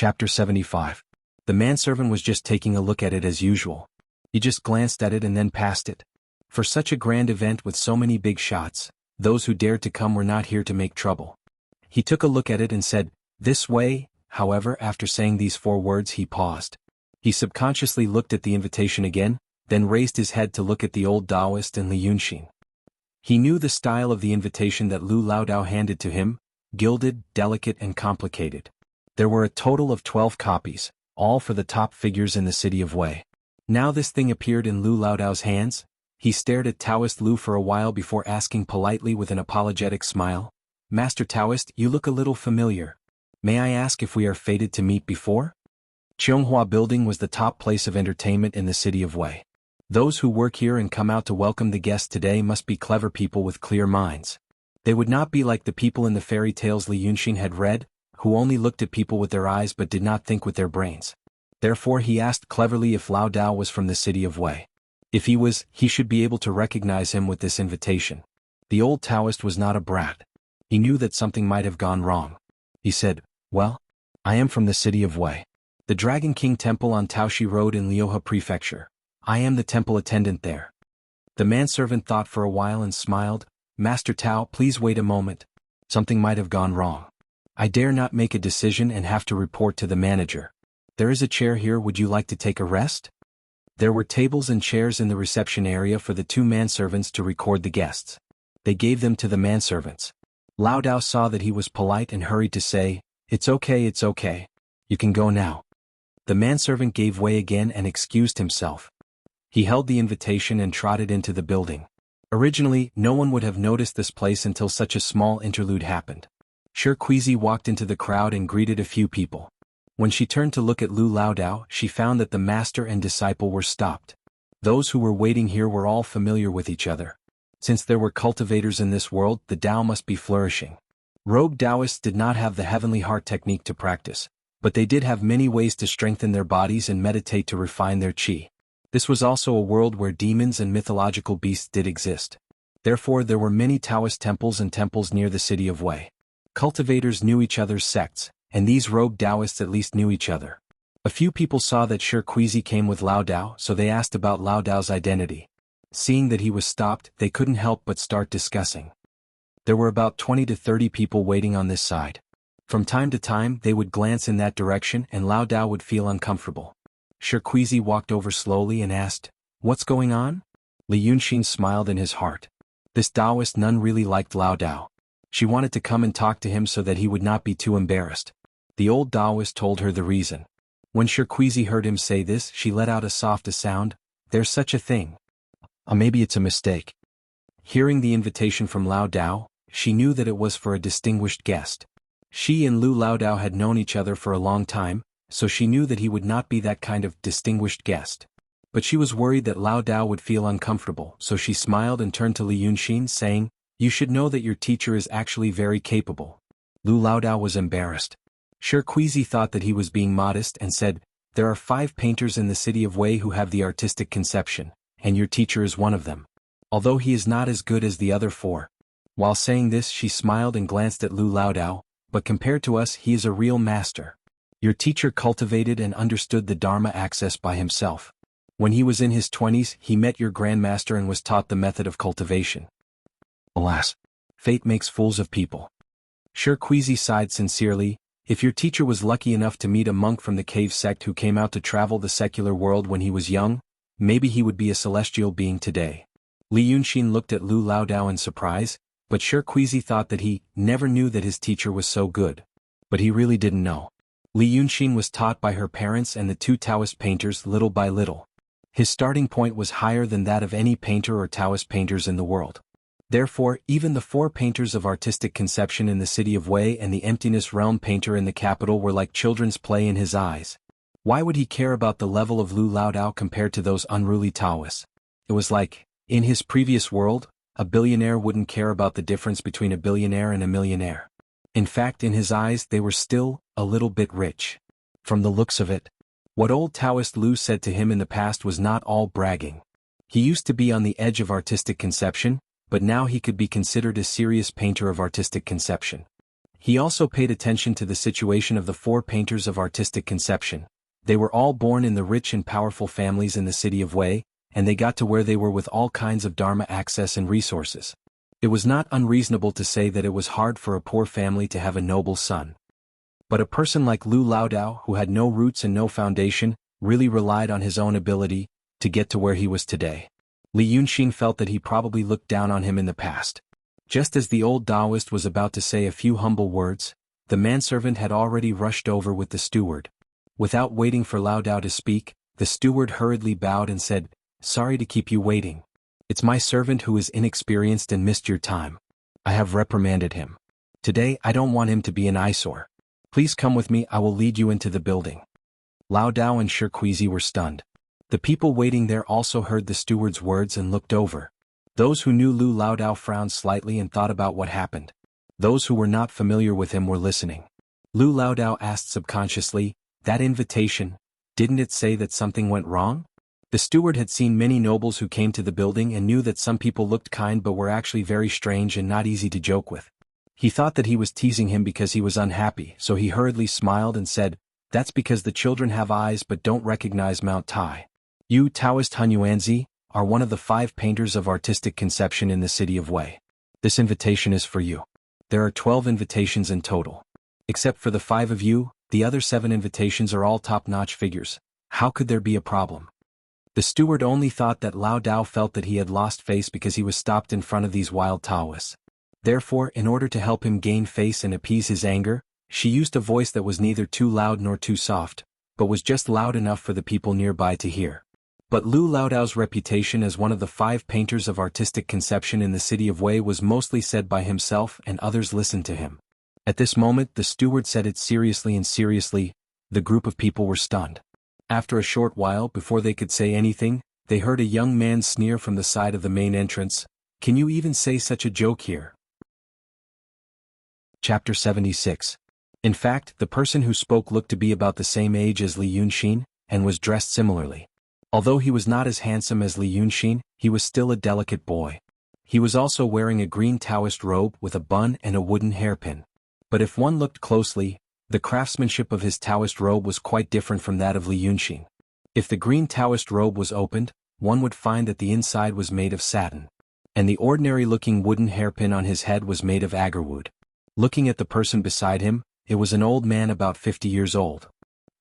Chapter 75. The manservant was just taking a look at it as usual. He just glanced at it and then passed it. For such a grand event with so many big shots, those who dared to come were not here to make trouble. He took a look at it and said, "This way." However, after saying these 4 words he paused. He subconsciously looked at the invitation again, then raised his head to look at the old Taoist and Li Yunxin. He knew the style of the invitation that Lu Laodao handed to him, gilded, delicate and complicated. There were a total of 12 copies, all for the top figures in the city of Wei. Now this thing appeared in Lu Laodao's hands. He stared at Taoist Lu for a while before asking politely with an apologetic smile, "Master Taoist, you look a little familiar. May I ask if we are fated to meet before?" Chionghua Building was the top place of entertainment in the city of Wei. Those who work here and come out to welcome the guests today must be clever people with clear minds. They would not be like the people in the fairy tales Li Yunxin had read, who only looked at people with their eyes but did not think with their brains. Therefore he asked cleverly if Lao Dao was from the city of Wei. If he was, he should be able to recognize him with this invitation. The old Taoist was not a brat. He knew that something might have gone wrong. He said, "Well, I am from the city of Wei. The Dragon King Temple on Taoshi Road in Liuhe Prefecture. I am the temple attendant there." The manservant thought for a while and smiled, "Master Tao, please wait a moment. Something might have gone wrong. I dare not make a decision and have to report to the manager. There is a chair here, would you like to take a rest?" There were tables and chairs in the reception area for the 2 manservants to record the guests. They gave them to the manservants. Lao Dao saw that he was polite and hurried to say, it's okay. You can go now." The manservant gave way again and excused himself. He held the invitation and trotted into the building. Originally, no one would have noticed this place until such a small interlude happened. Shirquizi walked into the crowd and greeted a few people. When she turned to look at Lu Laodao, she found that the master and disciple were stopped. Those who were waiting here were all familiar with each other. Since there were cultivators in this world, the Tao must be flourishing. Rogue Taoists did not have the heavenly heart technique to practice, but they did have many ways to strengthen their bodies and meditate to refine their qi. This was also a world where demons and mythological beasts did exist. Therefore there were many Taoist temples and temples near the city of Wei. Cultivators knew each other's sects, and these rogue Taoists at least knew each other. A few people saw that Shirquizi came with Lao Dao, so they asked about Lao Dao's identity. Seeing that he was stopped, they couldn't help but start discussing. There were about 20 to 30 people waiting on this side. From time to time they would glance in that direction and Lao Dao would feel uncomfortable. Shirquizi walked over slowly and asked, "What's going on?" Li Yunxin smiled in his heart. This Taoist nun really liked Lao Dao. She wanted to come and talk to him so that he would not be too embarrassed. The old Taoist told her the reason. When Shirquizi heard him say this, she let out a soft sound, "There's such a thing. Maybe it's a mistake." Hearing the invitation from Lao Dao, she knew that it was for a distinguished guest. She and Lu Laodao had known each other for a long time, so she knew that he would not be that kind of distinguished guest. But she was worried that Lao Dao would feel uncomfortable, so she smiled and turned to Li Yunxin saying, "You should know that your teacher is actually very capable." Lu Laodao was embarrassed. Shirquizi thought that he was being modest and said, "There are 5 painters in the city of Wei who have the artistic conception, and your teacher is one of them. Although he is not as good as the other 4. While saying this she smiled and glanced at Lu Laodao, "But compared to us he is a real master. Your teacher cultivated and understood the Dharma access by himself. When he was in his 20s he met your grandmaster and was taught the method of cultivation. Alas, fate makes fools of people." Shirquizi sighed sincerely. If your teacher was lucky enough to meet a monk from the cave sect who came out to travel the secular world when he was young, maybe he would be a celestial being today. Li Yunxin looked at Lu Laodao in surprise, but Shirquizi thought that he never knew that his teacher was so good. But he really didn't know. Li Yunxin was taught by her parents and the 2 Taoist painters little by little. His starting point was higher than that of any painter or Taoist painters in the world. Therefore, even the 4 painters of artistic conception in the city of Wei and the emptiness realm painter in the capital were like children's play in his eyes. Why would he care about the level of Lu Laodao compared to those unruly Taoists? It was like, in his previous world, a billionaire wouldn't care about the difference between a billionaire and a millionaire. In fact, in his eyes they were still a little bit rich. From the looks of it, what old Taoist Lu said to him in the past was not all bragging. He used to be on the edge of artistic conception, but now he could be considered a serious painter of artistic conception. He also paid attention to the situation of the 4 painters of artistic conception. They were all born in the rich and powerful families in the city of Wei, and they got to where they were with all kinds of Dharma access and resources. It was not unreasonable to say that it was hard for a poor family to have a noble son. But a person like Lu Laodao, who had no roots and no foundation, really relied on his own ability to get to where he was today. Li Yunxin felt that he probably looked down on him in the past. Just as the old Taoist was about to say a few humble words, the manservant had already rushed over with the steward. Without waiting for Laodao to speak, the steward hurriedly bowed and said, "Sorry to keep you waiting. It's my servant who is inexperienced and missed your time. I have reprimanded him. Today I don't want him to be an eyesore. Please come with me, I will lead you into the building." Laodao and Shirquizi were stunned. The people waiting there also heard the steward's words and looked over. Those who knew Lu Laodao frowned slightly and thought about what happened. Those who were not familiar with him were listening. Lu Laodao asked subconsciously, "That invitation, didn't it say that something went wrong?" The steward had seen many nobles who came to the building and knew that some people looked kind but were actually very strange and not easy to joke with. He thought that he was teasing him because he was unhappy, so he hurriedly smiled and said, "That's because the children have eyes but don't recognize Mount Tai. You, Taoist Hunyuanzi, are one of the 5 painters of artistic conception in the city of Wei. This invitation is for you. There are 12 invitations in total. Except for the 5 of you, the other 7 invitations are all top-notch figures. How could there be a problem?" The steward only thought that Laodao felt that he had lost face because he was stopped in front of these wild Taoists. Therefore, in order to help him gain face and appease his anger, she used a voice that was neither too loud nor too soft, but was just loud enough for the people nearby to hear. But Lu Laodao's reputation as one of the 5 painters of artistic conception in the city of Wei was mostly said by himself, and others listened to him. At this moment the steward said it seriously, and seriously, the group of people were stunned. After a short while, before they could say anything, they heard a young man sneer from the side of the main entrance, "Can you even say such a joke here?" Chapter 76. In fact, the person who spoke looked to be about the same age as Li Yunxin, and was dressed similarly. Although he was not as handsome as Li Yunxin, he was still a delicate boy. He was also wearing a green Taoist robe with a bun and a wooden hairpin. But if one looked closely, the craftsmanship of his Taoist robe was quite different from that of Li Yunxin. If the green Taoist robe was opened, one would find that the inside was made of satin. And the ordinary-looking wooden hairpin on his head was made of agarwood. Looking at the person beside him, it was an old man about 50 years old.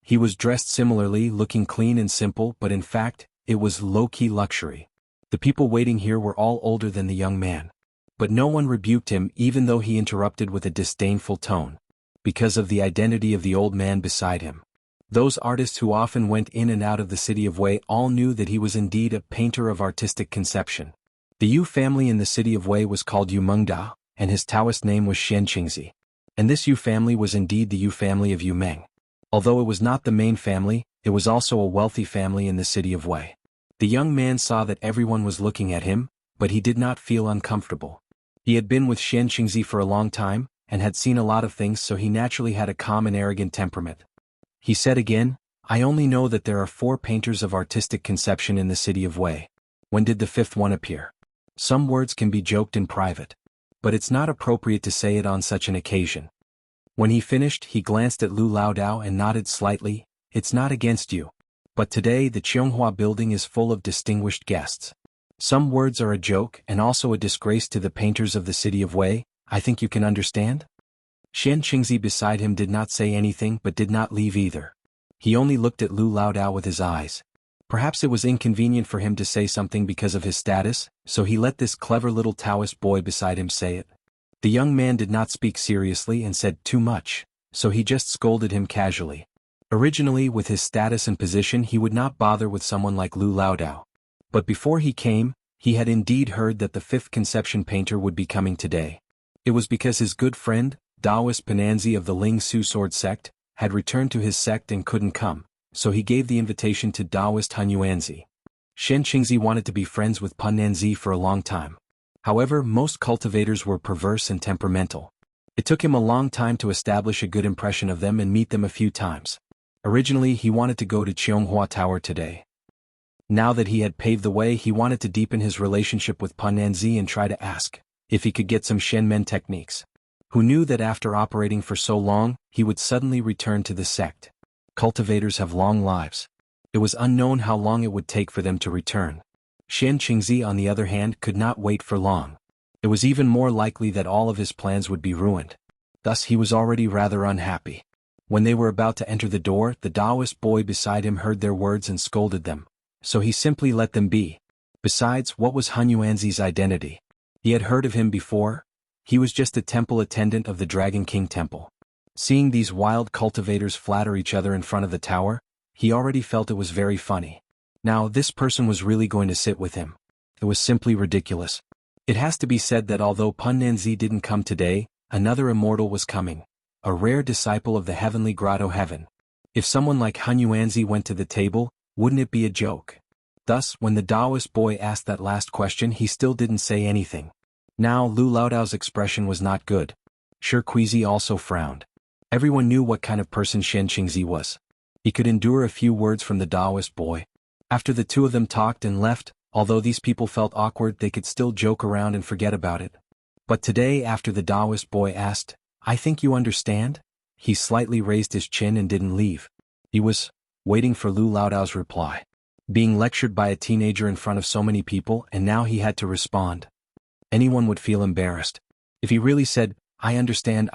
He was dressed similarly, looking clean and simple, but in fact, it was low-key luxury. The people waiting here were all older than the young man. But no one rebuked him, even though he interrupted with a disdainful tone. Because of the identity of the old man beside him. Those artists who often went in and out of the city of Wei all knew that he was indeed a painter of artistic conception. The Yu family in the city of Wei was called Yu Mengda, and his Taoist name was Xianqingzi. And this Yu family was indeed the Yu family of Yu Meng. Although it was not the main family, it was also a wealthy family in the city of Wei. The young man saw that everyone was looking at him, but he did not feel uncomfortable. He had been with Xianqingzi for a long time, and had seen a lot of things, so he naturally had a calm and arrogant temperament. He said again, "I only know that there are 4 painters of artistic conception in the city of Wei. When did the 5th one appear? Some words can be joked in private. But it's not appropriate to say it on such an occasion." When he finished, he glanced at Lu Laodao and nodded slightly, "It's not against you. But today the Qianghua building is full of distinguished guests. Some words are a joke and also a disgrace to the painters of the city of Wei. I think you can understand?" Xianqingzi beside him did not say anything but did not leave either. He only looked at Lu Laodao with his eyes. Perhaps it was inconvenient for him to say something because of his status, so he let this clever little Taoist boy beside him say it. The young man did not speak seriously and said too much, so he just scolded him casually. Originally, with his status and position, he would not bother with someone like Lu Laodao. But before he came, he had indeed heard that the 5th conception painter would be coming today. It was because his good friend, Taoist Pananzi of the Ling Su sword sect, had returned to his sect and couldn't come, so he gave the invitation to Taoist Hunyuanzi. Xianqingzi wanted to be friends with Pananzi for a long time. However, most cultivators were perverse and temperamental. It took him a long time to establish a good impression of them and meet them a few times. Originally, he wanted to go to Qianghua Tower today. Now that he had paved the way, he wanted to deepen his relationship with Pananzi and try to ask if he could get some Shenmen techniques. Who knew that after operating for so long, he would suddenly return to the sect? Cultivators have long lives. It was unknown how long it would take for them to return. Xian Qingzi, on the other hand, could not wait for long. It was even more likely that all of his plans would be ruined. Thus he was already rather unhappy. When they were about to enter the door, the Taoist boy beside him heard their words and scolded them, so he simply let them be. Besides, what was Han Yuanzi's identity? He had heard of him before. He was just a temple attendant of the Dragon King Temple. Seeing these wild cultivators flatter each other in front of the tower, he already felt it was very funny. Now this person was really going to sit with him. It was simply ridiculous. It has to be said that although Pun Nanzi didn't come today, another immortal was coming, a rare disciple of the heavenly grotto heaven. If someone like Han Yuanzi went to the table, wouldn't it be a joke? Thus, when the Taoist boy asked that last question, he still didn't say anything. Now Lu Laodao's expression was not good. Shi Kuizi also frowned. Everyone knew what kind of person Xian Qingzi was. He could endure a few words from the Taoist boy. After the two of them talked and left, although these people felt awkward, they could still joke around and forget about it. But today, after the Taoist boy asked, "I think you understand?" he slightly raised his chin and didn't leave. He was waiting for Lu Laodao's reply. Being lectured by a teenager in front of so many people, and now he had to respond. Anyone would feel embarrassed. If he really said, I understand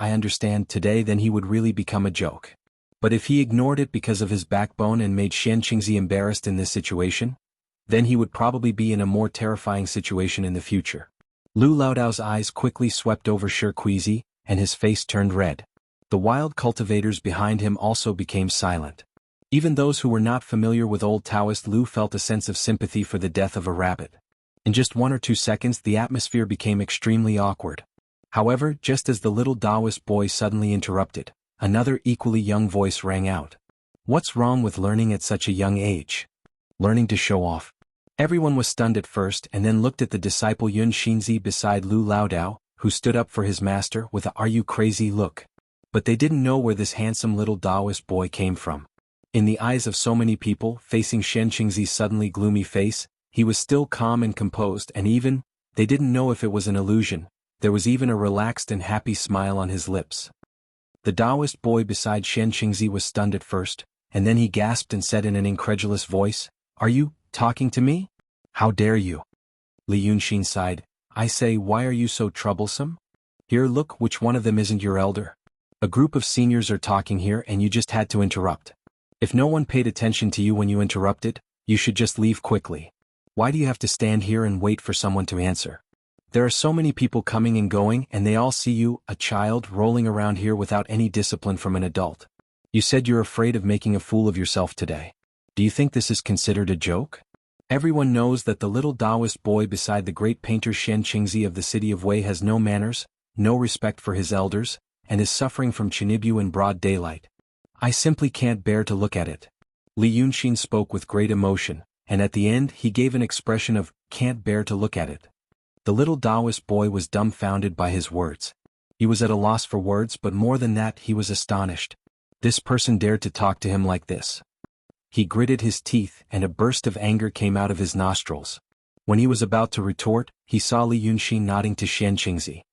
today, then he would really become a joke. But if he ignored it because of his backbone and made Xian Qingzi embarrassed in this situation, then he would probably be in a more terrifying situation in the future. Lu Laodao's eyes quickly swept over Shi Kuizi, and his face turned red. The wild cultivators behind him also became silent. Even those who were not familiar with Old Taoist Lu felt a sense of sympathy for the death of a rabbit. In just 1 or 2 seconds the atmosphere became extremely awkward. However, just as the little Taoist boy suddenly interrupted, another equally young voice rang out. What's wrong with learning at such a young age? Learning to show off. Everyone was stunned at first and then looked at the disciple Yun Xinzi beside Lu Laodao, who stood up for his master with a "Are you crazy?" look. But they didn't know where this handsome little Taoist boy came from. In the eyes of so many people facing Xian Qingzi's suddenly gloomy face, he was still calm and composed, and even, they didn't know if it was an illusion, there was even a relaxed and happy smile on his lips. The Taoist boy beside Xian Qingzi was stunned at first, and then he gasped and said in an incredulous voice, "Are you talking to me? How dare you?" Li Yunxin sighed. "I say, why are you so troublesome? Here, look, which one of them isn't your elder? A group of seniors are talking here and you just had to interrupt. If no one paid attention to you when you interrupted, you should just leave quickly. Why do you have to stand here and wait for someone to answer? There are so many people coming and going and they all see you, a child, rolling around here without any discipline from an adult. You said you're afraid of making a fool of yourself today. Do you think this is considered a joke?" Everyone knows that the little Taoist boy beside the great painter Xian Qingzi of the city of Wei has no manners, no respect for his elders, and is suffering from chinibyu in broad daylight. "I simply can't bear to look at it." Li Yunxin spoke with great emotion, and at the end he gave an expression of, "can't bear to look at it." The little Taoist boy was dumbfounded by his words. He was at a loss for words, but more than that he was astonished. This person dared to talk to him like this. He gritted his teeth and a burst of anger came out of his nostrils. When he was about to retort, he saw Li Yunxin nodding to Xian Qingzi.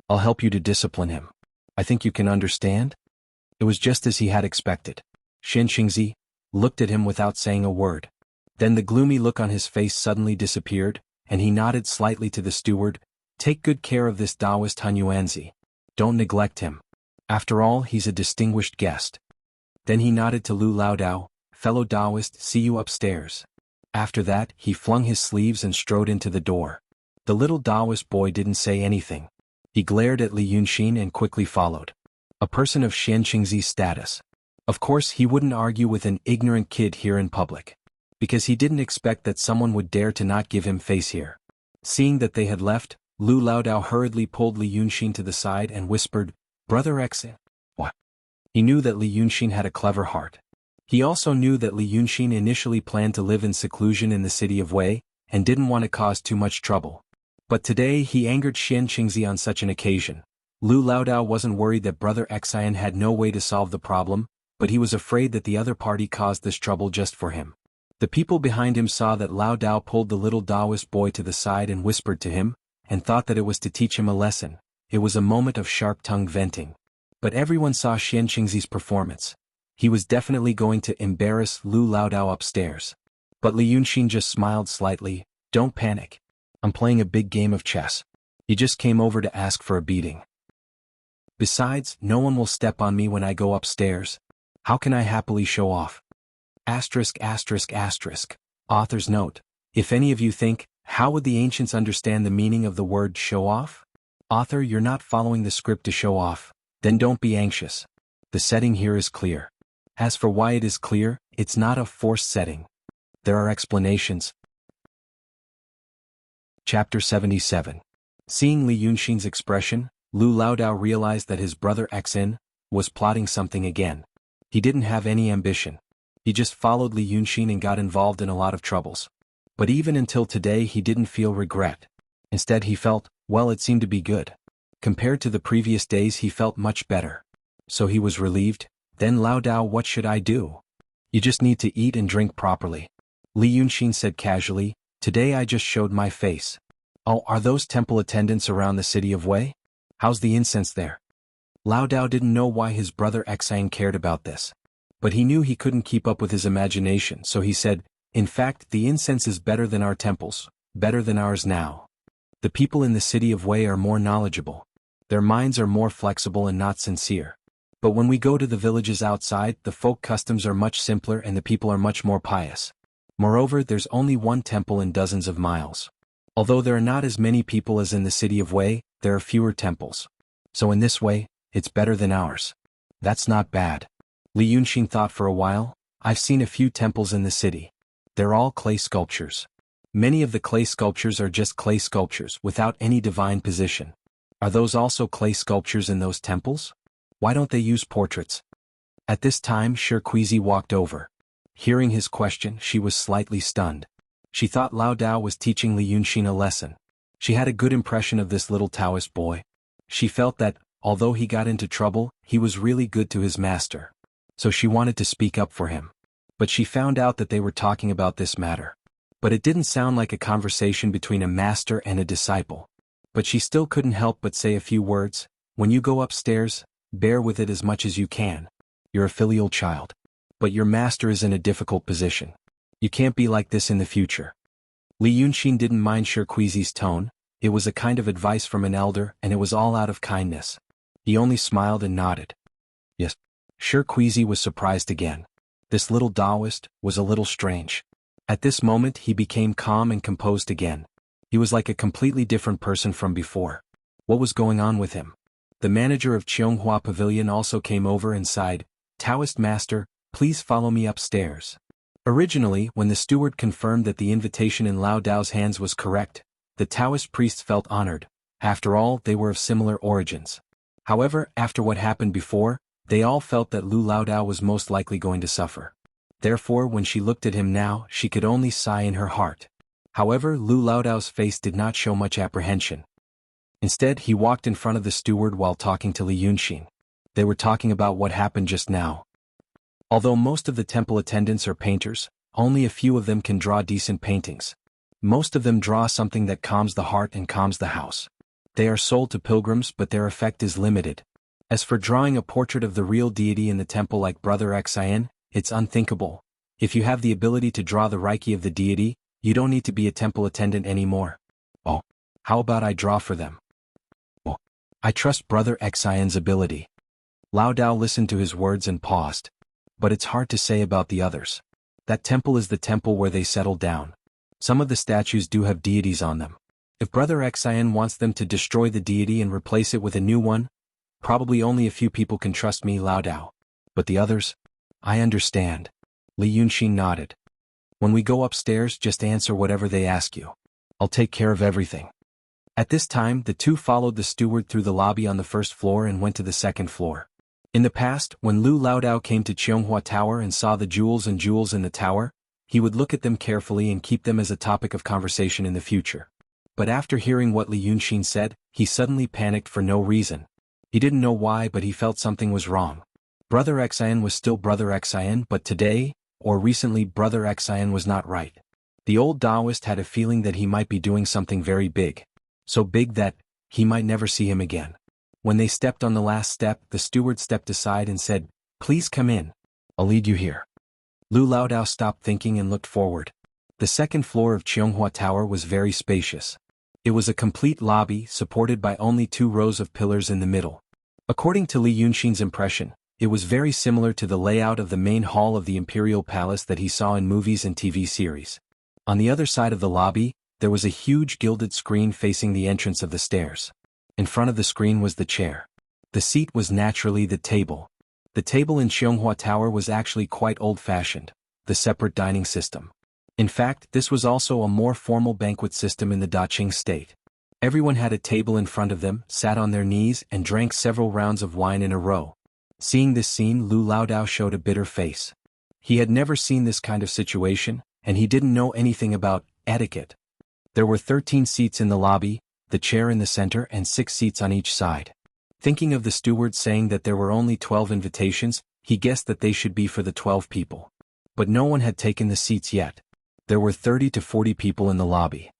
"I'll help you to discipline him. I think you can understand?" It was just as he had expected. Xian Qingzi looked at him without saying a word. Then the gloomy look on his face suddenly disappeared, and he nodded slightly to the steward. "Take good care of this Taoist Han Yuanzi. Don't neglect him. After all, he's a distinguished guest." Then he nodded to Lu Laodao. "Fellow Taoist, see you upstairs." After that, he flung his sleeves and strode into the door. The little Taoist boy didn't say anything. He glared at Li Yunxin and quickly followed. A person of Xian Qingzi's status. Of course, he wouldn't argue with an ignorant kid here in public. Because he didn't expect that someone would dare to not give him face here. Seeing that they had left, Lu Laodao hurriedly pulled Li Yunxin to the side and whispered, "Brother X." What? He knew that Li Yunxin had a clever heart. He also knew that Li Yunxin initially planned to live in seclusion in the city of Wei, and didn't want to cause too much trouble. But today he angered Xian Qingzi on such an occasion. Lu Laodao wasn't worried that Brother Xian had no way to solve the problem, but he was afraid that the other party caused this trouble just for him. The people behind him saw that Laodao pulled the little Taoist boy to the side and whispered to him, and thought that it was to teach him a lesson. it was a moment of sharp-tongued venting. But everyone saw Xian Qingzi's performance. He was definitely going to embarrass Lu Laodao upstairs. But Li Yunxin just smiled slightly. Don't panic. I'm playing a big game of chess. He just came over to ask for a beating. Besides, no one will step on me when I go upstairs. How can I happily show off? Asterisk asterisk asterisk. Author's note. If any of you think, how would the ancients understand the meaning of the word show off? Author, you're not following the script to show off. Then don't be anxious. The setting here is clear. As for why it is clear, it's not a forced setting. There are explanations. Chapter 77. Seeing Li Yunxin's expression, Lu Laodao realized that his brother Xin was plotting something again. He didn't have any ambition. He just followed Li Yunxin and got involved in a lot of troubles. But even until today he didn't feel regret. Instead he felt, well, it seemed to be good. Compared to the previous days he felt much better. So he was relieved. Then Laodao, what should I do? You just need to eat and drink properly. Li Yunxin said casually, today I just showed my face. Oh, are those temple attendants around the city of Wei? How's the incense there? Laodao didn't know why his brother Xin cared about this. But he knew he couldn't keep up with his imagination, so he said, in fact, the incense is better than our temples, better than ours now. The people in the city of Wei are more knowledgeable. Their minds are more flexible and not sincere. But when we go to the villages outside, the folk customs are much simpler and the people are much more pious. Moreover, there's only one temple in dozens of miles. Although there are not as many people as in the city of Wei, there are fewer temples. So in this way, it's better than ours. That's not bad. Li Yunxin thought for a while. I've seen a few temples in the city. They're all clay sculptures. Many of the clay sculptures are just clay sculptures without any divine position. Are those also clay sculptures in those temples? Why don't they use portraits? At this time Shirkuizi walked over. Hearing his question, she was slightly stunned. She thought Laodao was teaching Li Yunxin a lesson. She had a good impression of this little Taoist boy. She felt that, although he got into trouble, he was really good to his master. So she wanted to speak up for him. But she found out that they were talking about this matter. But it didn't sound like a conversation between a master and a disciple. But she still couldn't help but say a few words. When you go upstairs, bear with it as much as you can. You're a filial child. But your master is in a difficult position. You can't be like this in the future. Li Yunxin didn't mind Shirkuizi's tone. It was a kind of advice from an elder and it was all out of kindness. He only smiled and nodded. Yes. Shirkuizi was surprised again. This little Taoist was a little strange. At this moment he became calm and composed again. He was like a completely different person from before. What was going on with him? The manager of Cheonghua Pavilion also came over and sighed, Taoist master, please follow me upstairs. Originally, when the steward confirmed that the invitation in Laodao's hands was correct, the Taoist priests felt honored. After all, they were of similar origins. However, after what happened before, they all felt that Lu Laodao was most likely going to suffer. Therefore, when she looked at him now, she could only sigh in her heart. However, Lu Laodao's face did not show much apprehension. Instead, he walked in front of the steward while talking to Li Yunxin. They were talking about what happened just now. Although most of the temple attendants are painters, only a few of them can draw decent paintings. Most of them draw something that calms the heart and calms the house. They are sold to pilgrims, but their effect is limited. As for drawing a portrait of the real deity in the temple like Brother Xin, it's unthinkable. If you have the ability to draw the Reiki of the deity, you don't need to be a temple attendant anymore. Oh, how about I draw for them? Oh, I trust Brother Xin's ability. Laodao listened to his words and paused. But it's hard to say about the others. That temple is the temple where they settled down. Some of the statues do have deities on them. If Brother Xin wants them to destroy the deity and replace it with a new one, probably only a few people can trust me, Laodao. But the others? I understand. Li Yunxin nodded. When we go upstairs, just answer whatever they ask you. I'll take care of everything. At this time, the two followed the steward through the lobby on the first floor and went to the second floor. In the past, when Lu Laodao came to Cheonghua Tower and saw the jewels in the tower, he would look at them carefully and keep them as a topic of conversation in the future. But after hearing what Li Yunxin said, he suddenly panicked for no reason. He didn't know why, but he felt something was wrong. Brother Xin was still Brother Xin, but today, or recently, Brother Xin was not right. The old Taoist had a feeling that he might be doing something very big. So big that he might never see him again. When they stepped on the last step, the steward stepped aside and said, "Please come in. I'll lead you here." Lu Laodao stopped thinking and looked forward. The second floor of Cheonghua Tower was very spacious. It was a complete lobby supported by only 2 rows of pillars in the middle. According to Li Yunxin's impression, it was very similar to the layout of the main hall of the Imperial Palace that he saw in movies and TV series. On the other side of the lobby, there was a huge gilded screen facing the entrance of the stairs. In front of the screen was the chair. The seat was naturally the table. The table in Cheonghua Tower was actually quite old-fashioned, the separate dining system. In fact, this was also a more formal banquet system in the Daqing state. Everyone had a table in front of them, sat on their knees, and drank several rounds of wine in a row. Seeing this scene, Lu Laodao showed a bitter face. He had never seen this kind of situation, and he didn't know anything about etiquette. There were 13 seats in the lobby, the chair in the center, and 6 seats on each side. Thinking of the steward saying that there were only 12 invitations, he guessed that they should be for the 12 people. But no one had taken the seats yet. There were 30 to 40 people in the lobby.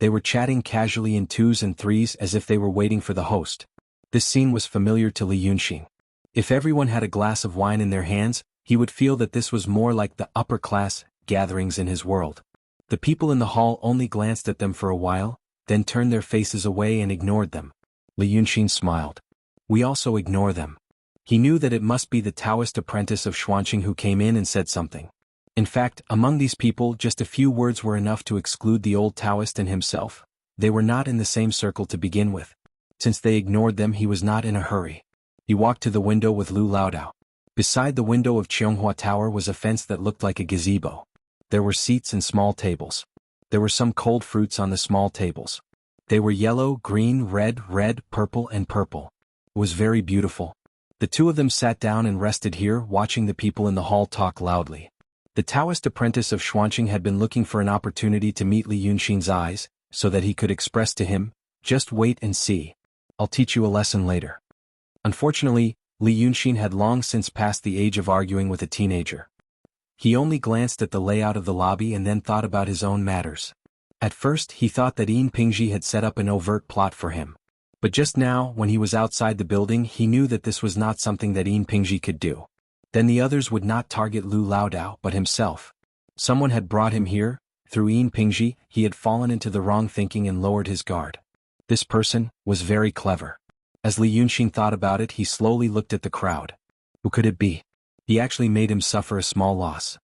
They were chatting casually in 2s and 3s as if they were waiting for the host. This scene was familiar to Li Yunxin. If everyone had a glass of wine in their hands, he would feel that this was more like the upper-class gatherings in his world. The people in the hall only glanced at them for a while, then turned their faces away and ignored them. Li Yunxin smiled. "We also ignore them." He knew that it must be the Taoist apprentice of Xuanqing who came in and said something. In fact, among these people just a few words were enough to exclude the old Taoist and himself. They were not in the same circle to begin with. Since they ignored them, he was not in a hurry. He walked to the window with Lu Laodao. Beside the window of Cheonghua Tower was a fence that looked like a gazebo. There were seats and small tables. There were some cold fruits on the small tables. They were yellow, green, red, purple, and purple. It was very beautiful. The 2 of them sat down and rested here, watching the people in the hall talk loudly. The Taoist apprentice of Xuanqing had been looking for an opportunity to meet Li Yunxin's eyes, so that he could express to him, "Just wait and see. I'll teach you a lesson later." Unfortunately, Li Yunxin had long since passed the age of arguing with a teenager. He only glanced at the layout of the lobby and then thought about his own matters. At first, he thought that Yin Pingji had set up an overt plot for him. But just now, when he was outside the building, he knew that this was not something that Yin Pingji could do. Then the others would not target Lu Laodao but himself. Someone had brought him here. Through Yin Pingji, he had fallen into the wrong thinking and lowered his guard. This person was very clever. As Li Yunxin thought about it, he slowly looked at the crowd. Who could it be? He actually made him suffer a small loss.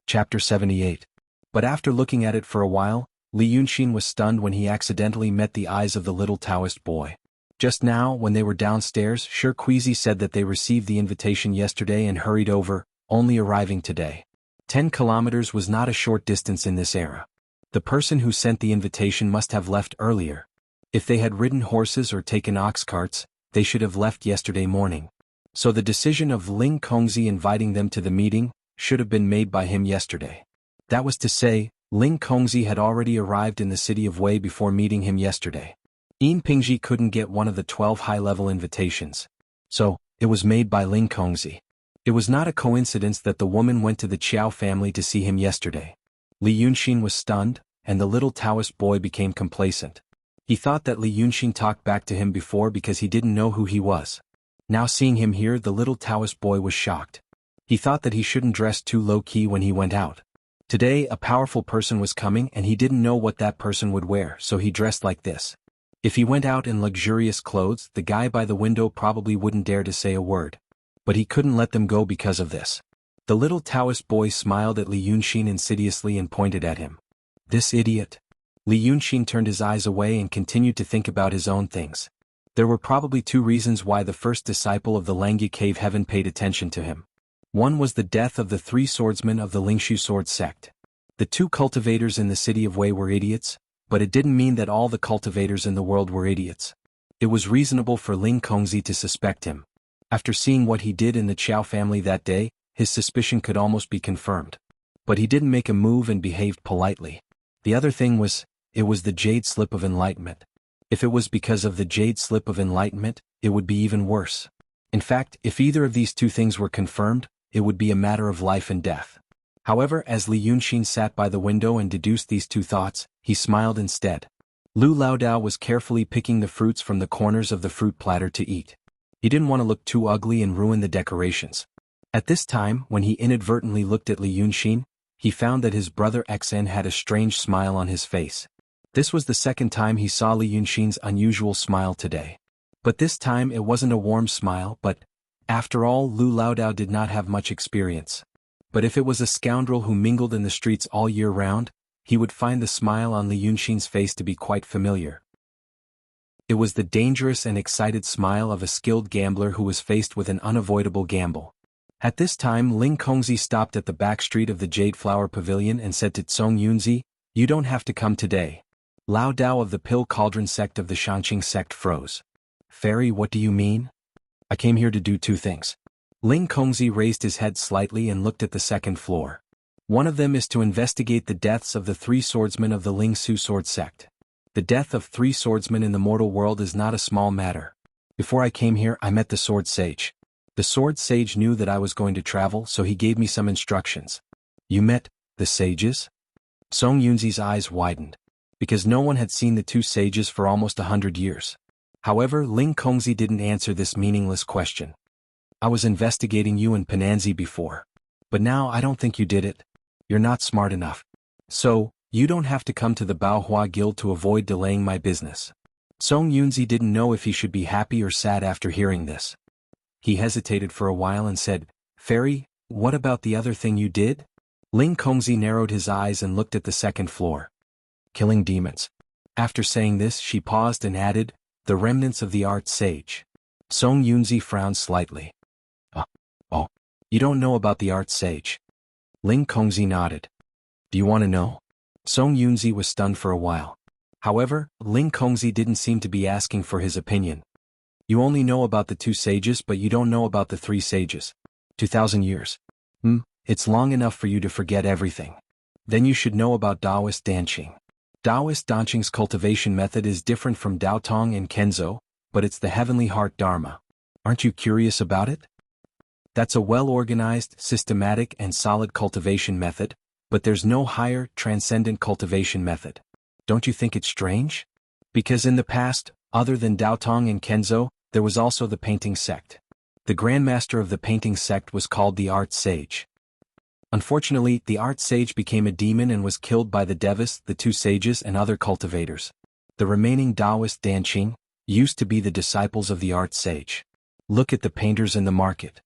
Chapter 78. But after looking at it for a while, Li Yunxin was stunned when he accidentally met the eyes of the little Taoist boy. Just now, when they were downstairs, Shi Kuizi said that they received the invitation yesterday and hurried over, only arriving today. 10 kilometers was not a short distance in this era. The person who sent the invitation must have left earlier. If they had ridden horses or taken ox carts, they should have left yesterday morning. So the decision of Ling Kongzi inviting them to the meeting should have been made by him yesterday. That was to say, Ling Kongzi had already arrived in the city of Wei before meeting him yesterday. Yin Pingji couldn't get one of the 12 high-level invitations. So, it was made by Ling Kongzi. It was not a coincidence that the woman went to the Qiao family to see him yesterday. Li Yunxin was stunned, and the little Taoist boy became complacent. He thought that Li Yunxin talked back to him before because he didn't know who he was. Now seeing him here, the little Taoist boy was shocked. He thought that he shouldn't dress too low-key when he went out. Today, a powerful person was coming and he didn't know what that person would wear, so he dressed like this. If he went out in luxurious clothes, the guy by the window probably wouldn't dare to say a word. But he couldn't let them go because of this. The little Taoist boy smiled at Li Yunxin insidiously and pointed at him. This idiot. Li Yunxin turned his eyes away and continued to think about his own things. There were probably 2 reasons why the first disciple of the Langya Cave Heaven paid attention to him. One was the death of the 3 swordsmen of the Lingshu sword sect. The 2 cultivators in the city of Wei were idiots, but it didn't mean that all the cultivators in the world were idiots. It was reasonable for Ling Kongzi to suspect him. After seeing what he did in the Qiao family that day, his suspicion could almost be confirmed. But he didn't make a move and behaved politely. The other thing was, it was the jade slip of enlightenment. If it was because of the jade slip of enlightenment, it would be even worse. In fact, if either of these 2 things were confirmed, it would be a matter of life and death. However, as Li Yunxin sat by the window and deduced these 2 thoughts, he smiled instead. Lu Laodao was carefully picking the fruits from the corners of the fruit platter to eat. He didn't want to look too ugly and ruin the decorations. At this time, when he inadvertently looked at Li Yunxin, he found that his brother Xen had a strange smile on his face. This was the second time he saw Li Yunxin's unusual smile today. But this time it wasn't a warm smile, but, after all, Lu Laodao did not have much experience. But if it was a scoundrel who mingled in the streets all year round, he would find the smile on Li Yunxin's face to be quite familiar. It was the dangerous and excited smile of a skilled gambler who was faced with an unavoidable gamble. At this time Ling Kongzi stopped at the back street of the Jade Flower Pavilion and said to Cong Yunzi, "You don't have to come today." Lao Dao of the Pill Cauldron sect of the Shanqing sect froze. "Fairy, what do you mean?" "I came here to do two things." Ling Kongzi raised his head slightly and looked at the second floor. One of them is to investigate the deaths of the 3 swordsmen of the Ling Su sword sect. The death of 3 swordsmen in the mortal world is not a small matter. Before I came here I met the sword sage. The sword sage knew that I was going to travel, so he gave me some instructions. "You met the sages?" Song Yunzi's eyes widened. Because no one had seen the 2 sages for almost 100 years. However, Ling Kongzi didn't answer this meaningless question. "I was investigating you and Pananzi before. But now I don't think you did it. You're not smart enough. So, you don't have to come to the Baohua Guild to avoid delaying my business." Song Yunzi didn't know if he should be happy or sad after hearing this. He hesitated for a while and said, "Fairy, what about the other thing you did?" Ling Kongzi narrowed his eyes and looked at the second floor. "Killing demons." After saying this she paused and added, "The remnants of the art sage." Song Yunzi frowned slightly. Oh, you don't know about the art sage?" Ling Kongzi nodded. "Do you want to know?" Song Yunzi was stunned for a while. However, Ling Kongzi didn't seem to be asking for his opinion. "You only know about the 2 sages, but you don't know about the 3 sages. 2,000 years. It's long enough for you to forget everything. Then you should know about Taoist Danqing. Taoist Danqing's cultivation method is different from Daotong and Kenzo, but it's the heavenly heart Dharma. Aren't you curious about it? That's a well-organized, systematic and solid cultivation method, but there's no higher, transcendent cultivation method. Don't you think it's strange? Because in the past, other than Daotong and Kenzo, there was also the painting sect. The grandmaster of the painting sect was called the art sage. Unfortunately, the art sage became a demon and was killed by the devas, the 2 sages and other cultivators. The remaining Taoist Danqing used to be the disciples of the art sage. Look at the painters in the market.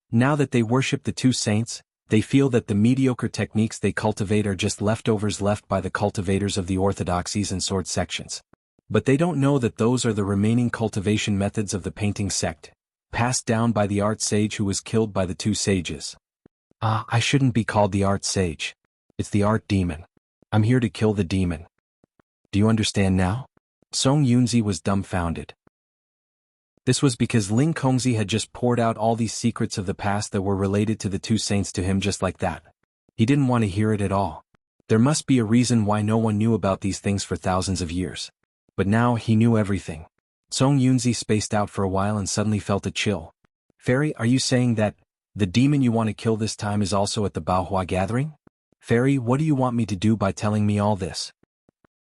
Now that they worship the 2 saints, they feel that the mediocre techniques they cultivate are just leftovers left by the cultivators of the orthodoxies and sword sections. But they don't know that those are the remaining cultivation methods of the painting sect, passed down by the art sage who was killed by the 2 sages. I shouldn't be called the art sage. It's the art demon. I'm here to kill the demon. Do you understand now? Song Yunzi was dumbfounded. This was because Ling Kongzi had just poured out all these secrets of the past that were related to the 2 saints to him just like that. He didn't want to hear it at all. There must be a reason why no one knew about these things for thousands of years. But now he knew everything. Song Yunzi spaced out for a while and suddenly felt a chill. "Fairy, are you saying that the demon you want to kill this time is also at the Baohua gathering? Fairy, what do you want me to do by telling me all this?"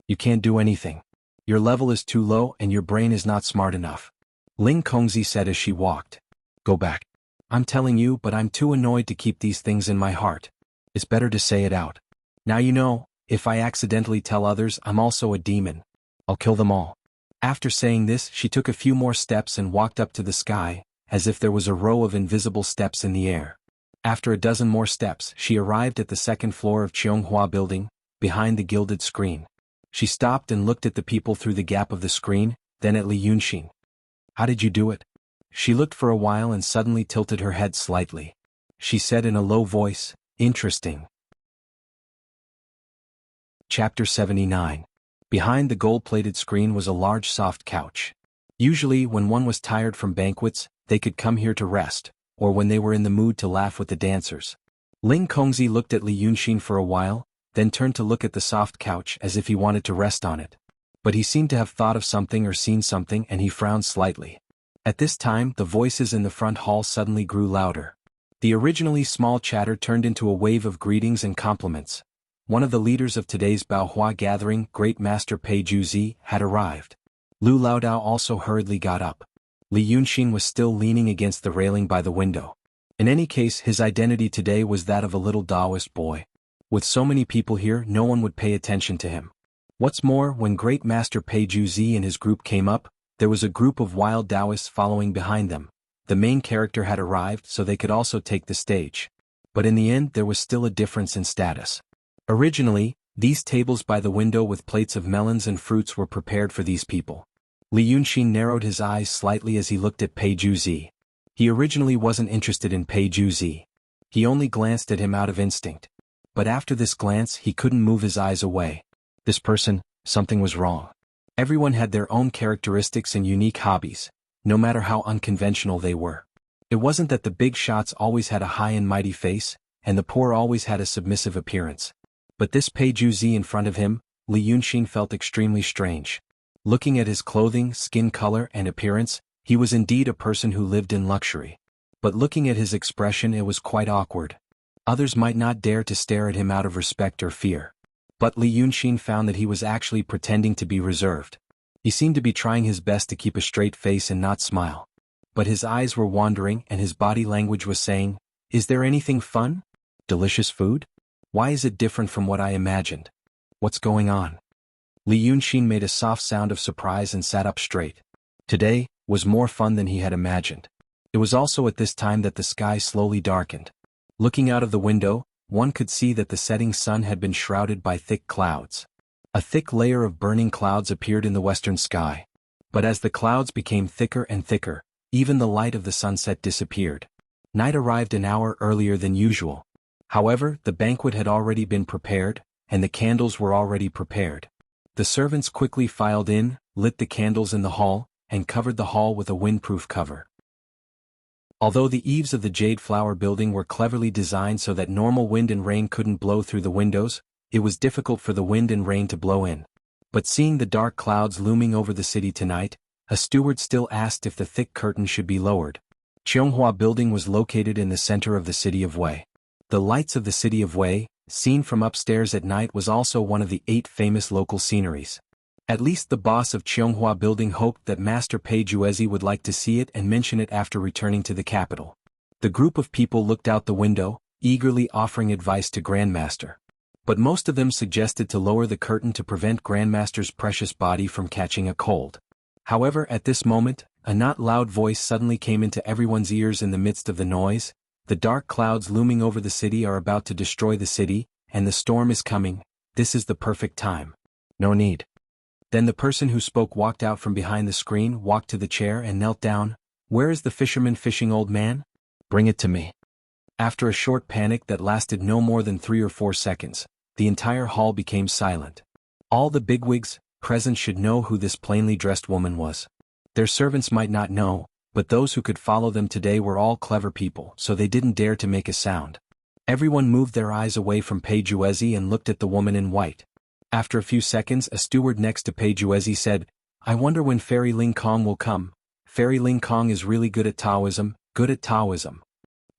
"You can't do anything. Your level is too low and your brain is not smart enough," Ling Kongzi said as she walked. "Go back. I'm telling you, but I'm too annoyed to keep these things in my heart. It's better to say it out. Now you know, if I accidentally tell others I'm also a demon, I'll kill them all." After saying this, she took a few more steps and walked up to the sky, as if there was a row of invisible steps in the air. After a dozen more steps, she arrived at the second floor of Cheonghua Building, behind the gilded screen. She stopped and looked at the people through the gap of the screen, then at Li Yunxin. "How did you do it?" She looked for a while and suddenly tilted her head slightly. She said in a low voice, "Interesting." Chapter 79. Behind the gold-plated screen was a large soft couch. Usually, when one was tired from banquets, they could come here to rest, or when they were in the mood to laugh with the dancers. Ling Kongzi looked at Li Yunxin for a while, then turned to look at the soft couch as if he wanted to rest on it. But he seemed to have thought of something or seen something and he frowned slightly. At this time, the voices in the front hall suddenly grew louder. The originally small chatter turned into a wave of greetings and compliments. one of the leaders of today's Baohua gathering, Great Master Pei Juzi, had arrived. Lu Laodao also hurriedly got up. Li Yunxin was still leaning against the railing by the window. In any case, his identity today was that of a little Taoist boy. With so many people here, no one would pay attention to him. What's more, when Great Master Pei Juzi and his group came up, there was a group of wild Taoists following behind them. The main character had arrived so they could also take the stage. But in the end there was still a difference in status. Originally, these tables by the window with plates of melons and fruits were prepared for these people. Li Yunxin narrowed his eyes slightly as he looked at Pei Juzi. He originally wasn't interested in Pei Juzi. He only glanced at him out of instinct. But after this glance he couldn't move his eyes away. This person, something was wrong. Everyone had their own characteristics and unique hobbies, no matter how unconventional they were. It wasn't that the big shots always had a high and mighty face, and the poor always had a submissive appearance. But this Pei Juzi in front of him, Li Yunxin felt extremely strange. Looking at his clothing, skin color, and appearance, he was indeed a person who lived in luxury. But looking at his expression, it was quite awkward. Others might not dare to stare at him out of respect or fear. But Li Yunxin found that he was actually pretending to be reserved. He seemed to be trying his best to keep a straight face and not smile. But his eyes were wandering and his body language was saying, "Is there anything fun? Delicious food? Why is it different from what I imagined? What's going on?" Li Yunxin made a soft sound of surprise and sat up straight. Today was more fun than he had imagined. It was also at this time that the sky slowly darkened. Looking out of the window, one could see that the setting sun had been shrouded by thick clouds. A thick layer of burning clouds appeared in the western sky. But as the clouds became thicker and thicker, even the light of the sunset disappeared. Night arrived an hour earlier than usual. However, the banquet had already been prepared, and the candles were already prepared. The servants quickly filed in, lit the candles in the hall, and covered the hall with a windproof cover. Although the eaves of the Jade Flower building were cleverly designed so that normal wind and rain couldn't blow through the windows, it was difficult for the wind and rain to blow in. But seeing the dark clouds looming over the city tonight, a steward still asked if the thick curtain should be lowered. Cheonghua building was located in the center of the city of Wei. The lights of the city of Wei, seen from upstairs at night, was also one of the 8 famous local sceneries. At least the boss of Cheonghua building hoped that Master Pei Juzi would like to see it and mention it after returning to the capital. The group of people looked out the window, eagerly offering advice to Grandmaster. But most of them suggested to lower the curtain to prevent Grandmaster's precious body from catching a cold. However, at this moment, a not loud voice suddenly came into everyone's ears in the midst of the noise. "The dark clouds looming over the city are about to destroy the city, and the storm is coming. This is the perfect time. No need." Then the person who spoke walked out from behind the screen, walked to the chair and knelt down. "Where is the fisherman fishing, old man? Bring it to me." After a short panic that lasted no more than 3 or 4 seconds, the entire hall became silent. All the bigwigs present should know who this plainly dressed woman was. Their servants might not know, but those who could follow them today were all clever people, so they didn't dare to make a sound. Everyone moved their eyes away from Pei Juzi and looked at the woman in white. After a few seconds, a steward next to Pei Juzi said, "I wonder when Fairy Ling Kong will come. Fairy Ling Kong is really good at Taoism, good at Taoism."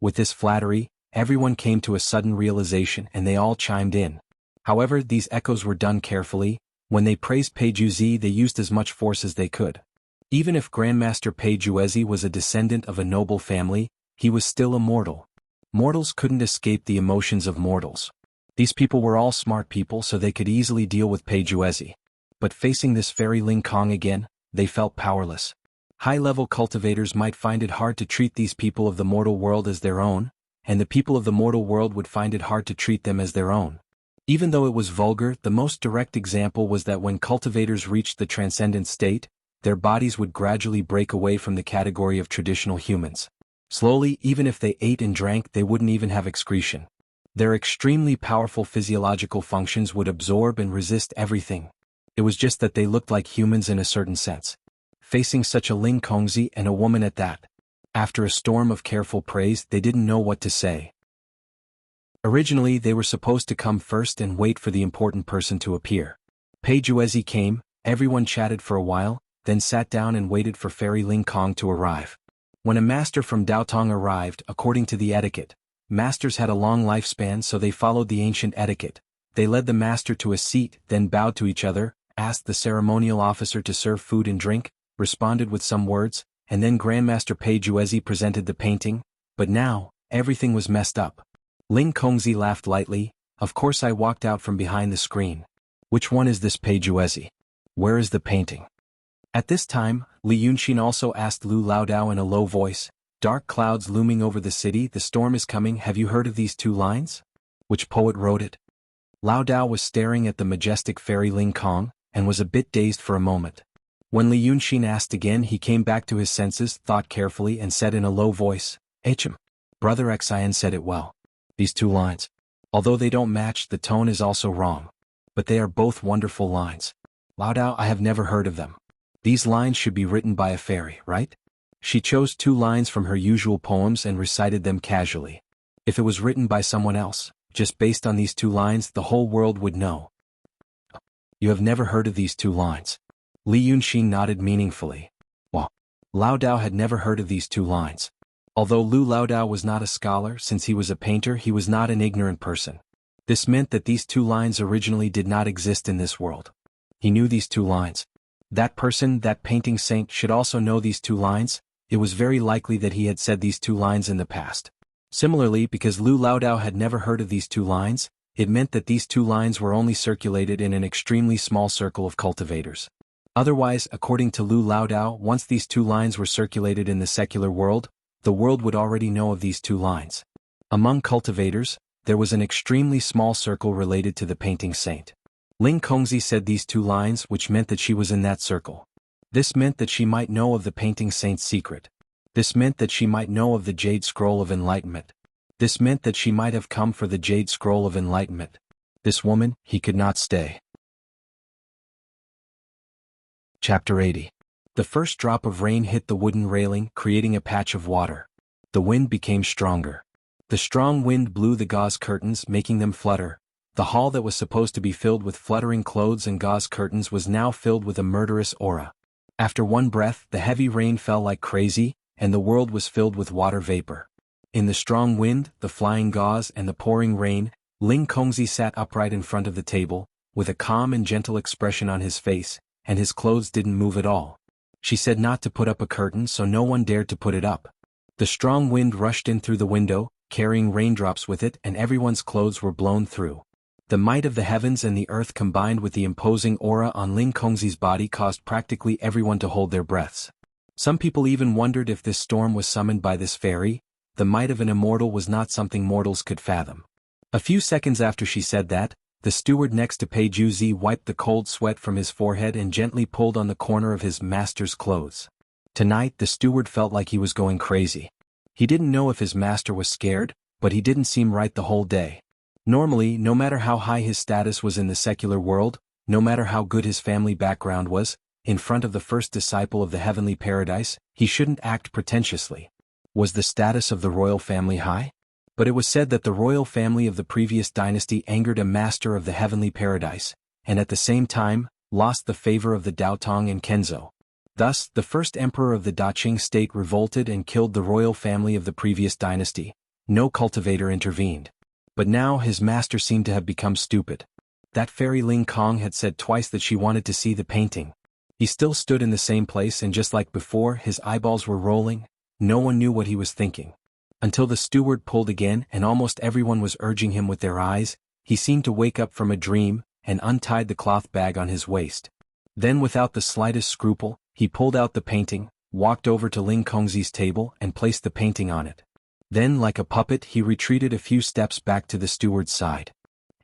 With this flattery, everyone came to a sudden realization and they all chimed in. However, these echoes were done carefully. When they praised Pei Juzi, they used as much force as they could. Even if Grandmaster Pei Juzi was a descendant of a noble family, he was still a mortal. Mortals couldn't escape the emotions of mortals. These people were all smart people, so they could easily deal with Pei Juzi. But facing this Fairy Ling Kong again, they felt powerless. High-level cultivators might find it hard to treat these people of the mortal world as their own, and the people of the mortal world would find it hard to treat them as their own. Even though it was vulgar, the most direct example was that when cultivators reached the transcendent state, their bodies would gradually break away from the category of traditional humans. Slowly, even if they ate and drank, they wouldn't even have excretion. Their extremely powerful physiological functions would absorb and resist everything. It was just that they looked like humans in a certain sense. Facing such a Ling Kongzi and a woman at that, after a storm of careful praise, they didn't know what to say. Originally, they were supposed to come first and wait for the important person to appear. Pei Juzi came, everyone chatted for a while, then sat down and waited for Fairy Ling Kong to arrive. When a master from Daotong arrived, according to the etiquette, masters had a long lifespan, so they followed the ancient etiquette. They led the master to a seat, then bowed to each other, asked the ceremonial officer to serve food and drink, responded with some words, and then Grandmaster Pei Juezi presented the painting, but now, everything was messed up. Ling Kongzi laughed lightly. Of course I walked out from behind the screen. Which one is this Pei Juezi? Where is the painting? At this time, Li Yunxin also asked Lu Laodao in a low voice, dark clouds looming over the city, the storm is coming, have you heard of these two lines? Which poet wrote it? Laodao was staring at the majestic fairy Ling Kong, and was a bit dazed for a moment. When Li Yunxin asked again, he came back to his senses, thought carefully and said in a low voice, Hm. Brother Xian said it well. These two lines. Although they don't match, the tone is also wrong. But they are both wonderful lines. Laodao, I have never heard of them. These lines should be written by a fairy, right? She chose two lines from her usual poems and recited them casually. If it was written by someone else, just based on these two lines, the whole world would know. You have never heard of these two lines? Li Yunxin nodded meaningfully. Well, Laodao had never heard of these two lines. Although Lu Laodao was not a scholar, since he was a painter, he was not an ignorant person. This meant that these two lines originally did not exist in this world. He knew these two lines. That person, that painting saint, should also know these two lines. It was very likely that he had said these two lines in the past. Similarly, because Lu Laodao had never heard of these two lines, it meant that these two lines were only circulated in an extremely small circle of cultivators. Otherwise, according to Lu Laodao, once these two lines were circulated in the secular world, the world would already know of these two lines. Among cultivators, there was an extremely small circle related to the painting saint. Ling Kongzi said these two lines, which meant that she was in that circle. This meant that she might know of the painting saint's secret. This meant that she might know of the Jade Scroll of Enlightenment. This meant that she might have come for the Jade Scroll of Enlightenment. This woman, he could not stay. Chapter 80. The first drop of rain hit the wooden railing, creating a patch of water. The wind became stronger. The strong wind blew the gauze curtains, making them flutter. The hall that was supposed to be filled with fluttering clothes and gauze curtains was now filled with a murderous aura. After one breath, the heavy rain fell like crazy, and the world was filled with water vapor. In the strong wind, the flying gauze, and the pouring rain, Ling Kongzi sat upright in front of the table, with a calm and gentle expression on his face, and his clothes didn't move at all. She said not to put up a curtain, so no one dared to put it up. The strong wind rushed in through the window, carrying raindrops with it, and everyone's clothes were blown through. The might of the heavens and the earth combined with the imposing aura on Ling Kongzi's body caused practically everyone to hold their breaths. Some people even wondered if this storm was summoned by this fairy. The might of an immortal was not something mortals could fathom. A few seconds after she said that, the steward next to Pei Juzi wiped the cold sweat from his forehead and gently pulled on the corner of his master's clothes. Tonight the steward felt like he was going crazy. He didn't know if his master was scared, but he didn't seem right the whole day. Normally, no matter how high his status was in the secular world, no matter how good his family background was, in front of the first disciple of the heavenly paradise, he shouldn't act pretentiously. Was the status of the royal family high? But it was said that the royal family of the previous dynasty angered a master of the heavenly paradise, and at the same time, lost the favor of the Daotong and Kenzo. Thus, the first emperor of the Daqing state revolted and killed the royal family of the previous dynasty. No cultivator intervened. But now his master seemed to have become stupid. That fairy Ling Kong had said twice that she wanted to see the painting. He still stood in the same place, and just like before, his eyeballs were rolling. No one knew what he was thinking. Until the steward pulled again and almost everyone was urging him with their eyes, he seemed to wake up from a dream, and untied the cloth bag on his waist. Then without the slightest scruple, he pulled out the painting, walked over to Ling Kongzi's table and placed the painting on it. Then like a puppet he retreated a few steps back to the steward's side.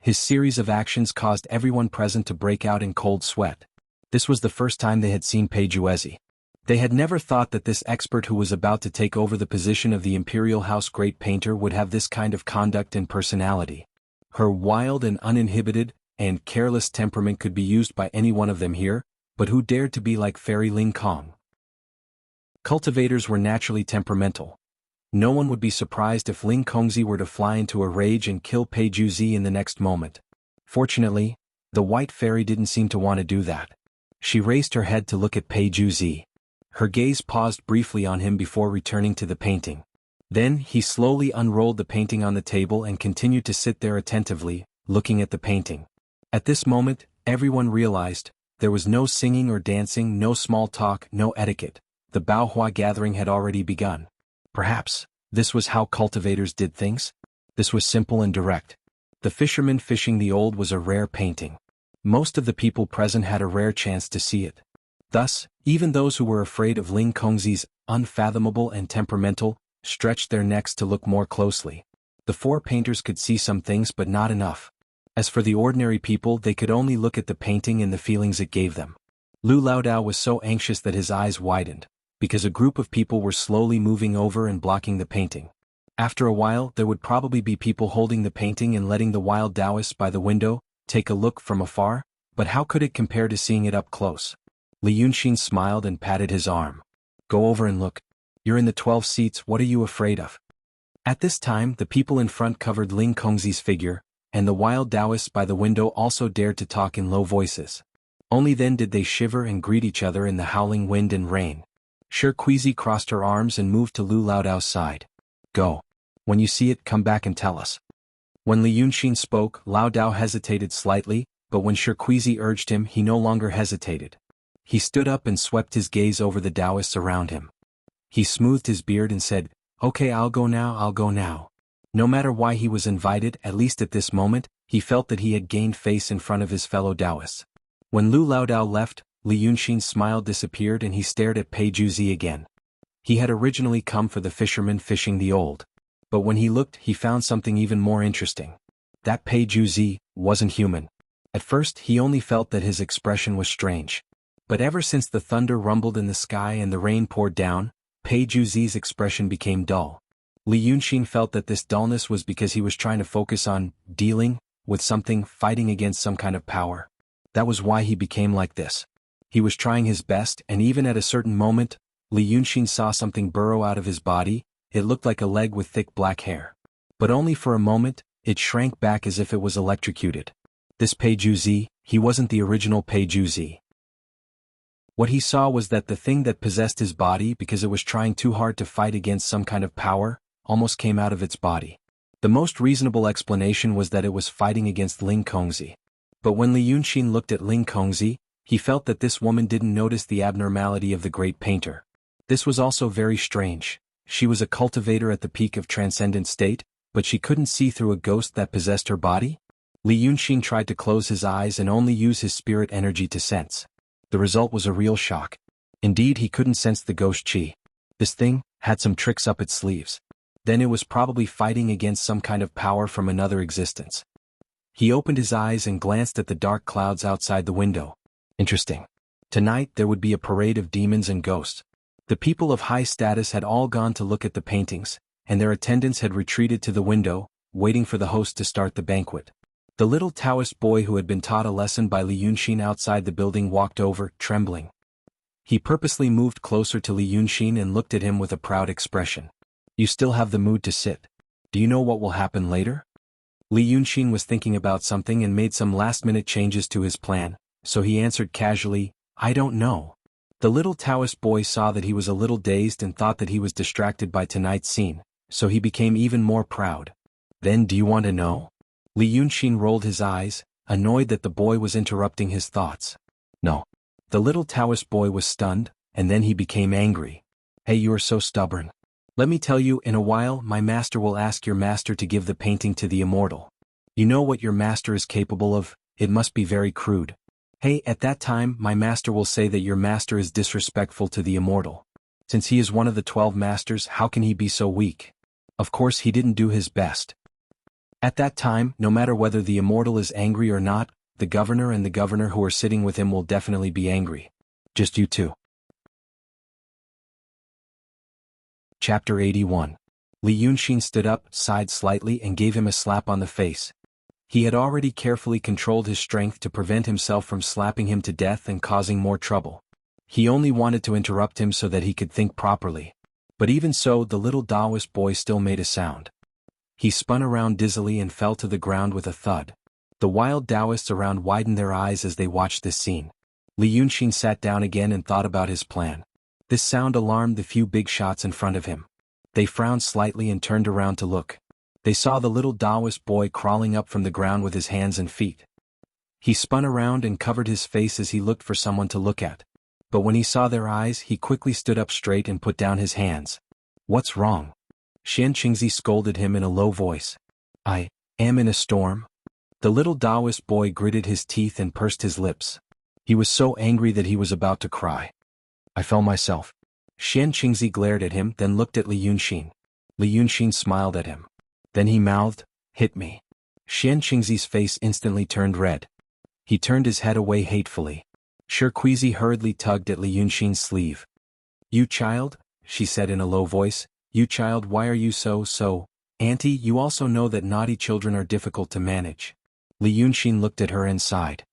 His series of actions caused everyone present to break out in cold sweat. This was the first time they had seen Pei Juezi. They had never thought that this expert who was about to take over the position of the Imperial House Great Painter would have this kind of conduct and personality. Her wild and uninhibited and careless temperament could be used by any one of them here, but who dared to be like Fairy Ling Kong? Cultivators were naturally temperamental. No one would be surprised if Ling Kongzi were to fly into a rage and kill Pei Juzi in the next moment. Fortunately, the white fairy didn't seem to want to do that. She raised her head to look at Pei Juzi. Her gaze paused briefly on him before returning to the painting. Then he slowly unrolled the painting on the table and continued to sit there attentively, looking at the painting. At this moment, everyone realized, there was no singing or dancing, no small talk, no etiquette. The Baohua gathering had already begun. Perhaps, this was how cultivators did things? This was simple and direct. The Fisherman Fishing the Old was a rare painting. Most of the people present had a rare chance to see it. Thus, even those who were afraid of Ling Kongzi's unfathomable and temperamental, stretched their necks to look more closely. The four painters could see some things but not enough. As for the ordinary people, they could only look at the painting and the feelings it gave them. Lu Laodao was so anxious that his eyes widened, because a group of people were slowly moving over and blocking the painting. After a while, there would probably be people holding the painting and letting the wild Taoists by the window take a look from afar, but how could it compare to seeing it up close? Li Yunxin smiled and patted his arm. Go over and look. You're in the 12 seats, what are you afraid of? At this time, the people in front covered Ling Kongzi's figure, and the wild Taoists by the window also dared to talk in low voices. Only then did they shiver and greet each other in the howling wind and rain. Shi Kuizi crossed her arms and moved to Lu Laodao's side. Go. When you see it, come back and tell us. When Li Yunxin spoke, Laodao hesitated slightly, but when Shi Kuizi urged him, he no longer hesitated. He stood up and swept his gaze over the Taoists around him. He smoothed his beard and said, "Okay, I'll go now. No matter why he was invited, at least at this moment, he felt that he had gained face in front of his fellow Taoists. When Lu Laodao left, Li Yunxin's smile disappeared and he stared at Pei Juzi again. He had originally come for the Fisherman Fishing the Old. But when he looked, he found something even more interesting. That Pei Juzi wasn't human. At first, he only felt that his expression was strange. But ever since the thunder rumbled in the sky and the rain poured down, Pei Juzi's expression became dull. Li Yunxin felt that this dullness was because he was trying to focus on dealing with something, fighting against some kind of power. That was why he became like this. He was trying his best, and even at a certain moment, Li Yunxin saw something burrow out of his body. It looked like a leg with thick black hair. But only for a moment, it shrank back as if it was electrocuted. This Pei Juzi, he wasn't the original Pei Juzi. What he saw was that the thing that possessed his body because it was trying too hard to fight against some kind of power, almost came out of its body. The most reasonable explanation was that it was fighting against Ling Kongzi. But when Li Yunxin looked at Ling Kongzi, he felt that this woman didn't notice the abnormality of the great painter. This was also very strange. She was a cultivator at the peak of transcendent state, but she couldn't see through a ghost that possessed her body? Li Yunxin tried to close his eyes and only use his spirit energy to sense. The result was a real shock. Indeed, he couldn't sense the ghost chi. This thing had some tricks up its sleeves. Then it was probably fighting against some kind of power from another existence. He opened his eyes and glanced at the dark clouds outside the window. Interesting. Tonight there would be a parade of demons and ghosts. The people of high status had all gone to look at the paintings, and their attendants had retreated to the window, waiting for the host to start the banquet. The little Taoist boy who had been taught a lesson by Li Yunxin outside the building walked over, trembling. He purposely moved closer to Li Yunxin and looked at him with a proud expression. You still have the mood to sit. Do you know what will happen later? Li Yunxin was thinking about something and made some last-minute changes to his plan, so he answered casually, I don't know. The little Taoist boy saw that he was a little dazed and thought that he was distracted by tonight's scene, so he became even more proud. Then do you want to know? Li Yunxin rolled his eyes, annoyed that the boy was interrupting his thoughts. No. The little Taoist boy was stunned, and then he became angry. Hey, you are so stubborn. Let me tell you, in a while my master will ask your master to give the painting to the immortal. You know what your master is capable of, it must be very crude. Hey, at that time my master will say that your master is disrespectful to the immortal. Since he is one of the 12 masters, how can he be so weak? Of course he didn't do his best. At that time, no matter whether the immortal is angry or not, the governor and the governor who are sitting with him will definitely be angry. Just you two. Chapter 81. Li Yunxin stood up, sighed slightly and gave him a slap on the face. He had already carefully controlled his strength to prevent himself from slapping him to death and causing more trouble. He only wanted to interrupt him so that he could think properly. But even so, the little Taoist boy still made a sound. He spun around dizzily and fell to the ground with a thud. The wild Taoists around widened their eyes as they watched this scene. Li Yunxin sat down again and thought about his plan. This sound alarmed the few big shots in front of him. They frowned slightly and turned around to look. They saw the little Taoist boy crawling up from the ground with his hands and feet. He spun around and covered his face as he looked for someone to look at. But when he saw their eyes, he quickly stood up straight and put down his hands. "What's wrong?" Xian Qingzi scolded him in a low voice. "I am in a storm." The little Taoist boy gritted his teeth and pursed his lips. He was so angry that he was about to cry. "I fell myself." Xian Qingzi glared at him, then looked at Li Yunxin. Li Yunxin smiled at him. Then he mouthed, "Hit me." Xian Qingzi's face instantly turned red. He turned his head away hatefully. Shirkuizi hurriedly tugged at Li Yunxin's sleeve. "You child," she said in a low voice, "you child, why are you so? Auntie, you also know that naughty children are difficult to manage." Li Yunxin looked at her and sighed.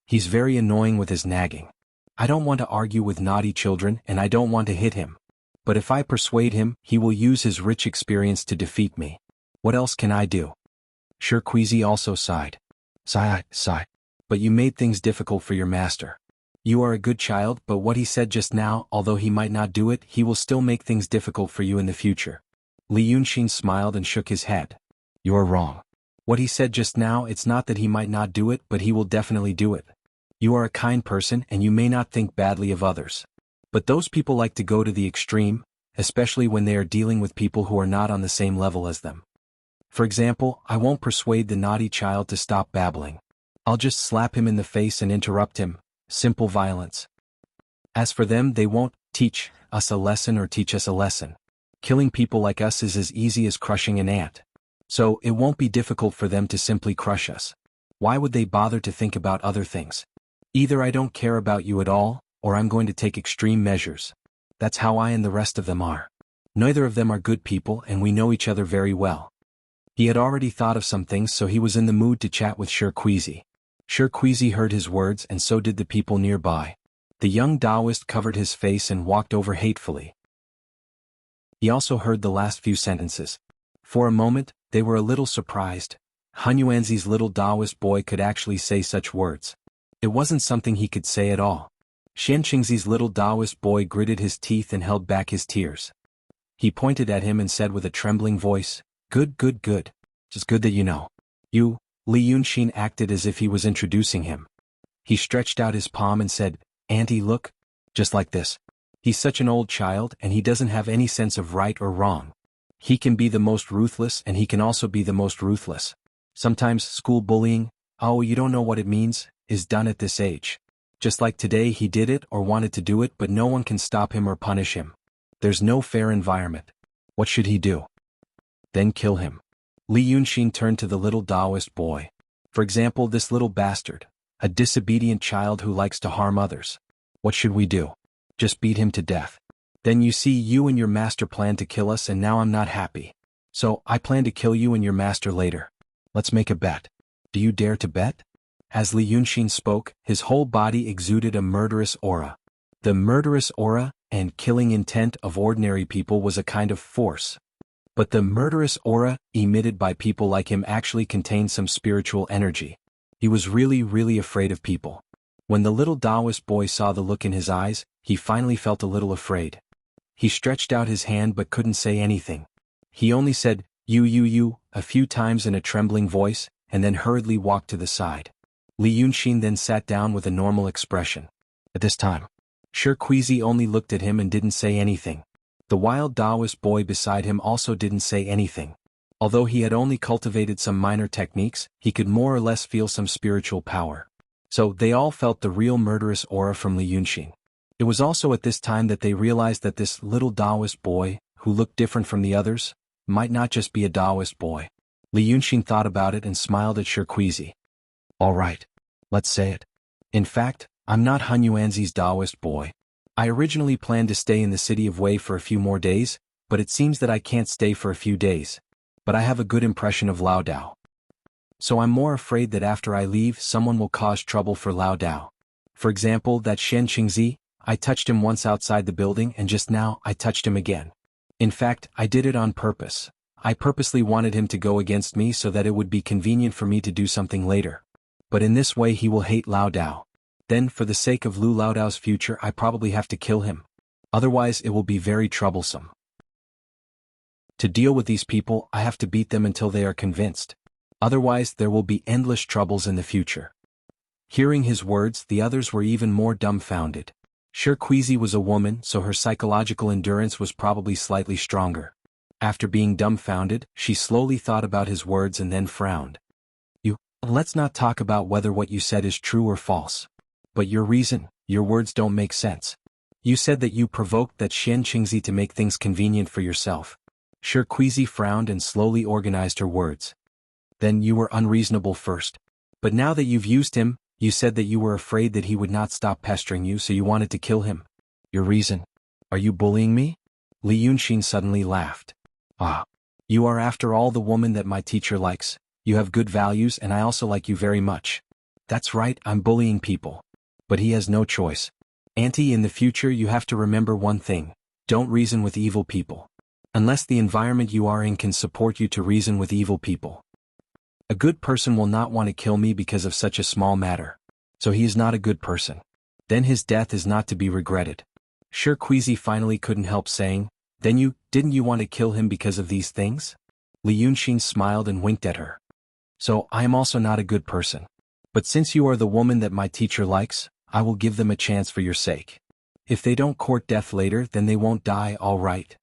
"He's very annoying with his nagging. I don't want to argue with naughty children and I don't want to hit him. But if I persuade him, he will use his rich experience to defeat me. What else can I do?" Shirkuizi also sighed. Sigh. "But you made things difficult for your master. You are a good child, but what he said just now, although he might not do it, he will still make things difficult for you in the future." Li Yunxin smiled and shook his head. "You're wrong. What he said just now, it's not that he might not do it, but he will definitely do it. You are a kind person and you may not think badly of others. But those people like to go to the extreme, especially when they are dealing with people who are not on the same level as them. For example, I won't persuade the naughty child to stop babbling. I'll just slap him in the face and interrupt him. Simple violence. As for them, they won't teach us a lesson or teach us a lesson. Killing people like us is as easy as crushing an ant. So it won't be difficult for them to simply crush us. Why would they bother to think about other things? Either I don't care about you at all, or I'm going to take extreme measures. That's how I and the rest of them are. Neither of them are good people and we know each other very well." He had already thought of some things, so he was in the mood to chat with Shirkuizi. Shirkuizi heard his words and so did the people nearby. The young Taoist covered his face and walked over hatefully. He also heard the last few sentences. For a moment, they were a little surprised. Han Yuanzi's little Taoist boy could actually say such words. It wasn't something he could say at all. Xian Qingzi's little Taoist boy gritted his teeth and held back his tears. He pointed at him and said with a trembling voice, Good. Just good that you know. You." Li Yunxin acted as if he was introducing him. He stretched out his palm and said, "Auntie, look. Just like this. He's such an old child and he doesn't have any sense of right or wrong. He can be the most ruthless and he can also be the most ruthless. Sometimes school bullying, oh, you don't know what it means, is done at this age. Just like today he did it or wanted to do it, but no one can stop him or punish him. There's no fair environment. What should he do? Then kill him." Li Yunxin turned to the little Taoist boy. "For example, this little bastard, a disobedient child who likes to harm others. What should we do? Just beat him to death. Then you see, you and your master plan to kill us and now I'm not happy. So I plan to kill you and your master later. Let's make a bet. Do you dare to bet?" As Li Yunxin spoke, his whole body exuded a murderous aura. The murderous aura and killing intent of ordinary people was a kind of force. But the murderous aura emitted by people like him actually contained some spiritual energy. He was really afraid of people. When the little Taoist boy saw the look in his eyes, he finally felt a little afraid. He stretched out his hand but couldn't say anything. He only said, you, a few times in a trembling voice, and then hurriedly walked to the side. Li Yunxin then sat down with a normal expression. At this time, Shirkuizi only looked at him and didn't say anything. The wild Taoist boy beside him also didn't say anything. Although he had only cultivated some minor techniques, he could more or less feel some spiritual power. So they all felt the real murderous aura from Li Yunxin. It was also at this time that they realized that this little Taoist boy, who looked different from the others, might not just be a Taoist boy. Li Yunxin thought about it and smiled at Shirkuizi. "All right. Let's say it. In fact, I'm not Han Yuanzi's Taoist boy. I originally planned to stay in the city of Wei for a few more days, but it seems that I can't stay for a few days. But I have a good impression of Lao Dao. So I'm more afraid that after I leave someone will cause trouble for Lao Dao. For example, that Xian Qingzi, I touched him once outside the building and just now I touched him again. In fact, I did it on purpose. I purposely wanted him to go against me so that it would be convenient for me to do something later. But in this way he will hate Lao Dao. Then for the sake of Lu Lao Dao's future I probably have to kill him. Otherwise it will be very troublesome." To deal with these people, I have to beat them until they are convinced. Otherwise, there will be endless troubles in the future. Hearing his words, the others were even more dumbfounded. Sure, Queasy was a woman, so her psychological endurance was probably slightly stronger. After being dumbfounded, she slowly thought about his words and then frowned. Let's not talk about whether what you said is true or false. But your words don't make sense. You said that you provoked that Xian Qingzi to make things convenient for yourself. Sure, Queasy frowned and slowly organized her words. Then you were unreasonable first. But now that you've used him, you said that you were afraid that he would not stop pestering you, so you wanted to kill him. Your reason? Are you bullying me? Li Yunxin suddenly laughed. Ah. You are after all the woman that my teacher likes. You have good values and I also like you very much. That's right, I'm bullying people. But he has no choice. Auntie, in the future you have to remember one thing. Don't reason with evil people. Unless the environment you are in can support you to reason with evil people. A good person will not want to kill me because of such a small matter. So he is not a good person. Then his death is not to be regretted. Sure, Queasy finally couldn't help saying, then didn't you want to kill him because of these things? Li Yunxin smiled and winked at her. So, I am also not a good person. But since you are the woman that my teacher likes, I will give them a chance for your sake. If they don't court death later, then they won't die, all right.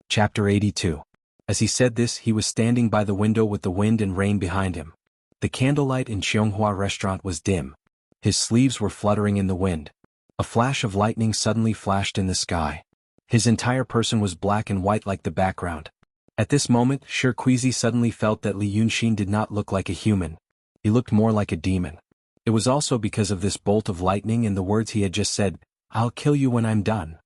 Chapter 82. As he said this, he was standing by the window with the wind and rain behind him. The candlelight in Xianghua restaurant was dim. His sleeves were fluttering in the wind. A flash of lightning suddenly flashed in the sky. His entire person was black and white like the background. At this moment, Sure Queasy suddenly felt that Li Yunxin did not look like a human. He looked more like a demon. It was also because of this bolt of lightning and the words he had just said, I'll kill you when I'm done.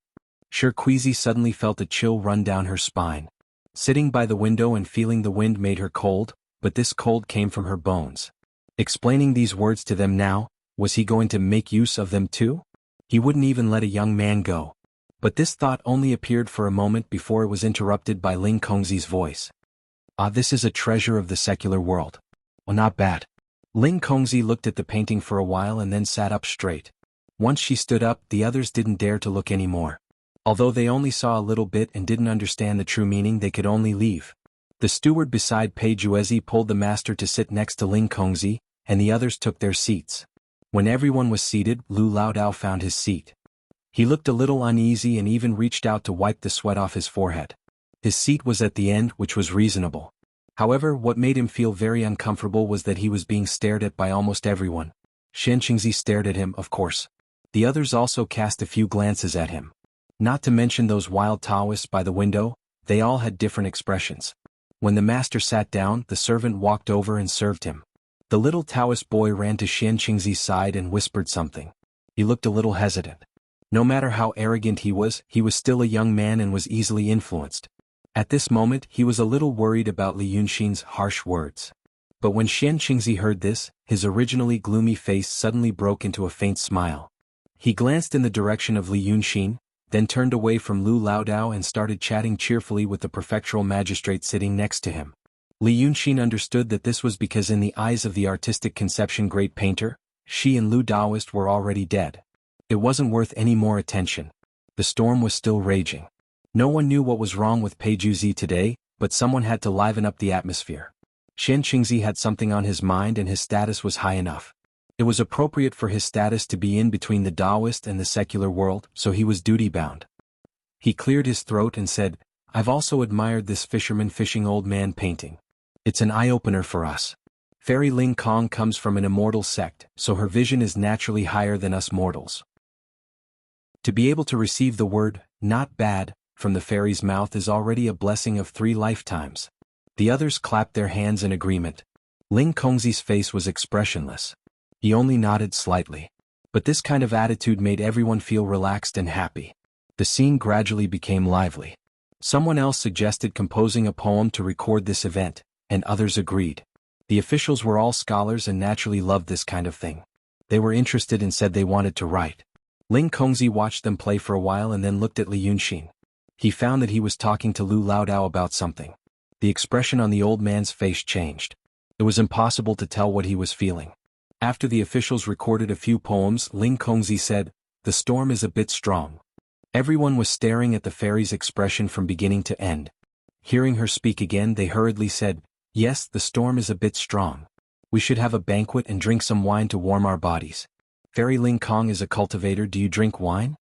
Sure Queasy suddenly felt a chill run down her spine. Sitting by the window and feeling the wind made her cold, but this cold came from her bones. Explaining these words to them now, was he going to make use of them too? He wouldn't even let a young man go. But this thought only appeared for a moment before it was interrupted by Ling Kongzi's voice. Ah, this is a treasure of the secular world. Well, not bad. Ling Kongzi looked at the painting for a while and then sat up straight. Once she stood up, the others didn't dare to look anymore. Although they only saw a little bit and didn't understand the true meaning, they could only leave. The steward beside Pei Juezi pulled the master to sit next to Ling Kongzi, and the others took their seats. When everyone was seated, Lu Laodao found his seat. He looked a little uneasy and even reached out to wipe the sweat off his forehead. His seat was at the end, which was reasonable. However, what made him feel very uncomfortable was that he was being stared at by almost everyone. Xian Qingzi stared at him, of course. The others also cast a few glances at him. Not to mention those wild Taoists by the window, they all had different expressions. When the master sat down, the servant walked over and served him. The little Taoist boy ran to Xian Qingzi's side and whispered something. He looked a little hesitant. No matter how arrogant he was still a young man and was easily influenced. At this moment, he was a little worried about Li Yunxin's harsh words. But when Xian Qingzi heard this, his originally gloomy face suddenly broke into a faint smile. He glanced in the direction of Li Yunxin, then turned away from Lu Laodao and started chatting cheerfully with the prefectural magistrate sitting next to him. Li Yunxin understood that this was because in the eyes of the artistic conception great painter, she and Lu Daoist were already dead. It wasn't worth any more attention. The storm was still raging. No one knew what was wrong with Pei Juezi today, but someone had to liven up the atmosphere. Xian Qingzi had something on his mind and his status was high enough. It was appropriate for his status to be in between the Taoist and the secular world, so he was duty-bound. He cleared his throat and said, I've also admired this fisherman fishing old man painting. It's an eye-opener for us. Fairy Ling Kong comes from an immortal sect, so her vision is naturally higher than us mortals. To be able to receive the word, not bad, from the fairy's mouth is already a blessing of 3 lifetimes. The others clapped their hands in agreement. Ling Kongzi's face was expressionless. He only nodded slightly. But this kind of attitude made everyone feel relaxed and happy. The scene gradually became lively. Someone else suggested composing a poem to record this event, and others agreed. The officials were all scholars and naturally loved this kind of thing. They were interested and said they wanted to write. Ling Kongzi watched them play for a while and then looked at Li Yunxin. He found that he was talking to Lu Laodao about something. The expression on the old man's face changed. It was impossible to tell what he was feeling. After the officials recorded a few poems, Ling Kongzi said, The storm is a bit strong. Everyone was staring at the fairy's expression from beginning to end. Hearing her speak again, they hurriedly said, "Yes, the storm is a bit strong. We should have a banquet and drink some wine to warm our bodies. Fairy Ling Kong is a cultivator. Do you drink wine?"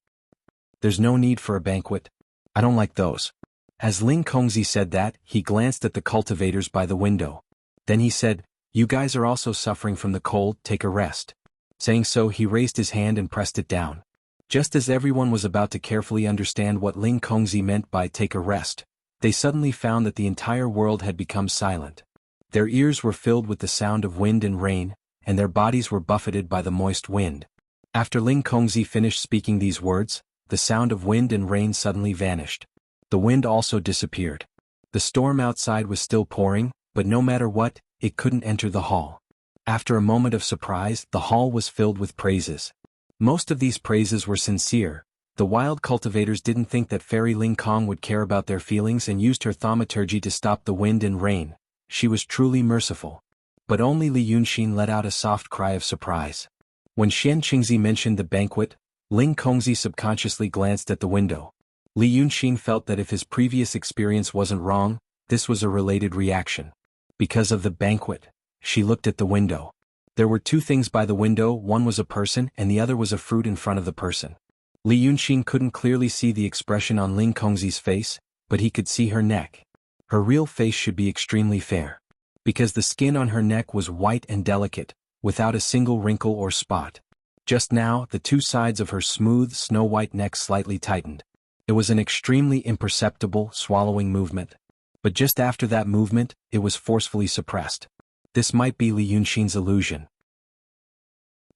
"There's no need for a banquet. I don't like those." As Ling Kongzi said that, he glanced at the cultivators by the window. Then he said, "You guys are also suffering from the cold, take a rest." Saying so, he raised his hand and pressed it down. Just as everyone was about to carefully understand what Ling Kongzi meant by take a rest, they suddenly found that the entire world had become silent. Their ears were filled with the sound of wind and rain, and their bodies were buffeted by the moist wind. After Ling Kongzi finished speaking these words, the sound of wind and rain suddenly vanished. The wind also disappeared. The storm outside was still pouring, but no matter what, it couldn't enter the hall. After a moment of surprise, the hall was filled with praises. Most of these praises were sincere. The wild cultivators didn't think that Fairy Ling Kong would care about their feelings and used her thaumaturgy to stop the wind and rain. She was truly merciful. But only Li Yunxin let out a soft cry of surprise. When Xian Qingzi mentioned the banquet, Ling Kongzi subconsciously glanced at the window. Li Yunxin felt that if his previous experience wasn't wrong, this was a related reaction. Because of the banquet, she looked at the window. There were two things by the window, one was a person and the other was a fruit in front of the person. Li Yunxin couldn't clearly see the expression on Ling Kongzi's face, but he could see her neck. Her real face should be extremely fair. Because the skin on her neck was white and delicate, without a single wrinkle or spot. Just now, the two sides of her smooth, snow-white neck slightly tightened. It was an extremely imperceptible, swallowing movement. But just after that movement, it was forcefully suppressed. This might be Li Yunxin's illusion.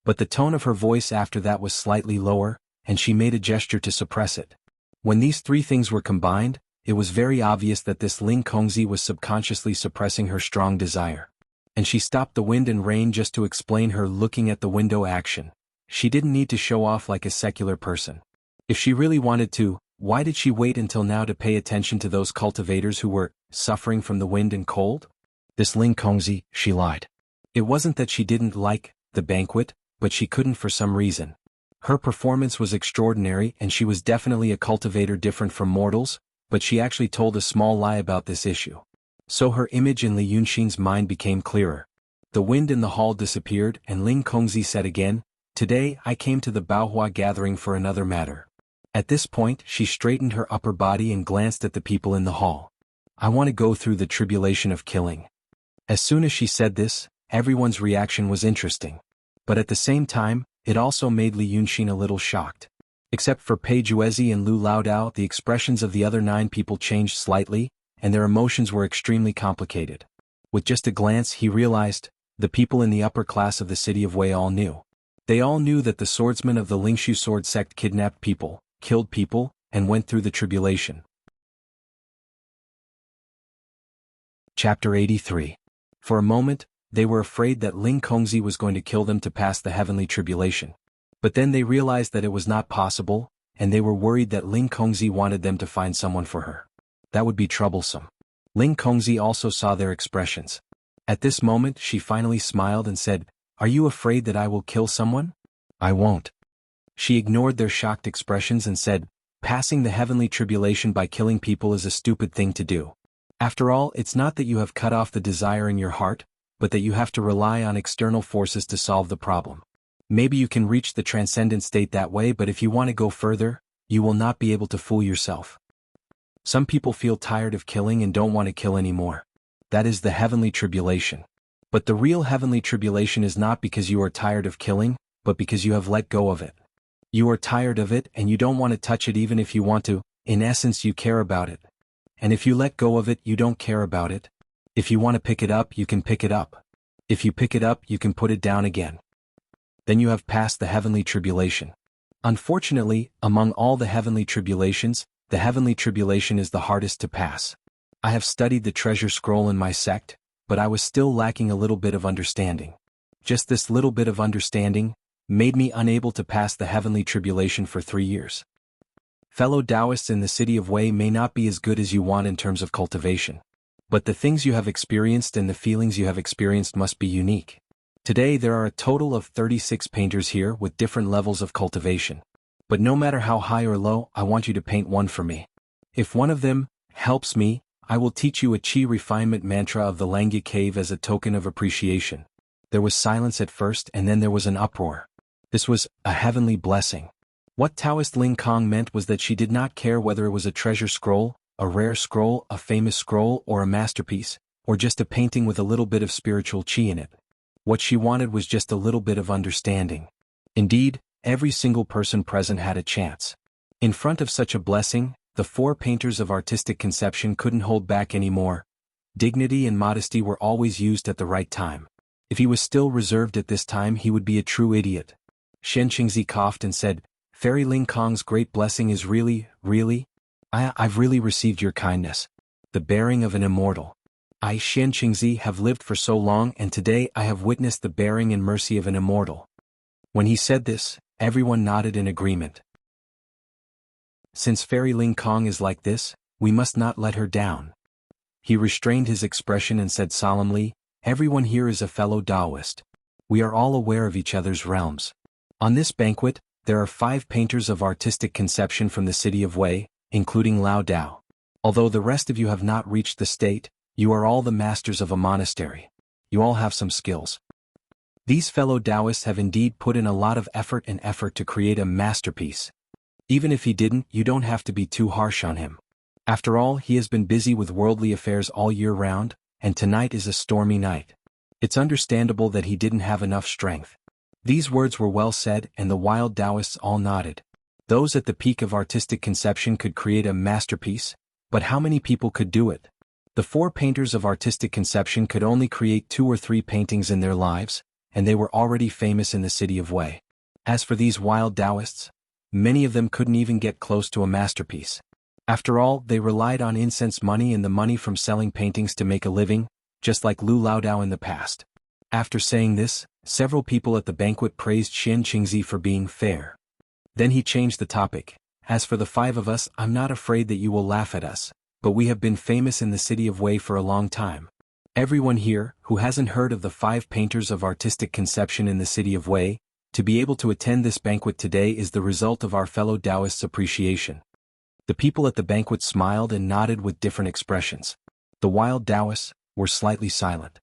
But the tone of her voice after that was slightly lower, and she made a gesture to suppress it. When these three things were combined, it was very obvious that this Ling Kongzi was subconsciously suppressing her strong desire. And she stopped the wind and rain just to explain her looking at the window action. She didn't need to show off like a secular person. If she really wanted to, why did she wait until now to pay attention to those cultivators who were suffering from the wind and cold? This Ling Kongzi, she lied. It wasn't that she didn't like the banquet, but she couldn't for some reason. Her performance was extraordinary and she was definitely a cultivator different from mortals, but she actually told a small lie about this issue. So her image in Li Yunxin's mind became clearer. The wind in the hall disappeared and Ling Kongzi said again, "Today I came to the Baohua gathering for another matter." At this point she straightened her upper body and glanced at the people in the hall. "I want to go through the tribulation of killing." As soon as she said this, everyone's reaction was interesting. But at the same time, it also made Li Yunxin a little shocked. Except for Pei Juezi and Lu Laodao, the expressions of the other 9 people changed slightly, and their emotions were extremely complicated. With just a glance he realized, the people in the upper class of the city of Wei all knew. They all knew that the swordsmen of the Lingshu sword sect kidnapped people, killed people, and went through the tribulation. Chapter 83. For a moment, they were afraid that Ling Kongzi was going to kill them to pass the heavenly tribulation. But then they realized that it was not possible, and they were worried that Ling Kongzi wanted them to find someone for her. That would be troublesome. Ling Kongzi also saw their expressions. At this moment she finally smiled and said, "Are you afraid that I will kill someone?" "I won't." She ignored their shocked expressions and said, "Passing the heavenly tribulation by killing people is a stupid thing to do. After all, it's not that you have cut off the desire in your heart, but that you have to rely on external forces to solve the problem. Maybe you can reach the transcendent state that way, but if you want to go further, you will not be able to fool yourself. Some people feel tired of killing and don't want to kill anymore. That is the heavenly tribulation. But the real heavenly tribulation is not because you are tired of killing, but because you have let go of it. You are tired of it and you don't want to touch it even if you want to. In essence, you care about it. And if you let go of it, you don't care about it. If you want to pick it up, you can pick it up. If you pick it up, you can put it down again. Then you have passed the heavenly tribulation. Unfortunately, among all the heavenly tribulations, the heavenly tribulation is the hardest to pass. I have studied the treasure scroll in my sect, but I was still lacking a little bit of understanding. Just this little bit of understanding made me unable to pass the heavenly tribulation for 3 years. Fellow Taoists in the city of Wei may not be as good as you want in terms of cultivation. But the things you have experienced and the feelings you have experienced must be unique. Today there are a total of 36 painters here with different levels of cultivation. But no matter how high or low, I want you to paint one for me. If one of them helps me, I will teach you a chi refinement mantra of the Langya cave as a token of appreciation. There was silence at first and then there was an uproar. This was a heavenly blessing. What Taoist Ling Kong meant was that she did not care whether it was a treasure scroll, a rare scroll, a famous scroll, or a masterpiece, or just a painting with a little bit of spiritual chi in it. What she wanted was just a little bit of understanding. Indeed, every single person present had a chance. In front of such a blessing, the four painters of artistic conception couldn't hold back anymore. Dignity and modesty were always used at the right time. If he was still reserved at this time, he would be a true idiot. Shen Qingzi coughed and said, "Fairy Ling Kong's great blessing is really. I've really received your kindness. The bearing of an immortal. I, Shen Qingzi, have lived for so long, and today I have witnessed the bearing and mercy of an immortal." When he said this, everyone nodded in agreement. Since Fairy Ling Kong is like this, we must not let her down. He restrained his expression and said solemnly, "Everyone here is a fellow Taoist. We are all aware of each other's realms. On this banquet, there are 5 painters of artistic conception from the city of Wei, including Lao Dao. Although the rest of you have not reached the state, you are all the masters of a monastery. You all have some skills. These fellow Taoists have indeed put in a lot of effort to create a masterpiece. Even if he didn't, you don't have to be too harsh on him. After all, he has been busy with worldly affairs all year round, and tonight is a stormy night. It's understandable that he didn't have enough strength." These words were well said, and the wild Taoists all nodded. Those at the peak of artistic conception could create a masterpiece, but how many people could do it? The 4 painters of artistic conception could only create 2 or 3 paintings in their lives, and they were already famous in the city of Wei. As for these wild Taoists, many of them couldn't even get close to a masterpiece. After all, they relied on incense money and the money from selling paintings to make a living, just like Lu Laodao in the past. After saying this, several people at the banquet praised Shen Qingzi for being fair. Then he changed the topic. "As for the 5 of us, I'm not afraid that you will laugh at us, but we have been famous in the city of Wei for a long time. Everyone here, who hasn't heard of the 5 painters of artistic conception in the city of Wei, to be able to attend this banquet today is the result of our fellow Taoists' appreciation." The people at the banquet smiled and nodded with different expressions. The wild Taoists were slightly silent.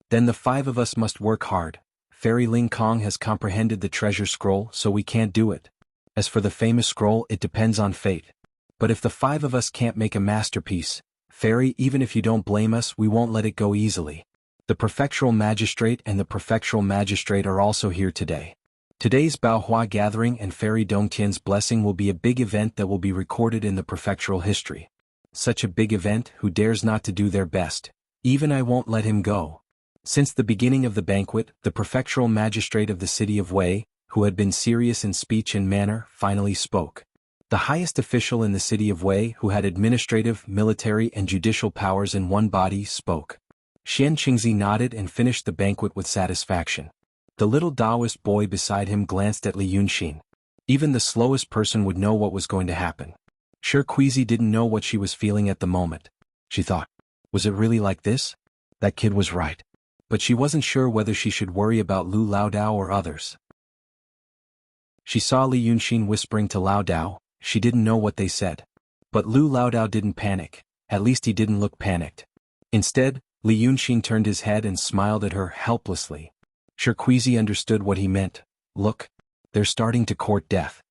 "Then the 5 of us must work hard. Fairy Ling Kong has comprehended the treasure scroll, so we can't do it. As for the famous scroll, it depends on fate. But if the 5 of us can't make a masterpiece, Fairy, even if you don't blame us, we won't let it go easily. The prefectural magistrate and the prefectural magistrate are also here today. Today's Baohua gathering and Fairy Dongtian's blessing will be a big event that will be recorded in the prefectural history. Such a big event, who dares not to do their best? Even I won't let him go." Since the beginning of the banquet, the prefectural magistrate of the city of Wei, who had been serious in speech and manner, finally spoke. The highest official in the city of Wei, who had administrative, military, and judicial powers in one body, spoke. Shen Qingzi nodded and finished the banquet with satisfaction. The little Taoist boy beside him glanced at Li Yunxin. Even the slowest person would know what was going to happen. Sure, Queasy didn't know what she was feeling at the moment. She thought, was it really like this? That kid was right. But she wasn't sure whether she should worry about Lu Laodao or others. She saw Li Yunxin whispering to Laodao. She didn't know what they said. But Lu Laodao didn't panic. At least he didn't look panicked. Instead, Li Yunxin turned his head and smiled at her helplessly. Sure, Queasy understood what he meant. Look, they're starting to court death.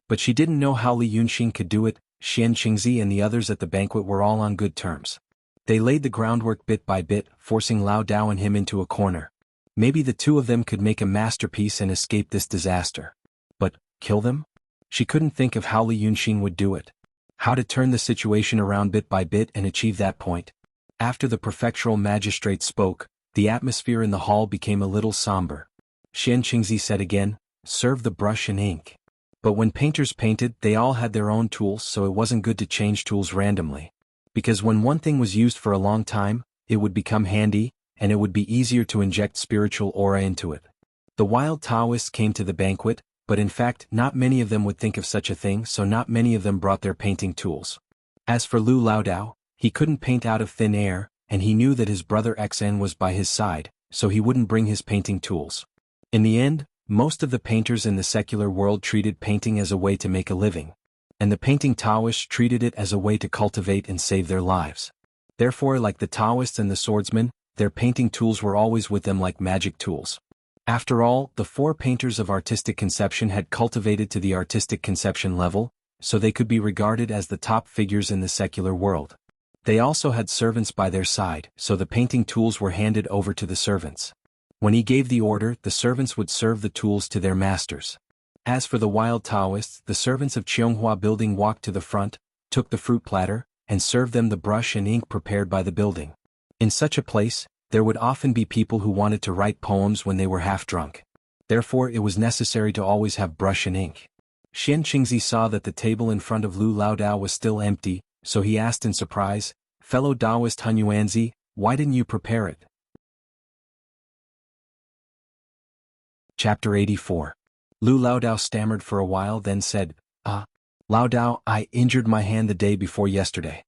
But she didn't know how Li Yunxin could do it. Shen Qingzi and the others at the banquet were all on good terms. They laid the groundwork bit by bit, forcing Lao Dao and him into a corner. Maybe the 2 of them could make a masterpiece and escape this disaster. But, kill them? She couldn't think of how Li Yunxin would do it. How to turn the situation around bit by bit and achieve that point. After the prefectural magistrate spoke, the atmosphere in the hall became a little somber. Shen Qingzi said again, "Serve the brush and ink." But when painters painted, they all had their own tools, so it wasn't good to change tools randomly. Because when one thing was used for a long time, it would become handy, and it would be easier to inject spiritual aura into it. The wild Taoists came to the banquet, but in fact not many of them would think of such a thing, so not many of them brought their painting tools. As for Lu Laodao, he couldn't paint out of thin air, and he knew that his brother XN was by his side, so he wouldn't bring his painting tools. In the end, Most of the painters in the secular world treated painting as a way to make a living, and the painting Taoists treated it as a way to cultivate and save their lives. Therefore, like the Taoists and the swordsmen, their painting tools were always with them like magic tools. After all, the four painters of artistic conception had cultivated to the artistic conception level, so they could be regarded as the top figures in the secular world. They also had servants by their side, so the painting tools were handed over to the servants. When he gave the order, the servants would serve the tools to their masters. As for the wild Taoists, the servants of Cheonghua building walked to the front, took the fruit platter, and served them the brush and ink prepared by the building. In such a place, there would often be people who wanted to write poems when they were half drunk. Therefore it was necessary to always have brush and ink. Xian Qingzi saw that the table in front of Lu Laodao was still empty, so he asked in surprise, "Fellow Taoist Han Yuanzi, why didn't you prepare it?" Chapter 84. Lu Laodao stammered for a while, then said, Laodao, I injured my hand the day before yesterday."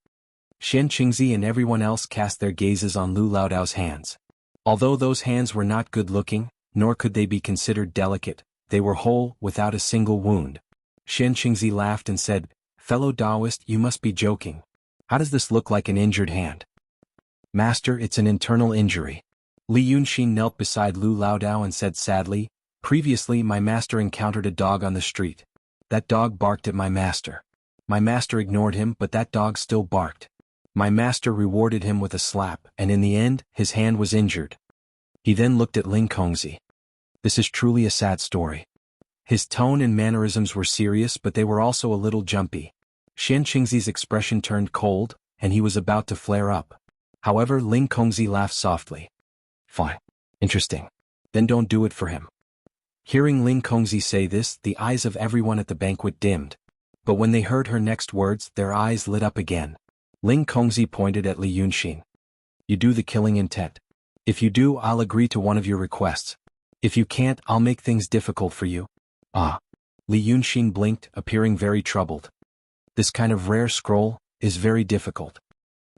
Xian Qingzi and everyone else cast their gazes on Lu Laodao's hands. Although those hands were not good-looking, nor could they be considered delicate, they were whole, without a single wound. Xian Qingzi laughed and said, "Fellow Taoist, you must be joking. How does this look like an injured hand?" "Master, it's an internal injury." Li Yunxin knelt beside Lu Laodao and said sadly, "Previously my master encountered a dog on the street. That dog barked at my master. My master ignored him, but that dog still barked. My master rewarded him with a slap, and in the end, his hand was injured." He then looked at Ling Kongzi. "This is truly a sad story." His tone and mannerisms were serious, but they were also a little jumpy. Xian Qingzi's expression turned cold, and he was about to flare up. However, Ling Kongzi laughed softly. "Fine. Interesting. Then don't do it for him." Hearing Ling Kongzi say this, the eyes of everyone at the banquet dimmed. But when they heard her next words, their eyes lit up again. Ling Kongzi pointed at Li Yunxin. "You do the killing intent. If you do, I'll agree to one of your requests. If you can't, I'll make things difficult for you." Li Yunxin blinked, appearing very troubled. "This kind of rare scroll is very difficult."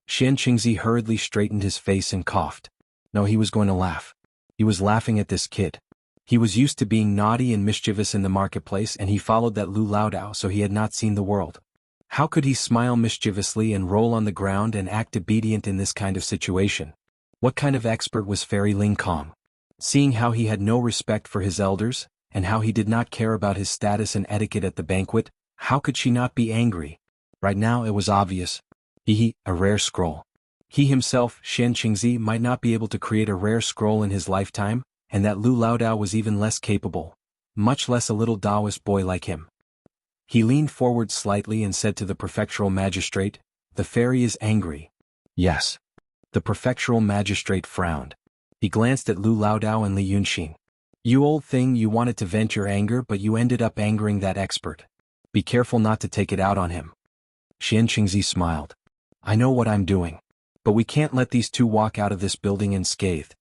Xian Qingzi hurriedly straightened his face and coughed. No, he was going to laugh. He was laughing at this kid. He was used to being naughty and mischievous in the marketplace, and he followed that Lu Laodao, so he had not seen the world. How could he smile mischievously and roll on the ground and act obedient in this kind of situation? What kind of expert was Fairy Ling Kong? Seeing how he had no respect for his elders, and how he did not care about his status and etiquette at the banquet, how could she not be angry? Right now it was obvious. A rare scroll. He himself, Xian Qingzi, might not be able to create a rare scroll in his lifetime, and that Lu Laodao was even less capable, much less a little Taoist boy like him. He leaned forward slightly and said to the prefectural magistrate, "The fairy is angry." "Yes." The prefectural magistrate frowned. He glanced at Lu Laodao and Li Yunxin. "You old thing, you wanted to vent your anger, but you ended up angering that expert. Be careful not to take it out on him." Xian Qingzi smiled. "I know what I'm doing. But we can't let these two walk out of this building unscathed.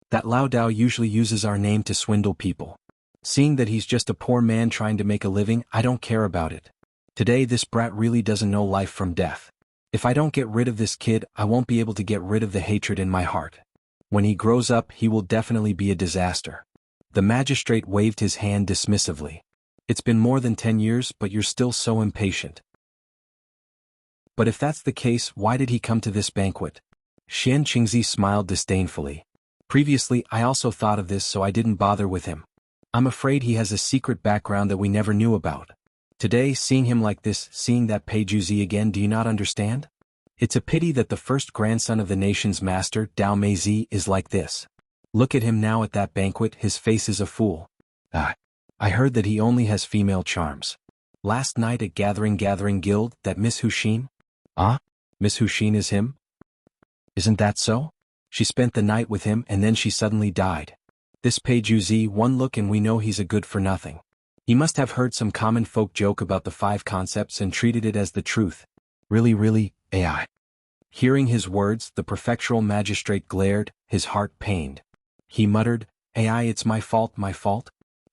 That Laodao usually uses our name to swindle people. Seeing that he's just a poor man trying to make a living, I don't care about it. Today this brat really doesn't know life from death. If I don't get rid of this kid, I won't be able to get rid of the hatred in my heart. When he grows up, he will definitely be a disaster." The magistrate waved his hand dismissively. "It's been more than 10 years, but you're still so impatient." "But if that's the case, why did he come to this banquet?" Xian Qingzi smiled disdainfully. "Previously, I also thought of this, so I didn't bother with him. I'm afraid he has a secret background that we never knew about. Today, seeing him like this, seeing that Peijuzi again, do you not understand? It's a pity that the first grandson of the nation's master, Dao Meizi, is like this. Look at him now at that banquet, his face is a fool. I heard that he only has female charms. Last night at Gathering Guild, that Miss Huxin?" Miss Huxin is him? Isn't that so? She spent the night with him and then she suddenly died. This Peijuzi, one look and we know he's a good for nothing. He must have heard some common folk joke about the 5 concepts and treated it as the truth. Really, AI. Hearing his words, the prefectural magistrate glared, his heart pained. He muttered, "AI, it's my fault.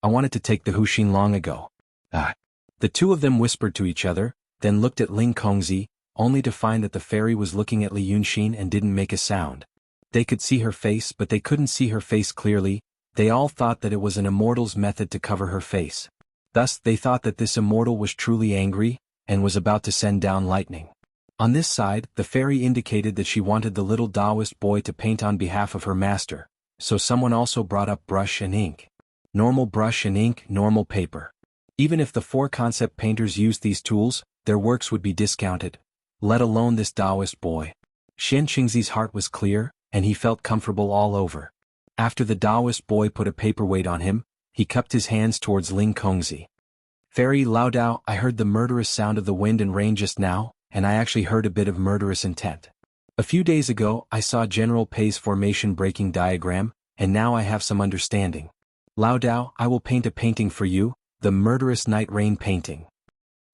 I wanted to take the Huxin long ago." The two of them whispered to each other, then looked at Ling Kongzi, only to find that the fairy was looking at Li Yunxin and didn't make a sound. They could see her face, but they couldn't see her face clearly, They all thought that it was an immortal's method to cover her face. Thus, they thought that this immortal was truly angry, and was about to send down lightning. On this side, the fairy indicated that she wanted the little Taoist boy to paint on behalf of her master, so someone also brought up brush and ink. Normal brush and ink, normal paper. Even if the 4 concept painters used these tools, their works would be discounted. Let alone this Taoist boy. Xian Qingzi's heart was clear, and he felt comfortable all over. After the Taoist boy put a paperweight on him, he cupped his hands towards Ling Kongzi. Fairy Lao Dao, I heard the murderous sound of the wind and rain just now, and I actually heard a bit of murderous intent. A few days ago, I saw General Pei's formation breaking diagram, and now I have some understanding. Lao Dao, I will paint a painting for you, the murderous night rain painting.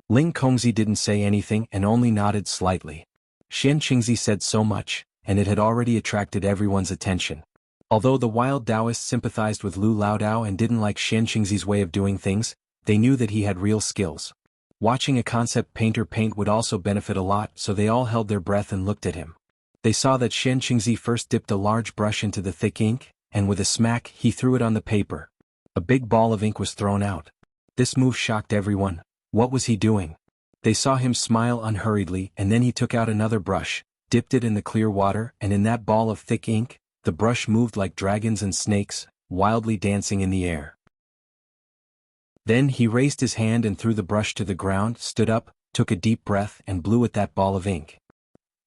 Ling Kongzi didn't say anything and only nodded slightly. Xian Qingzi said so much, and it had already attracted everyone's attention. Although the wild Taoists sympathized with Lu Laodao and didn't like Xian Qingzi's way of doing things, they knew that he had real skills. Watching a concept painter paint would also benefit a lot, so they all held their breath and looked at him. They saw that Xian Qingzi first dipped a large brush into the thick ink, and with a smack he threw it on the paper. A big ball of ink was thrown out. This move shocked everyone. What was he doing? They saw him smile unhurriedly, and then he took out another brush, dipped it in the clear water, and in that ball of thick ink, the brush moved like dragons and snakes, wildly dancing in the air. Then he raised his hand and threw the brush to the ground, stood up, took a deep breath and blew at that ball of ink.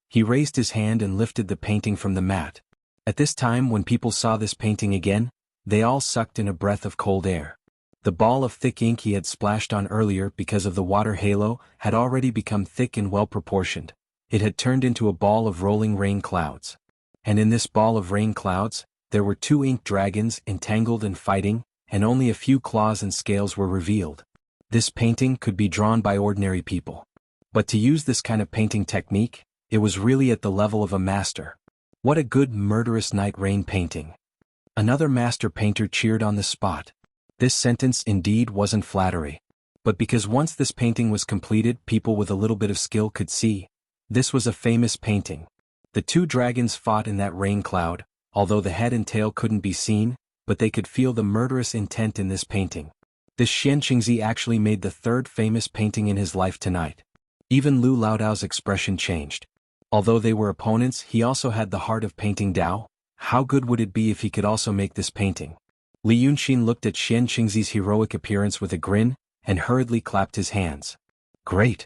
He raised his hand and lifted the painting from the mat. At this time, when people saw this painting again, they all sucked in a breath of cold air. The ball of thick ink he had splashed on earlier because of the water halo had already become thick and well proportioned. It had turned into a ball of rolling rain clouds. And in this ball of rain clouds, there were 2 ink dragons entangled and fighting, and only a few claws and scales were revealed. This painting could be drawn by ordinary people. But to use this kind of painting technique, it was really at the level of a master. What a good murderous night rain painting. Another master painter cheered on the spot. This sentence indeed wasn't flattery. But because once this painting was completed, people with a little bit of skill could see. This was a famous painting. The 2 dragons fought in that rain cloud, although the head and tail couldn't be seen, but they could feel the murderous intent in this painting. This Xian Qingzi actually made the 3rd famous painting in his life tonight. Even Lu Laodao's expression changed. Although they were opponents, he also had the heart of painting Dao. How good would it be if he could also make this painting? Li Yunxin looked at Xian Qingzi's heroic appearance with a grin, and hurriedly clapped his hands. Great!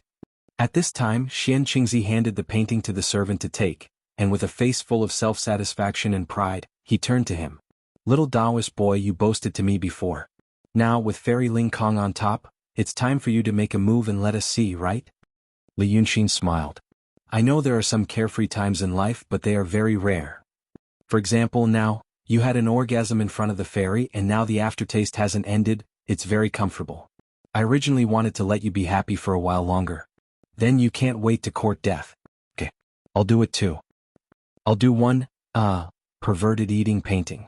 At this time, Xian Qingzi handed the painting to the servant to take, and with a face full of self-satisfaction and pride, he turned to him. Little Taoist boy, you boasted to me before. Now, with Fairy Ling Kong on top, it's time for you to make a move and let us see, right? Li Yunxin smiled. I know there are some carefree times in life, but they are very rare. For example, now, you had an orgasm in front of the fairy and now the aftertaste hasn't ended, it's very comfortable. I originally wanted to let you be happy for a while longer. Then you can't wait to court death. Okay, I'll do it too. I'll do one, perverted eating painting.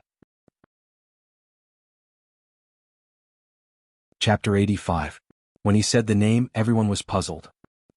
Chapter 85. When he said the name, everyone was puzzled.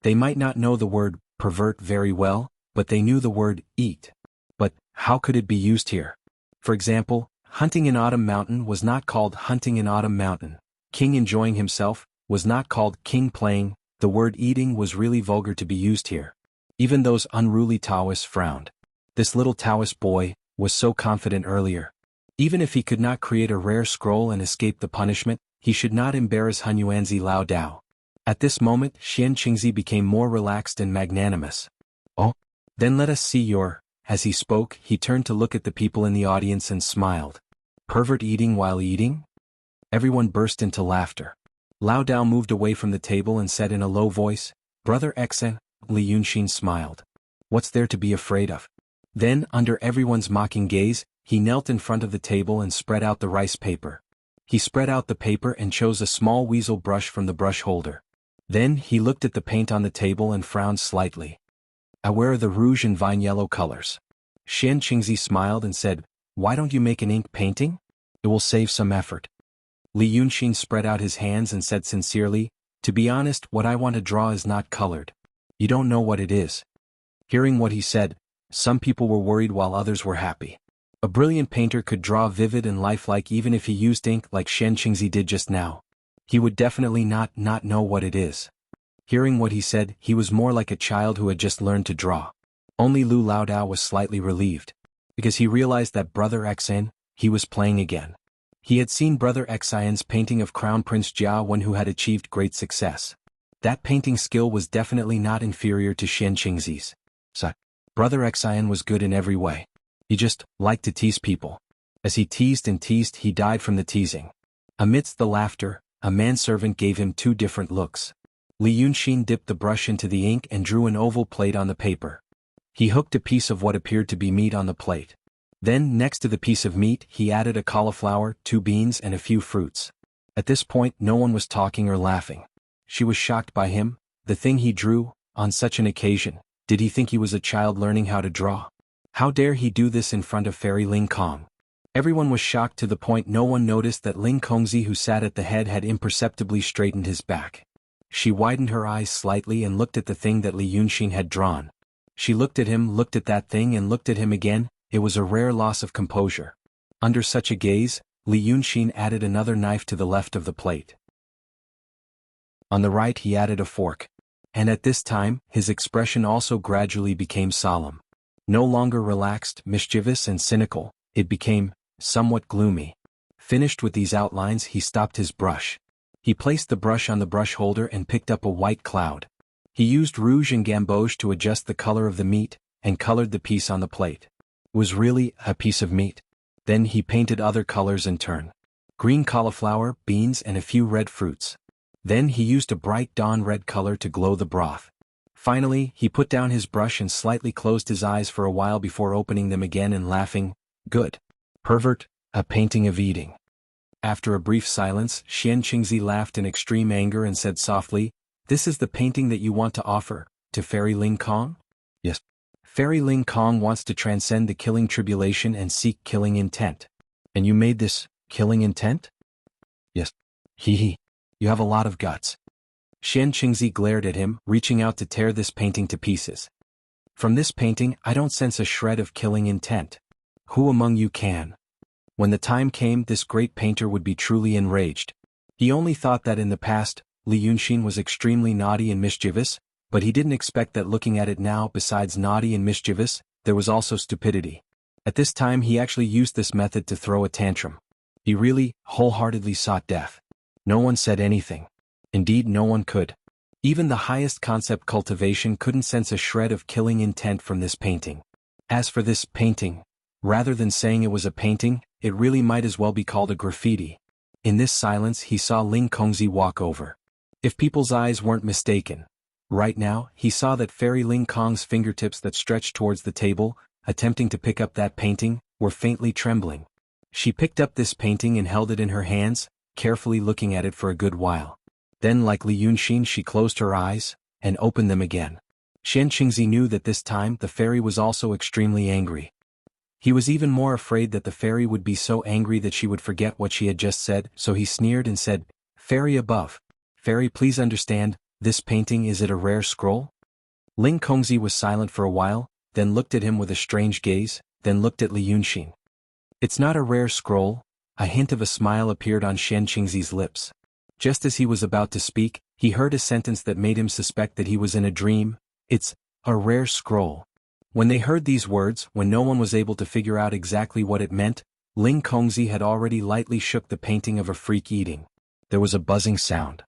They might not know the word pervert very well, but they knew the word eat. But how could it be used here? For example, hunting in Autumn Mountain was not called hunting in Autumn Mountain. King enjoying himself was not called king playing. The word eating was really vulgar to be used here. Even those unruly Taoists frowned. This little Taoist boy was so confident earlier. Even if he could not create a rare scroll and escape the punishment, he should not embarrass Hunyuanzi Lao Dao. At this moment, Xian Qingzi became more relaxed and magnanimous. Oh, then let us see your... As he spoke, he turned to look at the people in the audience and smiled. Pervert eating while eating? Everyone burst into laughter. Lao Dao moved away from the table and said in a low voice, Brother Xen. Li Yunxin smiled. What's there to be afraid of? Then, under everyone's mocking gaze, he knelt in front of the table and spread out the rice paper. He spread out the paper and chose a small weasel brush from the brush holder. Then he looked at the paint on the table and frowned slightly. I wear the rouge and vine yellow colors. Xian Qingzi smiled and said, Why don't you make an ink painting? It will save some effort. Li Yunxin spread out his hands and said sincerely, To be honest, what I want to draw is not colored. You don't know what it is. Hearing what he said, some people were worried while others were happy. A brilliant painter could draw vivid and lifelike even if he used ink like Shen Qingzi did just now. He would definitely not know what it is. Hearing what he said, he was more like a child who had just learned to draw. Only Lu Laodao was slightly relieved, because he realized that Brother Xian, he was playing again. He had seen Brother Xian's painting of Crown Prince Jia Wen, who had achieved great success. That painting skill was definitely not inferior to Shen Qingzi's. So, Brother Xian was good in every way. He just liked to tease people. As he teased and teased, he died from the teasing. Amidst the laughter, a manservant gave him 2 different looks. Li Yunxin dipped the brush into the ink and drew an oval plate on the paper. He hooked a piece of what appeared to be meat on the plate. Then, next to the piece of meat, he added a cauliflower, 2 beans and a few fruits. At this point, no one was talking or laughing. She was shocked by him, the thing he drew, on such an occasion. Did he think he was a child learning how to draw? How dare he do this in front of Fairy Ling Kong? Everyone was shocked to the point no one noticed that Ling Kongzi, who sat at the head, had imperceptibly straightened his back. She widened her eyes slightly and looked at the thing that Li Yunxin had drawn. She looked at him, looked at that thing and looked at him again. It was a rare loss of composure. Under such a gaze, Li Yunxin added another knife to the left of the plate. On the right he added a fork. And at this time, his expression also gradually became solemn. No longer relaxed, mischievous and cynical, it became somewhat gloomy. Finished with these outlines, he stopped his brush. He placed the brush on the brush holder and picked up a white cloud. He used rouge and gamboge to adjust the color of the meat, and colored the piece on the plate. It was really a piece of meat. Then he painted other colors in turn. Green cauliflower, beans and a few red fruits. Then he used a bright dawn red color to glow the broth. Finally, he put down his brush and slightly closed his eyes for a while before opening them again and laughing. Good. Pervert, a painting of eating. After a brief silence, Shen Qingzi laughed in extreme anger and said softly, "This is the painting that you want to offer to Fairy Ling Kong?" Yes. Fairy Ling Kong wants to transcend the killing tribulation and seek killing intent. And you made this killing intent? Yes. Hee. You have a lot of guts. Shen Qingzi glared at him, reaching out to tear this painting to pieces. From this painting, I don't sense a shred of killing intent. Who among you can? When the time came, this great painter would be truly enraged. He only thought that in the past, Li Yunxin was extremely naughty and mischievous, but he didn't expect that looking at it now, besides naughty and mischievous, there was also stupidity. At this time he actually used this method to throw a tantrum. He really, wholeheartedly sought death. No one said anything. Indeed, no one could. Even the highest concept cultivation couldn't sense a shred of killing intent from this painting. As for this painting, rather than saying it was a painting, it really might as well be called a graffiti. In this silence he saw Ling Kongzi walk over. If people's eyes weren't mistaken, right now he saw that Fairy Ling Kong's fingertips that stretched towards the table, attempting to pick up that painting, were faintly trembling. She picked up this painting and held it in her hands, carefully looking at it for a good while. Then, like Li Yunxin, she closed her eyes and opened them again. Shen Qingzi knew that this time the fairy was also extremely angry. He was even more afraid that the fairy would be so angry that she would forget what she had just said, so he sneered and said, "Fairy above. Fairy, please understand, this painting, is it a rare scroll?" Ling Kongzi was silent for a while, then looked at him with a strange gaze, then looked at Li Yunxin. "It's not a rare scroll." A hint of a smile appeared on Shen Qingzi's lips. Just as he was about to speak, he heard a sentence that made him suspect that he was in a dream. "It's a rare scroll." When they heard these words, when no one was able to figure out exactly what it meant, Ling Kongzi had already lightly shook the painting of a freak eating. There was a buzzing sound.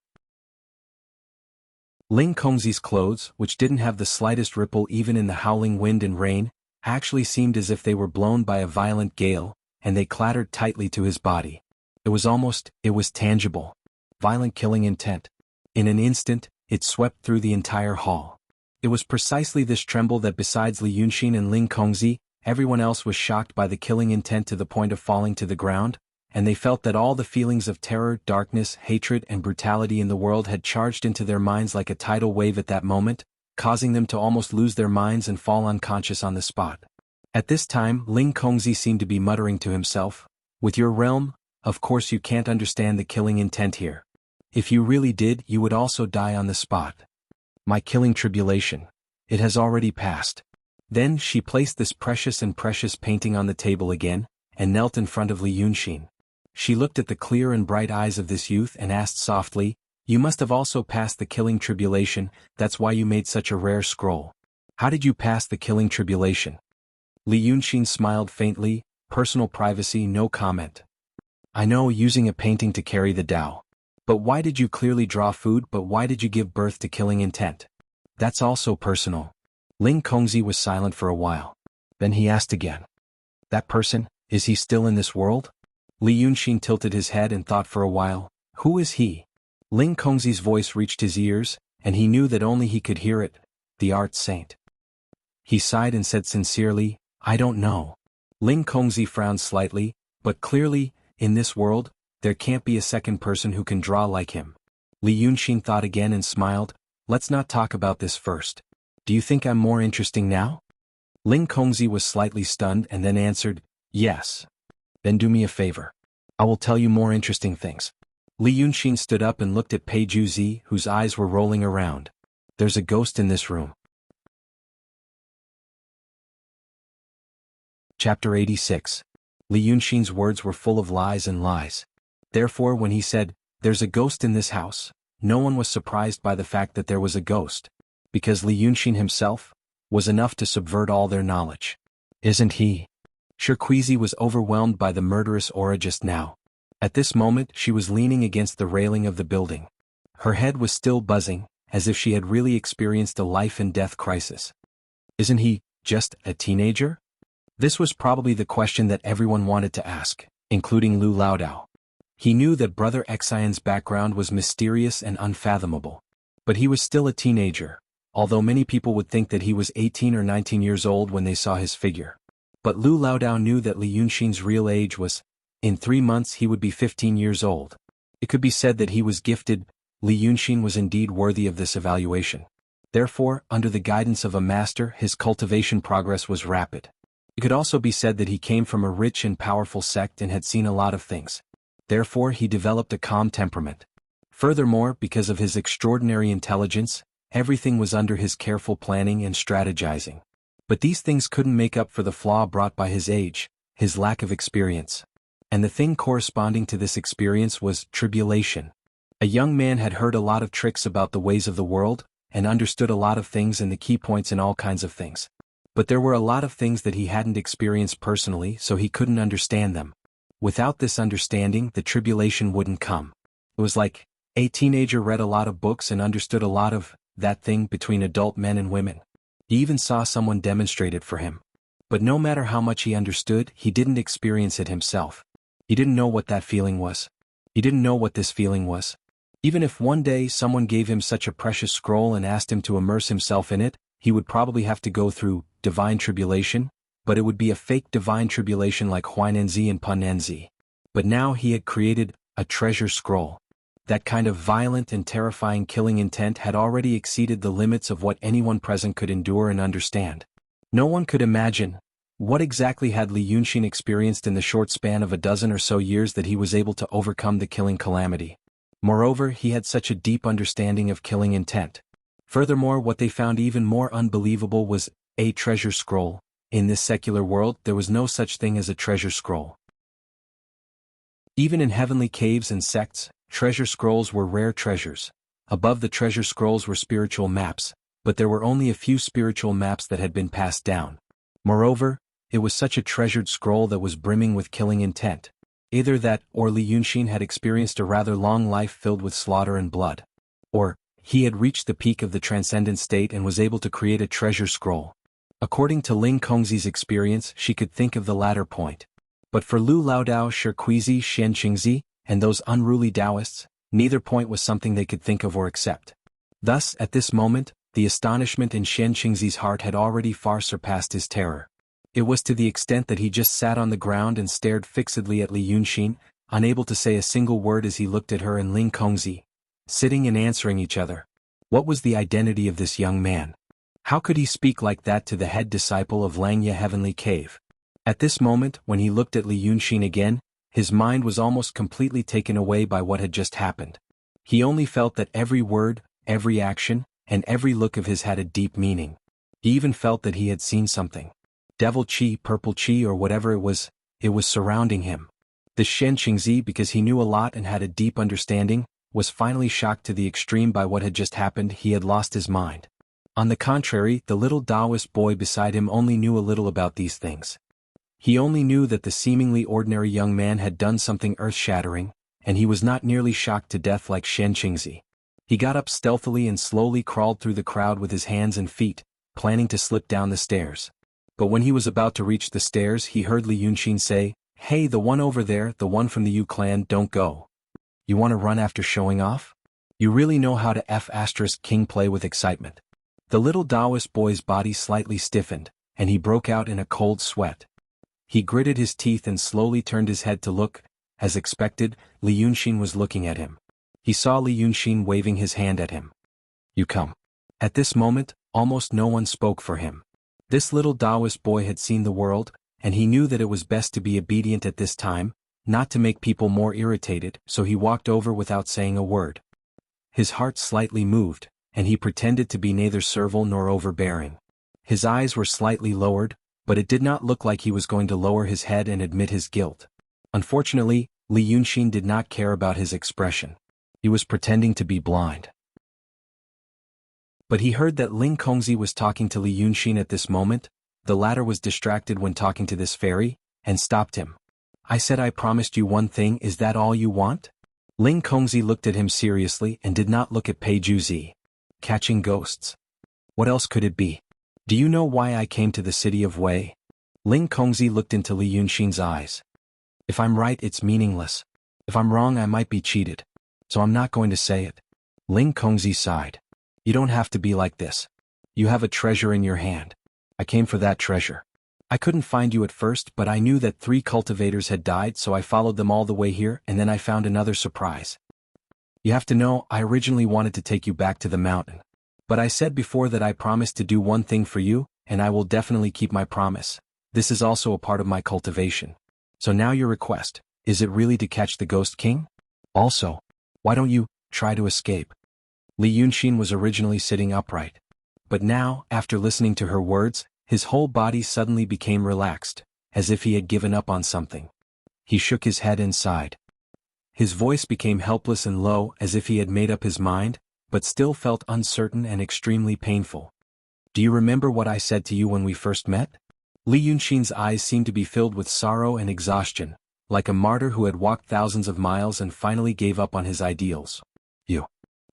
Ling Kongzi's clothes, which didn't have the slightest ripple even in the howling wind and rain, actually seemed as if they were blown by a violent gale, and they clattered tightly to his body. It was tangible. Violent killing intent. In an instant, it swept through the entire hall. It was precisely this tremble that, besides Li Yunxin and Ling Kongzi, everyone else was shocked by the killing intent to the point of falling to the ground, and they felt that all the feelings of terror, darkness, hatred and brutality in the world had charged into their minds like a tidal wave at that moment, causing them to almost lose their minds and fall unconscious on the spot. At this time, Ling Kongzi seemed to be muttering to himself, "With your realm, of course you can't understand the killing intent here. If you really did, you would also die on the spot. My killing tribulation. It has already passed. Then she placed this precious painting on the table again, and knelt in front of Li Yunxin. She looked at the clear and bright eyes of this youth and asked softly, "You must have also passed the killing tribulation, that's why you made such a rare scroll. How did you pass the killing tribulation?" Li Yunxin smiled faintly, "Personal privacy, no comment." "I know, using a painting to carry the Tao. But why did you clearly draw food, but why did you give birth to killing intent? That's also personal." Ling Kongzi was silent for a while. Then he asked again. "That person, is he still in this world?" Li Yunxin tilted his head and thought for a while. "Who is he?" Ling Kongzi's voice reached his ears, and he knew that only he could hear it, "The art saint." He sighed and said sincerely, "I don't know." Ling Kongzi frowned slightly, "But clearly, in this world, there can't be a second person who can draw like him." Li Yunxin thought again and smiled, "Let's not talk about this first. Do you think I'm more interesting now?" Ling Kongzi was slightly stunned and then answered, "Yes." "Then do me a favor. I will tell you more interesting things." Li Yunxin stood up and looked at Pei Juzi, whose eyes were rolling around. "There's a ghost in this room." Chapter 86. Li Yunxin's words were full of lies and lies. Therefore when he said, "There's a ghost in this house," no one was surprised by the fact that there was a ghost, because Li Yunxin himself was enough to subvert all their knowledge. "Isn't he?" Shirkuizi was overwhelmed by the murderous aura just now. At this moment she was leaning against the railing of the building. Her head was still buzzing, as if she had really experienced a life-and-death crisis. "Isn't he just a teenager?" This was probably the question that everyone wanted to ask, including Lu Laodao. He knew that Brother Xian's background was mysterious and unfathomable. But he was still a teenager, although many people would think that he was 18 or 19 years old when they saw his figure. But Lu Laodao knew that Li Yunxin's real age was, in 3 months he would be 15 years old. It could be said that he was gifted. Li Yunxin was indeed worthy of this evaluation. Therefore, under the guidance of a master, his cultivation progress was rapid. It could also be said that he came from a rich and powerful sect and had seen a lot of things. Therefore he developed a calm temperament. Furthermore, because of his extraordinary intelligence, everything was under his careful planning and strategizing. But these things couldn't make up for the flaw brought by his age, his lack of experience. And the thing corresponding to this experience was tribulation. A young man had heard a lot of tricks about the ways of the world, and understood a lot of things and the key points in all kinds of things. But there were a lot of things that he hadn't experienced personally, so he couldn't understand them. Without this understanding, the tribulation wouldn't come. It was like a teenager read a lot of books and understood a lot of that thing between adult men and women. He even saw someone demonstrate it for him. But no matter how much he understood, he didn't experience it himself. He didn't know what that feeling was. He didn't know what this feeling was. Even if one day someone gave him such a precious scroll and asked him to immerse himself in it, he would probably have to go through divine tribulation, but it would be a fake divine tribulation like Huainenzi and Panenzi. But now he had created a treasure scroll. That kind of violent and terrifying killing intent had already exceeded the limits of what anyone present could endure and understand. No one could imagine what exactly had Li Yunxin experienced in the short span of a dozen or so years that he was able to overcome the killing calamity. Moreover, he had such a deep understanding of killing intent. Furthermore, what they found even more unbelievable was a treasure scroll. In this secular world, there was no such thing as a treasure scroll. Even in heavenly caves and sects, treasure scrolls were rare treasures. Above the treasure scrolls were spiritual maps, but there were only a few spiritual maps that had been passed down. Moreover, it was such a treasured scroll that was brimming with killing intent. Either that, or Li Yunxin had experienced a rather long life filled with slaughter and blood. Or, he had reached the peak of the transcendent state and was able to create a treasure scroll. According to Ling Kongzi's experience, she could think of the latter point. But for Lu Laodao, Shirkuizi, Xianqingzi, and those unruly Taoists, neither point was something they could think of or accept. Thus, at this moment, the astonishment in Xianqingzi's heart had already far surpassed his terror. It was to the extent that he just sat on the ground and stared fixedly at Li Yunxin, unable to say a single word as he looked at her and Ling Kongzi, sitting and answering each other. What was the identity of this young man? How could he speak like that to the head disciple of Langya Heavenly Cave? At this moment, when he looked at Li Yunxin again, his mind was almost completely taken away by what had just happened. He only felt that every word, every action, and every look of his had a deep meaning. He even felt that he had seen something. Devil chi, purple chi or whatever it was surrounding him. The Shen Qingzi, because he knew a lot and had a deep understanding, was finally shocked to the extreme by what had just happened. He had lost his mind. On the contrary, the little Taoist boy beside him only knew a little about these things. He only knew that the seemingly ordinary young man had done something earth-shattering, and he was not nearly shocked to death like Shen Qingzi. He got up stealthily and slowly crawled through the crowd with his hands and feet, planning to slip down the stairs. But when he was about to reach the stairs, he heard Li Yunxin say, "Hey, the one over there, the one from the Yu clan, don't go. You want to run after showing off? You really know how to F***king play with excitement." The little Taoist boy's body slightly stiffened, and he broke out in a cold sweat. He gritted his teeth and slowly turned his head to look. As expected, Li Yunxin was looking at him. He saw Li Yunxin waving his hand at him. "You come." At this moment, almost no one spoke for him. This little Taoist boy had seen the world, and he knew that it was best to be obedient at this time, not to make people more irritated, so he walked over without saying a word. His heart slightly moved, and he pretended to be neither servile nor overbearing. His eyes were slightly lowered, but it did not look like he was going to lower his head and admit his guilt. Unfortunately, Li Yunxin did not care about his expression. He was pretending to be blind. But he heard that Ling Kongzi was talking to Li Yunxin at this moment. The latter was distracted when talking to this fairy, and stopped him. "I said I promised you one thing, is that all you want?" Ling Kongzi looked at him seriously and did not look at Pei Juzi. "Catching ghosts. What else could it be? Do you know why I came to the city of Wei?" Ling Kongzi looked into Li Yunxin's eyes. "If I'm right, it's meaningless. If I'm wrong, I might be cheated. So I'm not going to say it." Ling Kongzi sighed. "You don't have to be like this. You have a treasure in your hand. I came for that treasure. I couldn't find you at first, but I knew that 3 cultivators had died, so I followed them all the way here, and then I found another surprise. You have to know, I originally wanted to take you back to the mountain. But I said before that I promised to do one thing for you, and I will definitely keep my promise. This is also a part of my cultivation. So now your request, is it really to catch the Ghost King? Also, why don't you try to escape?" Li Yunxin was originally sitting upright. But now, after listening to her words, his whole body suddenly became relaxed, as if he had given up on something. He shook his head and sighed. His voice became helpless and low, as if he had made up his mind, but still felt uncertain and extremely painful. "Do you remember what I said to you when we first met?" Li Yunxin's eyes seemed to be filled with sorrow and exhaustion, like a martyr who had walked thousands of miles and finally gave up on his ideals. "You."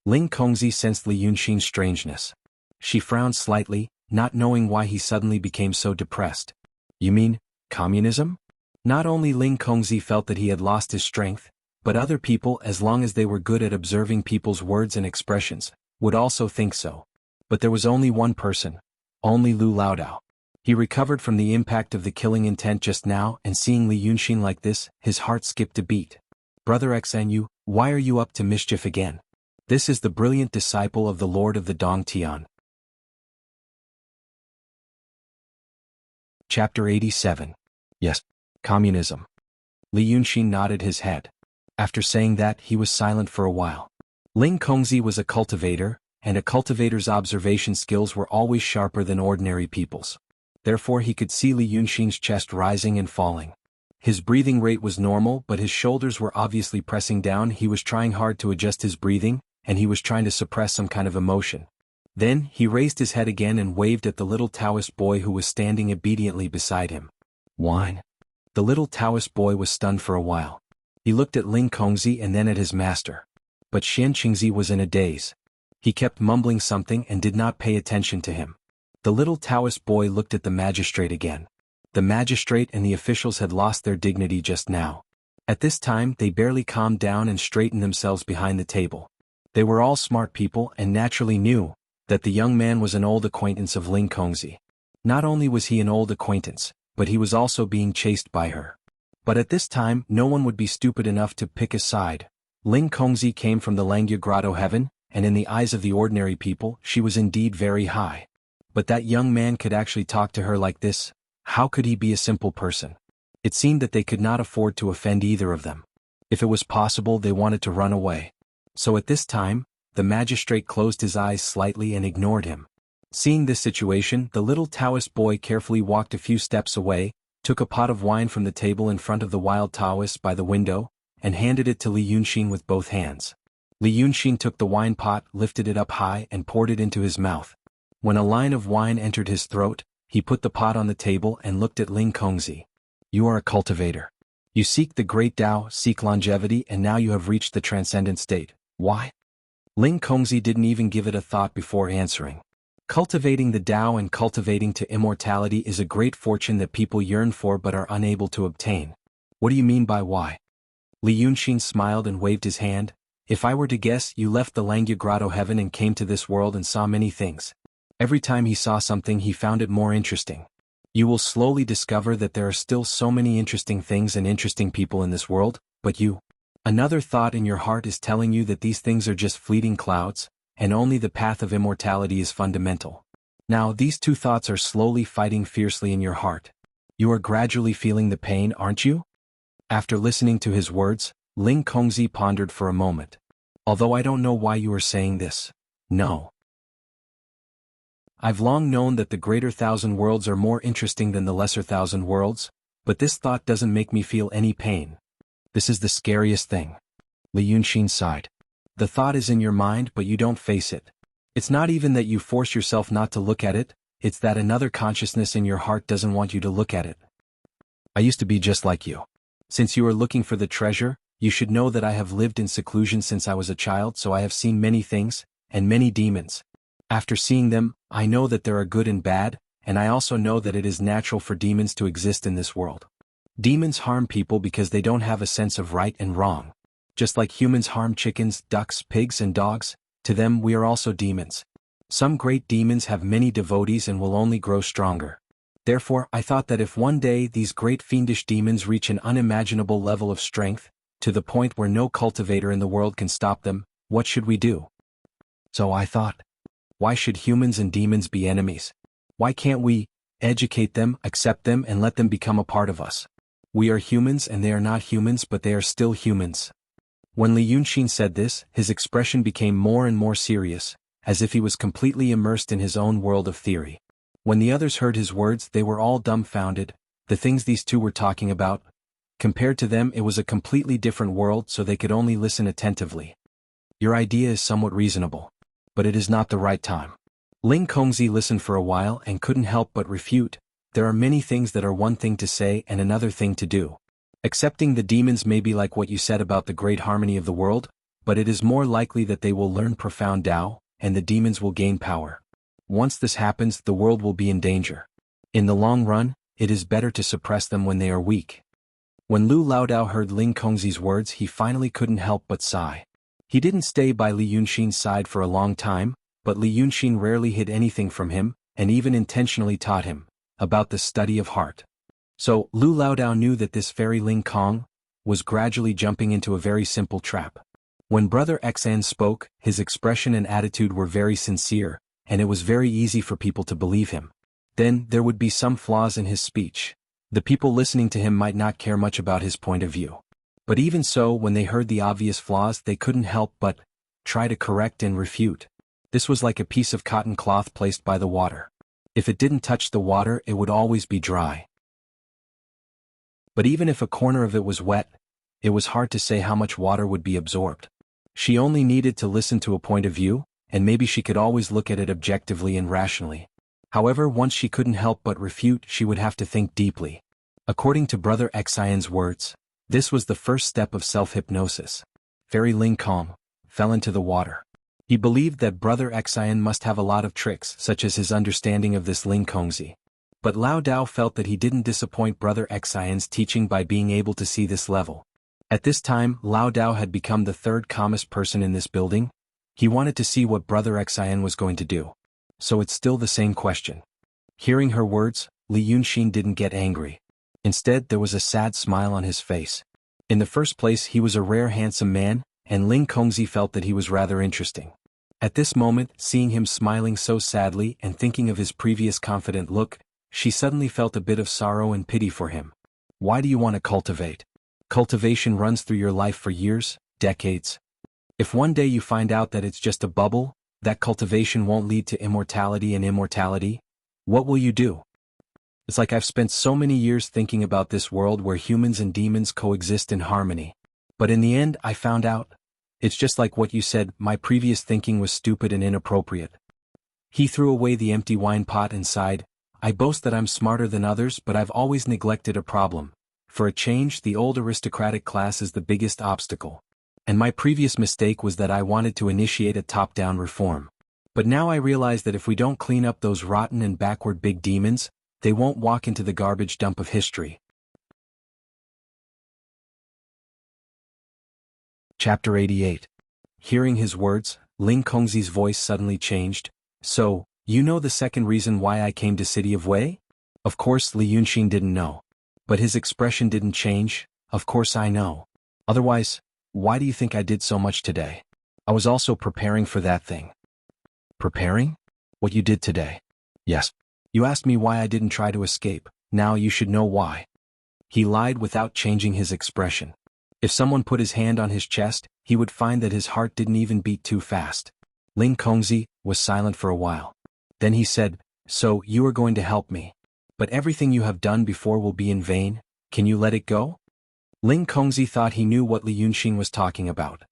Ling Kongzi sensed Li Yunxin's strangeness. She frowned slightly, not knowing why he suddenly became so depressed. "You mean, communism?" Not only Ling Kongzi felt that he had lost his strength, but other people, as long as they were good at observing people's words and expressions, would also think so. But there was only one person, only Lu Laodao. He recovered from the impact of the killing intent just now, and seeing Li Yunxin like this, his heart skipped a beat. "Brother Xanyu, why are you up to mischief again? This is the brilliant disciple of the Lord of the Dong Tian." Chapter 87. Yes, communism. Li Yunxin nodded his head. After saying that, he was silent for a while. Ling Kongzi was a cultivator, and a cultivator's observation skills were always sharper than ordinary people's. Therefore he could see Li Yunxin's chest rising and falling. His breathing rate was normal, but his shoulders were obviously pressing down. He was trying hard to adjust his breathing, and he was trying to suppress some kind of emotion. Then, he raised his head again and waved at the little Taoist boy who was standing obediently beside him. "Wine." The little Taoist boy was stunned for a while. He looked at Ling Kongzi and then at his master. But Shen Qingzi was in a daze. He kept mumbling something and did not pay attention to him. The little Taoist boy looked at the magistrate again. The magistrate and the officials had lost their dignity just now. At this time, they barely calmed down and straightened themselves behind the table. They were all smart people and naturally knew that the young man was an old acquaintance of Ling Kongzi. Not only was he an old acquaintance, but he was also being chased by her. But at this time, no one would be stupid enough to pick a side. Ling Kongzi came from the Langya Grotto heaven, and in the eyes of the ordinary people, she was indeed very high. But that young man could actually talk to her like this. How could he be a simple person? It seemed that they could not afford to offend either of them. If it was possible, they wanted to run away. So at this time, the magistrate closed his eyes slightly and ignored him. Seeing this situation, the little Taoist boy carefully walked a few steps away, took a pot of wine from the table in front of the wild Taoist by the window, and handed it to Li Yunxin with both hands. Li Yunxin took the wine pot, lifted it up high and poured it into his mouth. When a line of wine entered his throat, he put the pot on the table and looked at Ling Kongzi. You are a cultivator. You seek the great Tao, seek longevity, and now you have reached the transcendent state. Why? Ling Kongzi didn't even give it a thought before answering. Cultivating the Tao and cultivating to immortality is a great fortune that people yearn for but are unable to obtain. What do you mean by why? Li Yunxin smiled and waved his hand. If I were to guess, you left the Langya Grotto heaven and came to this world and saw many things. Every time he saw something he found it more interesting. You will slowly discover that there are still so many interesting things and interesting people in this world, but you. Another thought in your heart is telling you that these things are just fleeting clouds, and only the path of immortality is fundamental. Now these two thoughts are slowly fighting fiercely in your heart. You are gradually feeling the pain, aren't you? After listening to his words, Ling Kongzi pondered for a moment. Although I don't know why you are saying this. No. I've long known that the greater thousand worlds are more interesting than the lesser thousand worlds, but this thought doesn't make me feel any pain. This is the scariest thing. Li Yunxin sighed. The thought is in your mind but you don't face it. It's not even that you force yourself not to look at it, it's that another consciousness in your heart doesn't want you to look at it. I used to be just like you. Since you are looking for the treasure, you should know that I have lived in seclusion since I was a child, so I have seen many things, and many demons. After seeing them, I know that there are good and bad, and I also know that it is natural for demons to exist in this world. Demons harm people because they don't have a sense of right and wrong. Just like humans harm chickens, ducks, pigs and dogs, to them we are also demons. Some great demons have many devotees and will only grow stronger. Therefore, I thought that if one day these great fiendish demons reach an unimaginable level of strength, to the point where no cultivator in the world can stop them, what should we do? So I thought, why should humans and demons be enemies? Why can't we educate them, accept them, and let them become a part of us? We are humans and they are not humans, but they are still humans. When Li Yunxin said this, his expression became more and more serious, as if he was completely immersed in his own world of theory. When the others heard his words, they were all dumbfounded. The things these two were talking about, compared to them it was a completely different world, so they could only listen attentively. Your idea is somewhat reasonable, but it is not the right time. Ling Kongzi listened for a while and couldn't help but refute. There are many things that are one thing to say and another thing to do. Accepting the demons may be like what you said about the great harmony of the world, but it is more likely that they will learn profound Tao, and the demons will gain power. Once this happens, the world will be in danger. In the long run, it is better to suppress them when they are weak. When Lu Laodao heard Ling Kongzi's words, he finally couldn't help but sigh. He didn't stay by Li Yunxin's side for a long time, but Li Yunxin rarely hid anything from him, and even intentionally taught him about the study of heart. So, Lu Laodao knew that this fairy Ling Kong was gradually jumping into a very simple trap. When Brother Xan spoke, his expression and attitude were very sincere, and it was very easy for people to believe him. Then, there would be some flaws in his speech. The people listening to him might not care much about his point of view. But even so, when they heard the obvious flaws, they couldn't help but try to correct and refute. This was like a piece of cotton cloth placed by the water. If it didn't touch the water, it would always be dry. But even if a corner of it was wet, it was hard to say how much water would be absorbed. She only needed to listen to a point of view, and maybe she could always look at it objectively and rationally. However, once she couldn't help but refute, she would have to think deeply. According to Brother Xian's words, this was the first step of self-hypnosis. Fairy Ling Kong fell into the water. He believed that Brother Xian must have a lot of tricks, such as his understanding of this Ling Kongzi. But Lao Dao felt that he didn't disappoint Brother Xian's teaching by being able to see this level. At this time, Lao Dao had become the third calmest person in this building. He wanted to see what Brother Xian was going to do. So it's still the same question. Hearing her words, Li Yunxin didn't get angry. Instead, there was a sad smile on his face. In the first place, he was a rare handsome man, and Ling Kongzi felt that he was rather interesting. At this moment, seeing him smiling so sadly and thinking of his previous confident look, she suddenly felt a bit of sorrow and pity for him. Why do you want to cultivate? Cultivation runs through your life for years, decades. If one day you find out that it's just a bubble, That cultivation won't lead to immortality and immortality? What will you do? It's like I've spent so many years thinking about this world where humans and demons coexist in harmony. But in the end, I found out. It's just like what you said, my previous thinking was stupid and inappropriate. He threw away the empty wine pot and sighed. I boast that I'm smarter than others, but I've always neglected a problem. For a change, the old aristocratic class is the biggest obstacle. And my previous mistake was that I wanted to initiate a top-down reform. But now I realize that if we don't clean up those rotten and backward big demons, they won't walk into the garbage dump of history. Chapter 88. Hearing his words, Ling Kongzi's voice suddenly changed. So, you know the second reason why I came to City of Wei? Of course Li Yunxin didn't know. But his expression didn't change. Of course I know. Otherwise, why do you think I did so much today? I was also preparing for that thing. Preparing? What you did today? Yes. You asked me why I didn't try to escape. Now you should know why. He lied without changing his expression. If someone put his hand on his chest, he would find that his heart didn't even beat too fast. Ling Kongzi was silent for a while. Then he said, so you are going to help me. But everything you have done before will be in vain. Can you let it go? Ling Kongzi thought he knew what Li Yunxin was talking about.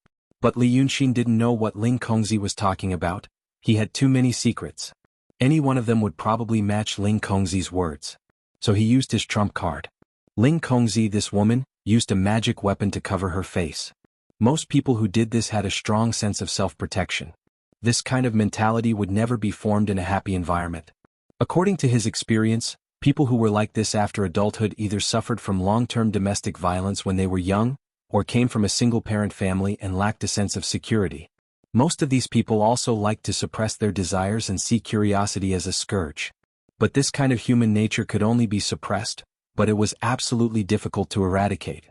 But Li Yunxin didn't know what Ling Kongzi was talking about. He had too many secrets. Any one of them would probably match Ling Kongzi's words. So he used his trump card. Ling Kongzi, this woman, used a magic weapon to cover her face. Most people who did this had a strong sense of self-protection. This kind of mentality would never be formed in a happy environment. According to his experience, people who were like this after adulthood either suffered from long-term domestic violence when they were young, or came from a single-parent family and lacked a sense of security. Most of these people also liked to suppress their desires and see curiosity as a scourge. But this kind of human nature could only be suppressed, but it was absolutely difficult to eradicate.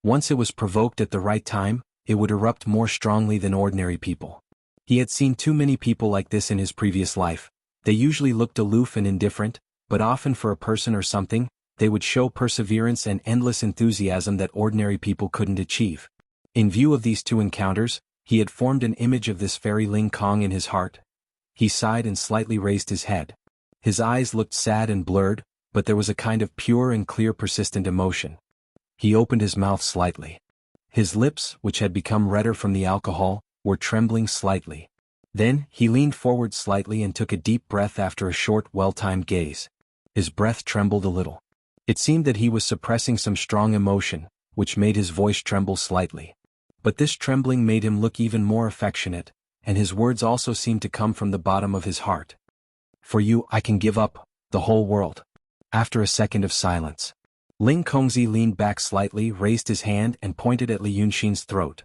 Once it was provoked at the right time, it would erupt more strongly than ordinary people. He had seen too many people like this in his previous life. They usually looked aloof and indifferent, but often for a person or something, they would show perseverance and endless enthusiasm that ordinary people couldn't achieve. In view of these two encounters, he had formed an image of this fairy Ling Kong in his heart. He sighed and slightly raised his head. His eyes looked sad and blurred, but there was a kind of pure and clear persistent emotion. He opened his mouth slightly. His lips, which had become redder from the alcohol, were trembling slightly. Then, he leaned forward slightly and took a deep breath after a short, well-timed gaze. His breath trembled a little. It seemed that he was suppressing some strong emotion, which made his voice tremble slightly. But this trembling made him look even more affectionate, and his words also seemed to come from the bottom of his heart. For you, I can give up the whole world. After a second of silence, Ling Kongzi leaned back slightly, raised his hand and pointed at Li Yunxin's throat.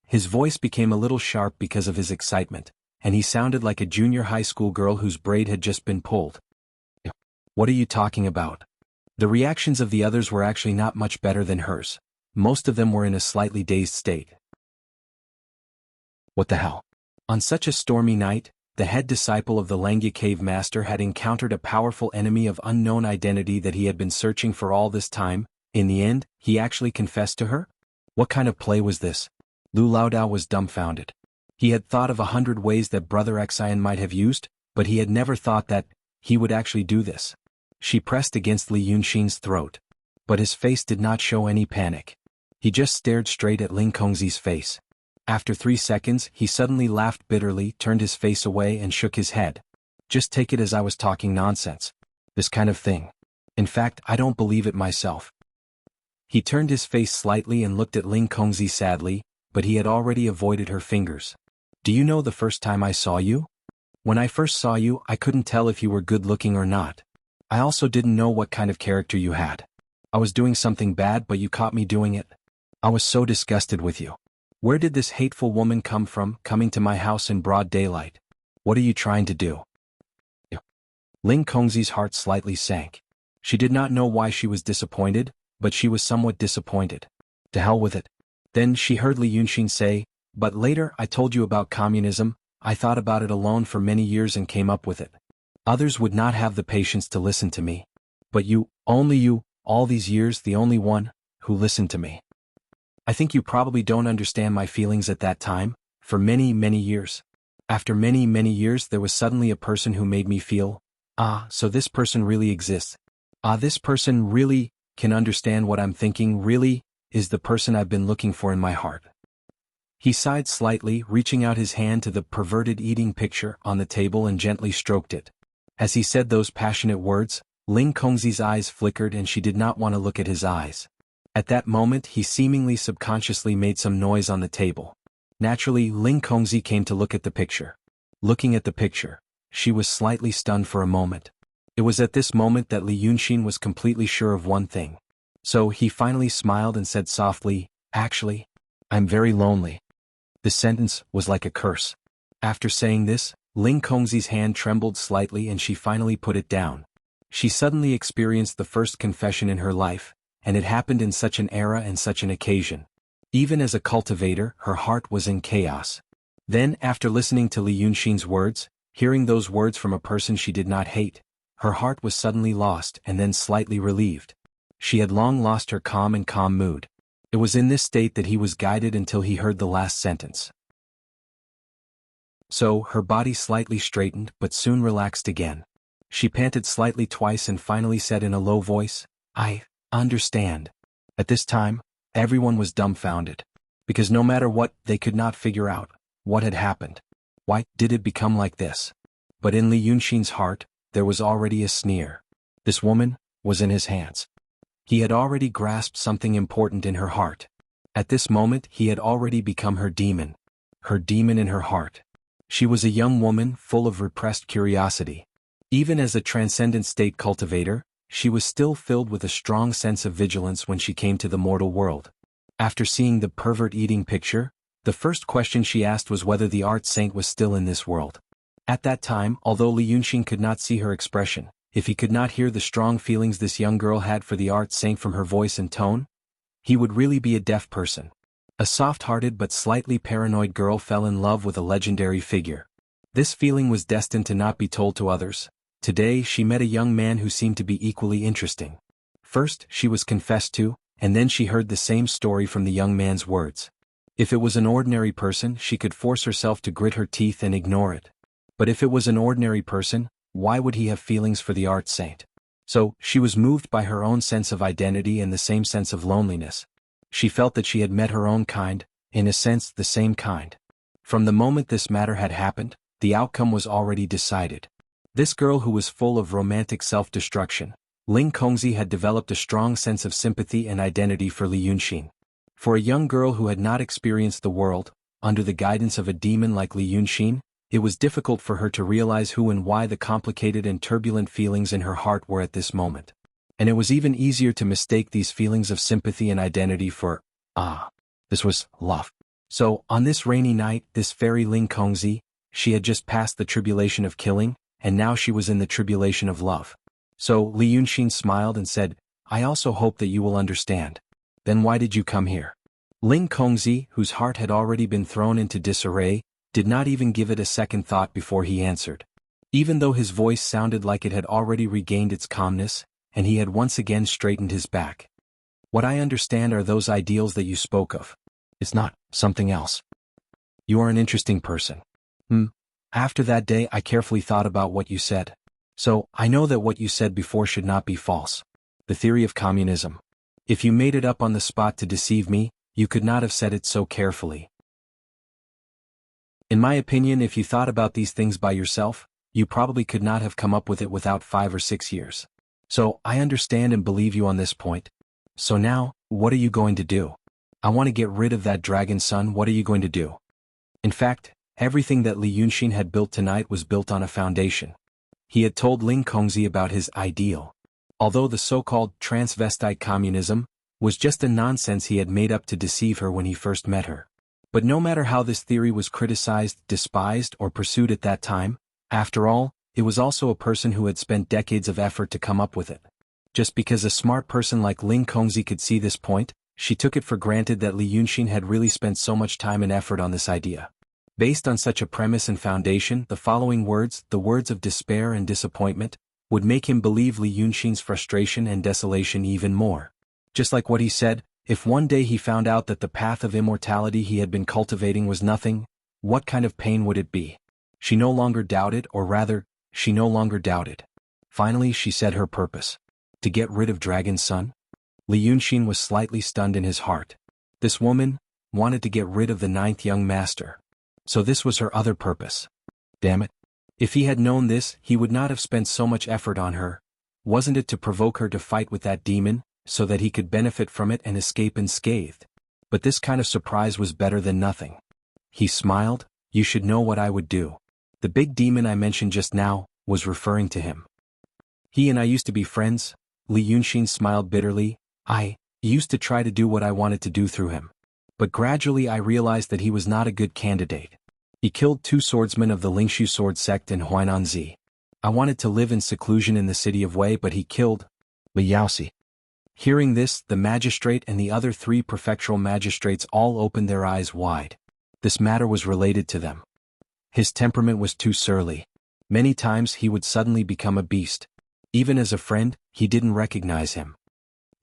His voice became a little sharp because of his excitement, and he sounded like a junior high school girl whose braid had just been pulled. What are you talking about? The reactions of the others were actually not much better than hers. Most of them were in a slightly dazed state. What the hell? On such a stormy night, the head disciple of the Langya cave master had encountered a powerful enemy of unknown identity that he had been searching for all this time. In the end, he actually confessed to her? What kind of play was this? Lu Laodao was dumbfounded. He had thought of 100 ways that Brother Xian might have used, but he had never thought that he would actually do this. She pressed against Li Yunxin's throat. But his face did not show any panic. He just stared straight at Ling Kongzi's face. After 3 seconds, he suddenly laughed bitterly, turned his face away and shook his head. Just take it as I was talking nonsense. This kind of thing. In fact, I don't believe it myself. He turned his face slightly and looked at Ling Kongzi sadly, but he had already avoided her fingers. Do you know the first time I saw you? When I first saw you, I couldn't tell if you were good-looking or not. I also didn't know what kind of character you had. I was doing something bad, but you caught me doing it. I was so disgusted with you. Where did this hateful woman come from, coming to my house in broad daylight? What are you trying to do? Ling Kongzi's heart slightly sank. She did not know why she was disappointed, but she was somewhat disappointed. To hell with it. Then she heard Li Yunxin say, but later I told you about communism. I thought about it alone for many years and came up with it. Others would not have the patience to listen to me. But you, only you, all these years the only one, who listened to me. I think you probably don't understand my feelings at that time, for many, many years. After many, many years there was suddenly a person who made me feel, so this person really exists. This person really can understand what I'm thinking, really is the person I've been looking for in my heart. He sighed slightly, reaching out his hand to the perverted eating picture on the table and gently stroked it. As he said those passionate words, Ling Kongzi's eyes flickered and she did not want to look at his eyes. At that moment he seemingly subconsciously made some noise on the table. Naturally, Ling Kongzi came to look at the picture. Looking at the picture, she was slightly stunned for a moment. It was at this moment that Li Yunxin was completely sure of one thing. So he finally smiled and said softly, "Actually, I'm very lonely." The sentence was like a curse. After saying this, Ling Kongzi's hand trembled slightly and she finally put it down. She suddenly experienced the first confession in her life, and it happened in such an era and such an occasion. Even as a cultivator, her heart was in chaos. Then, after listening to Li Yunxin's words, hearing those words from a person she did not hate, her heart was suddenly lost and then slightly relieved. She had long lost her calm mood. It was in this state that he was guided until he heard the last sentence. So, her body slightly straightened but soon relaxed again. She panted slightly twice and finally said in a low voice, "I understand." At this time, everyone was dumbfounded. Because no matter what, they could not figure out what had happened. Why did it become like this? But in Li Yunxin's heart, there was already a sneer. This woman was in his hands. He had already grasped something important in her heart. At this moment he had already become her demon in her heart. She was a young woman full of repressed curiosity. Even as a transcendent state cultivator, she was still filled with a strong sense of vigilance when she came to the mortal world. After seeing the pervert eating picture, the first question she asked was whether the art saint was still in this world. At that time, although Li Yunxin could not see her expression, if he could not hear the strong feelings this young girl had for the art saint from her voice and tone, he would really be a deaf person. A soft-hearted but slightly paranoid girl fell in love with a legendary figure. This feeling was destined to not be told to others. Today she met a young man who seemed to be equally interesting. First she was confessed to, and then she heard the same story from the young man's words. If it was an ordinary person, she could force herself to grit her teeth and ignore it. But if it was an ordinary person, why would he have feelings for the art saint? So, she was moved by her own sense of identity and the same sense of loneliness. She felt that she had met her own kind, in a sense the same kind. From the moment this matter had happened, the outcome was already decided. This girl who was full of romantic self-destruction, Ling Kongzi had developed a strong sense of sympathy and identity for Li Yunxin. For a young girl who had not experienced the world, under the guidance of a demon like Li Yunxin, it was difficult for her to realize who and why the complicated and turbulent feelings in her heart were at this moment. And it was even easier to mistake these feelings of sympathy and identity for, this was love. So, on this rainy night, this fairy Ling Kongzi, she had just passed the tribulation of killing, and now she was in the tribulation of love. So, Li Yunxin smiled and said, "I also hope that you will understand." "Then why did you come here?" Ling Kongzi, whose heart had already been thrown into disarray, did not even give it a second thought before he answered. Even though his voice sounded like it had already regained its calmness, and he had once again straightened his back. "What I understand are those ideals that you spoke of. It's not something else. You are an interesting person." After that day I carefully thought about what you said. So, I know that what you said before should not be false. The theory of communism. If you made it up on the spot to deceive me, you could not have said it so carefully. In my opinion, if you thought about these things by yourself, you probably could not have come up with it without 5 or 6 years. So, I understand and believe you on this point. So now, what are you going to do? I want to get rid of that dragon son. What are you going to do? In fact, everything that Li Yunxin had built tonight was built on a foundation. He had told Ling Kongzi about his ideal. Although the so-called transvestite communism was just a nonsense he had made up to deceive her when he first met her. But no matter how this theory was criticized, despised, or pursued at that time, after all, it was also a person who had spent decades of effort to come up with it. Just because a smart person like Ling Kongzi could see this point, she took it for granted that Li Yunxin had really spent so much time and effort on this idea. Based on such a premise and foundation, the following words, the words of despair and disappointment, would make him believe Li Yunxin's frustration and desolation even more. Just like what he said, if one day he found out that the path of immortality he had been cultivating was nothing, what kind of pain would it be? She no longer doubted, or rather, she no longer doubted. Finally she said her purpose. To get rid of Dragon's son? Li Yunxin was slightly stunned in his heart. This woman wanted to get rid of the ninth young master. So this was her other purpose. Damn it. If he had known this, he would not have spent so much effort on her. Wasn't it to provoke her to fight with that demon, so that he could benefit from it and escape unscathed? But this kind of surprise was better than nothing. He smiled. You should know what I would do. The big demon I mentioned just now was referring to him. He and I used to be friends. Li Yunxin smiled bitterly. I used to try to do what I wanted to do through him. But gradually I realized that he was not a good candidate. He killed 2 swordsmen of the Lingshu sword sect in Huainanzi. I wanted to live in seclusion in the city of Wei, but he killed Li Yaoxi. Hearing this, the magistrate and the other 3 prefectural magistrates all opened their eyes wide. This matter was related to them. His temperament was too surly. Many times he would suddenly become a beast. Even as a friend, he didn't recognize him.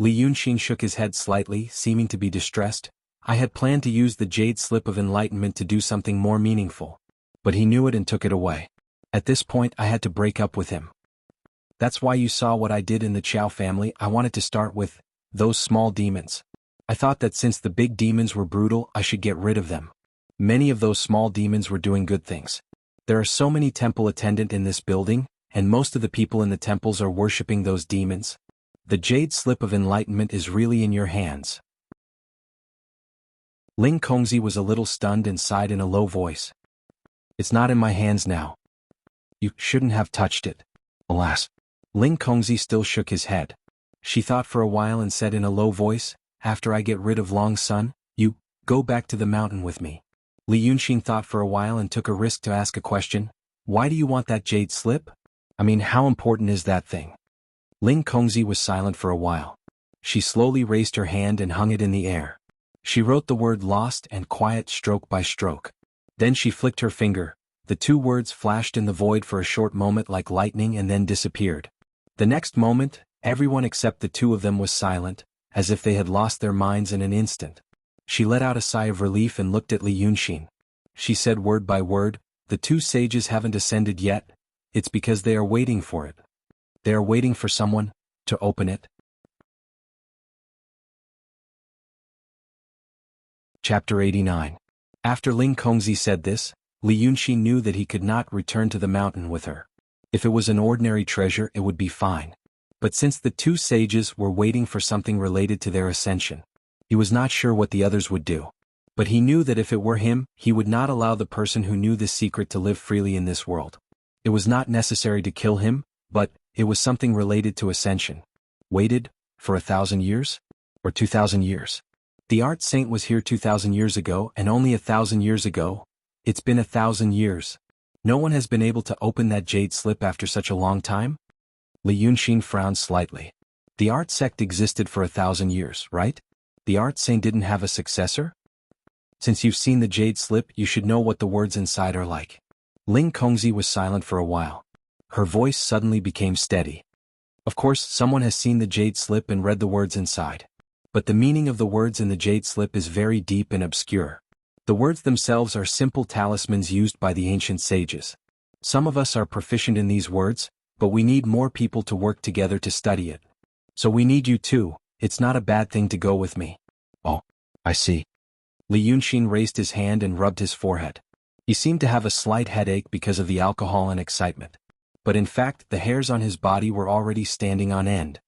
Li Yunxin shook his head slightly, seeming to be distressed. I had planned to use the jade slip of enlightenment to do something more meaningful. But he knew it and took it away. At this point I had to break up with him. That's why you saw what I did in the Qiao family. I wanted to start with those small demons. I thought that since the big demons were brutal, I should get rid of them. Many of those small demons were doing good things. There are so many temple attendants in this building, and most of the people in the temples are worshipping those demons. The jade slip of enlightenment is really in your hands. Ling Kongzi was a little stunned and sighed in a low voice. It's not in my hands now. You shouldn't have touched it. Alas. Ling Kongzi still shook his head. She thought for a while and said in a low voice, after I get rid of Long Sun, you go back to the mountain with me. Li Yunxin thought for a while and took a risk to ask a question. Why do you want that jade slip? I mean, how important is that thing? Ling Kongzi was silent for a while. She slowly raised her hand and hung it in the air. She wrote the word lost and quiet stroke by stroke. Then she flicked her finger. The 2 words flashed in the void for a short moment like lightning and then disappeared. The next moment, everyone except the 2 of them was silent, as if they had lost their minds in an instant. She let out a sigh of relief and looked at Li Yunxin. She said word by word, the 2 sages haven't ascended yet. It's because they are waiting for it. They are waiting for someone to open it. Chapter 89. After Ling Kongzi said this, Li Yunxin knew that he could not return to the mountain with her. If it was an ordinary treasure, it would be fine. But since the 2 sages were waiting for something related to their ascension, he was not sure what the others would do. But he knew that if it were him, he would not allow the person who knew this secret to live freely in this world. It was not necessary to kill him, but it was something related to ascension. Waited for 1,000 years? Or 2,000 years? The art saint was here 2,000 years ago, and only 1,000 years ago. It's been 1,000 years. No one has been able to open that jade slip after such a long time? Li Yunxin frowned slightly. The art sect existed for 1,000 years, right? The art saint didn't have a successor? Since you've seen the jade slip, you should know what the words inside are like. Ling Kongzi was silent for a while. Her voice suddenly became steady. Of course, someone has seen the jade slip and read the words inside. But the meaning of the words in the jade slip is very deep and obscure. The words themselves are simple talismans used by the ancient sages. Some of us are proficient in these words, but we need more people to work together to study it. So we need you too. It's not a bad thing to go with me. Oh, I see. Li Yunxin raised his hand and rubbed his forehead. He seemed to have a slight headache because of the alcohol and excitement. But in fact, the hairs on his body were already standing on end.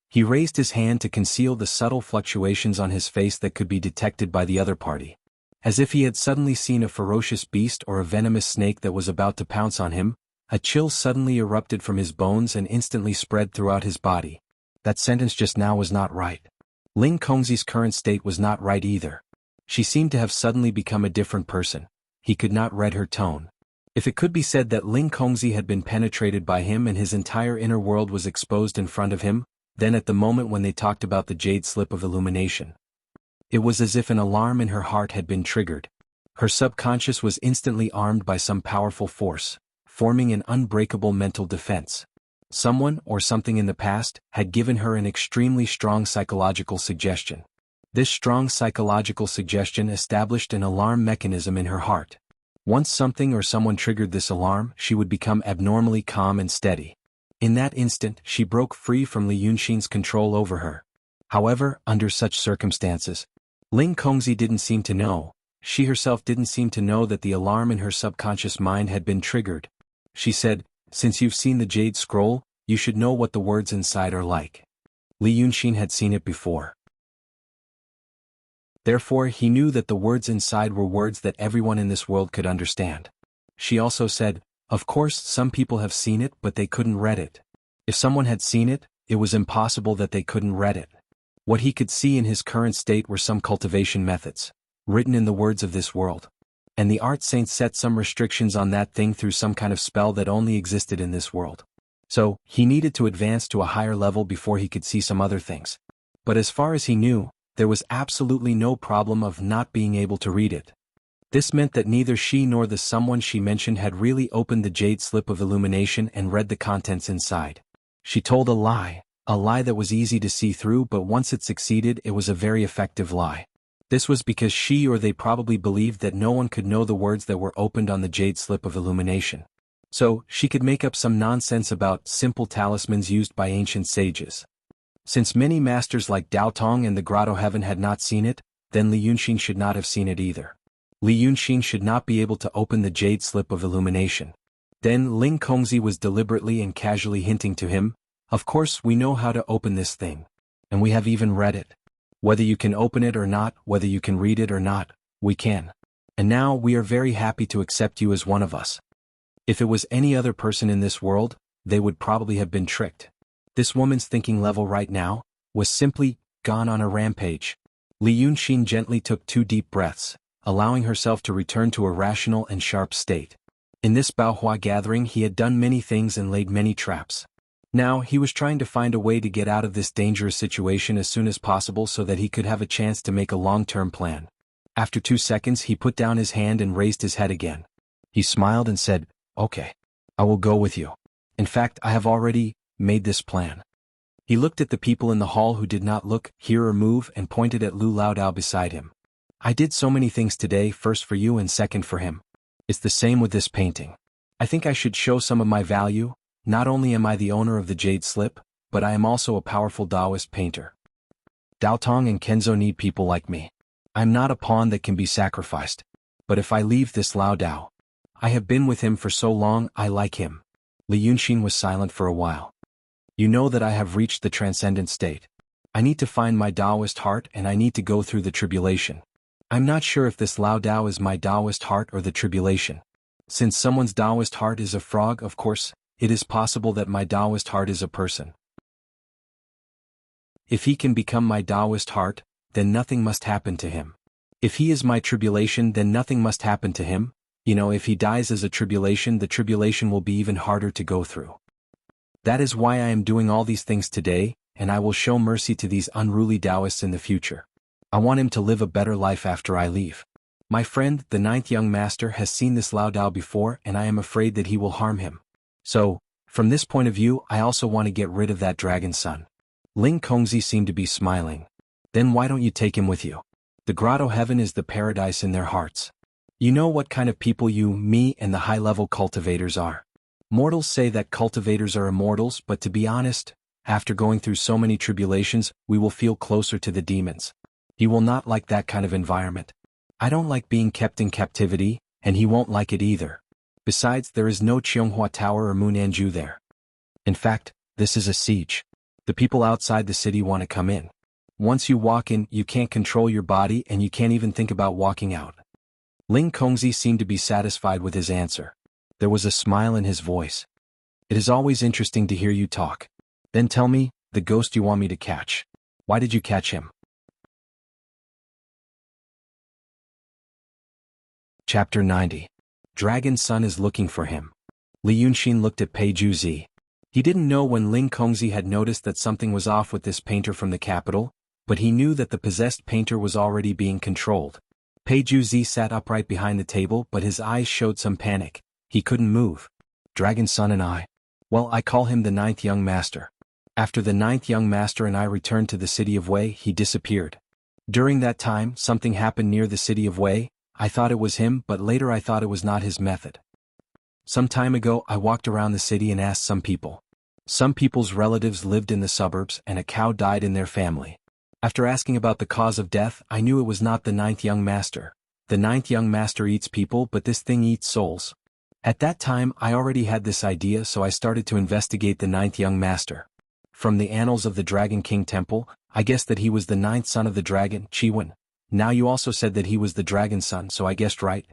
He raised his hand to conceal the subtle fluctuations on his face that could be detected by the other party. As if he had suddenly seen a ferocious beast or a venomous snake that was about to pounce on him, a chill suddenly erupted from his bones and instantly spread throughout his body. That sentence just now was not right. Ling Kongzi's current state was not right either. She seemed to have suddenly become a different person. He could not read her tone. If it could be said that Ling Kongzi had been penetrated by him and his entire inner world was exposed in front of him, then at the moment when they talked about the jade slip of illumination, it was as if an alarm in her heart had been triggered. Her subconscious was instantly armed by some powerful force, forming an unbreakable mental defense. Someone or something in the past had given her an extremely strong psychological suggestion. This strong psychological suggestion established an alarm mechanism in her heart. Once something or someone triggered this alarm, she would become abnormally calm and steady. In that instant, she broke free from Li Yunxin's control over her. However, under such circumstances, Ling Kongzi didn't seem to know. She herself didn't seem to know that the alarm in her subconscious mind had been triggered. She said, "Since you've seen the Jade Scroll, you should know what the words inside are like." Li Yunxin had seen it before. Therefore, he knew that the words inside were words that everyone in this world could understand. She also said, "Of course, some people have seen it but they couldn't read it. If someone had seen it, it was impossible that they couldn't read it." What he could see in his current state were some cultivation methods, written in the words of this world. And the art saints set some restrictions on that thing through some kind of spell that only existed in this world. So, he needed to advance to a higher level before he could see some other things. But as far as he knew, there was absolutely no problem of not being able to read it. This meant that neither she nor the someone she mentioned had really opened the jade slip of illumination and read the contents inside. She told a lie that was easy to see through, but once it succeeded, it was a very effective lie. This was because she or they probably believed that no one could know the words that were opened on the jade slip of illumination. So, she could make up some nonsense about simple talismans used by ancient sages. Since many masters like Dao Tong and the Grotto Heaven had not seen it, then Li Yunxin should not have seen it either. Li Yunxin should not be able to open the jade slip of illumination. Then Ling Kongzi was deliberately and casually hinting to him, "Of course we know how to open this thing. And we have even read it. Whether you can open it or not, whether you can read it or not, we can. And now we are very happy to accept you as one of us." If it was any other person in this world, they would probably have been tricked. This woman's thinking level right now was simply gone on a rampage. Li Yunxin gently took 2 deep breaths, allowing herself to return to a rational and sharp state. In this Baohua gathering he had done many things and laid many traps. Now he was trying to find a way to get out of this dangerous situation as soon as possible so that he could have a chance to make a long-term plan. After 2 seconds he put down his hand and raised his head again. He smiled and said, "Okay. I will go with you. In fact, I have already made this plan." He looked at the people in the hall who did not look, hear or move and pointed at Lu Laodao beside him. "I did so many things today, first for you and second for him. It's the same with this painting. I think I should show some of my value. Not only am I the owner of the jade slip, but I am also a powerful Taoist painter. Dao Tong and Kenzo need people like me. I am not a pawn that can be sacrificed. But if I leave this Laodao, I have been with him for so long, I like him." Li Yunxin was silent for a while. "You know that I have reached the transcendent state. I need to find my Taoist heart and I need to go through the tribulation. I'm not sure if this Laodao is my Taoist heart or the tribulation. Since someone's Taoist heart is a frog, of course, it is possible that my Taoist heart is a person. If he can become my Taoist heart, then nothing must happen to him. If he is my tribulation, then nothing must happen to him. If he dies as a tribulation, the tribulation will be even harder to go through. That is why I am doing all these things today, and I will show mercy to these unruly Taoists in the future. I want him to live a better life after I leave. My friend, the 9th young master, has seen this Laodao before and I am afraid that he will harm him. So, from this point of view, I also want to get rid of that dragon son." Ling Kongzi seemed to be smiling. "Then why don't you take him with you? The Grotto Heaven is the paradise in their hearts. You know what kind of people you, me, and the high-level cultivators are. Mortals say that cultivators are immortals, but to be honest, after going through so many tribulations, we will feel closer to the demons. He will not like that kind of environment. I don't like being kept in captivity, and he won't like it either. Besides, there is no Cheonghua Tower or Munanju there. In fact, this is a siege. The people outside the city want to come in. Once you walk in, you can't control your body and you can't even think about walking out." Ling Kongzi seemed to be satisfied with his answer. There was a smile in his voice. "It is always interesting to hear you talk. Then tell me, the ghost you want me to catch. Why did you catch him?" Chapter 90. Dragon Sun is looking for him. Li Yunxin looked at Pei Juzi. He didn't know when Ling Kongzi had noticed that something was off with this painter from the capital, but he knew that the possessed painter was already being controlled. Pei Juzi sat upright behind the table, but his eyes showed some panic. He couldn't move. "Dragon Sun and I. Well, I call him the 9th young master. After the 9th young master and I returned to the city of Wei, he disappeared. During that time, something happened near the city of Wei. I thought it was him, but later I thought it was not his method. Some time ago I walked around the city and asked some people. Some people's relatives lived in the suburbs and a cow died in their family. After asking about the cause of death, I knew it was not the ninth young master. The ninth young master eats people, but this thing eats souls. At that time I already had this idea, so I started to investigate the ninth young master. From the annals of the Dragon King Temple, I guessed that he was the ninth son of the dragon, Chiwen. Now you also said that he was the dragon son, so I guessed right.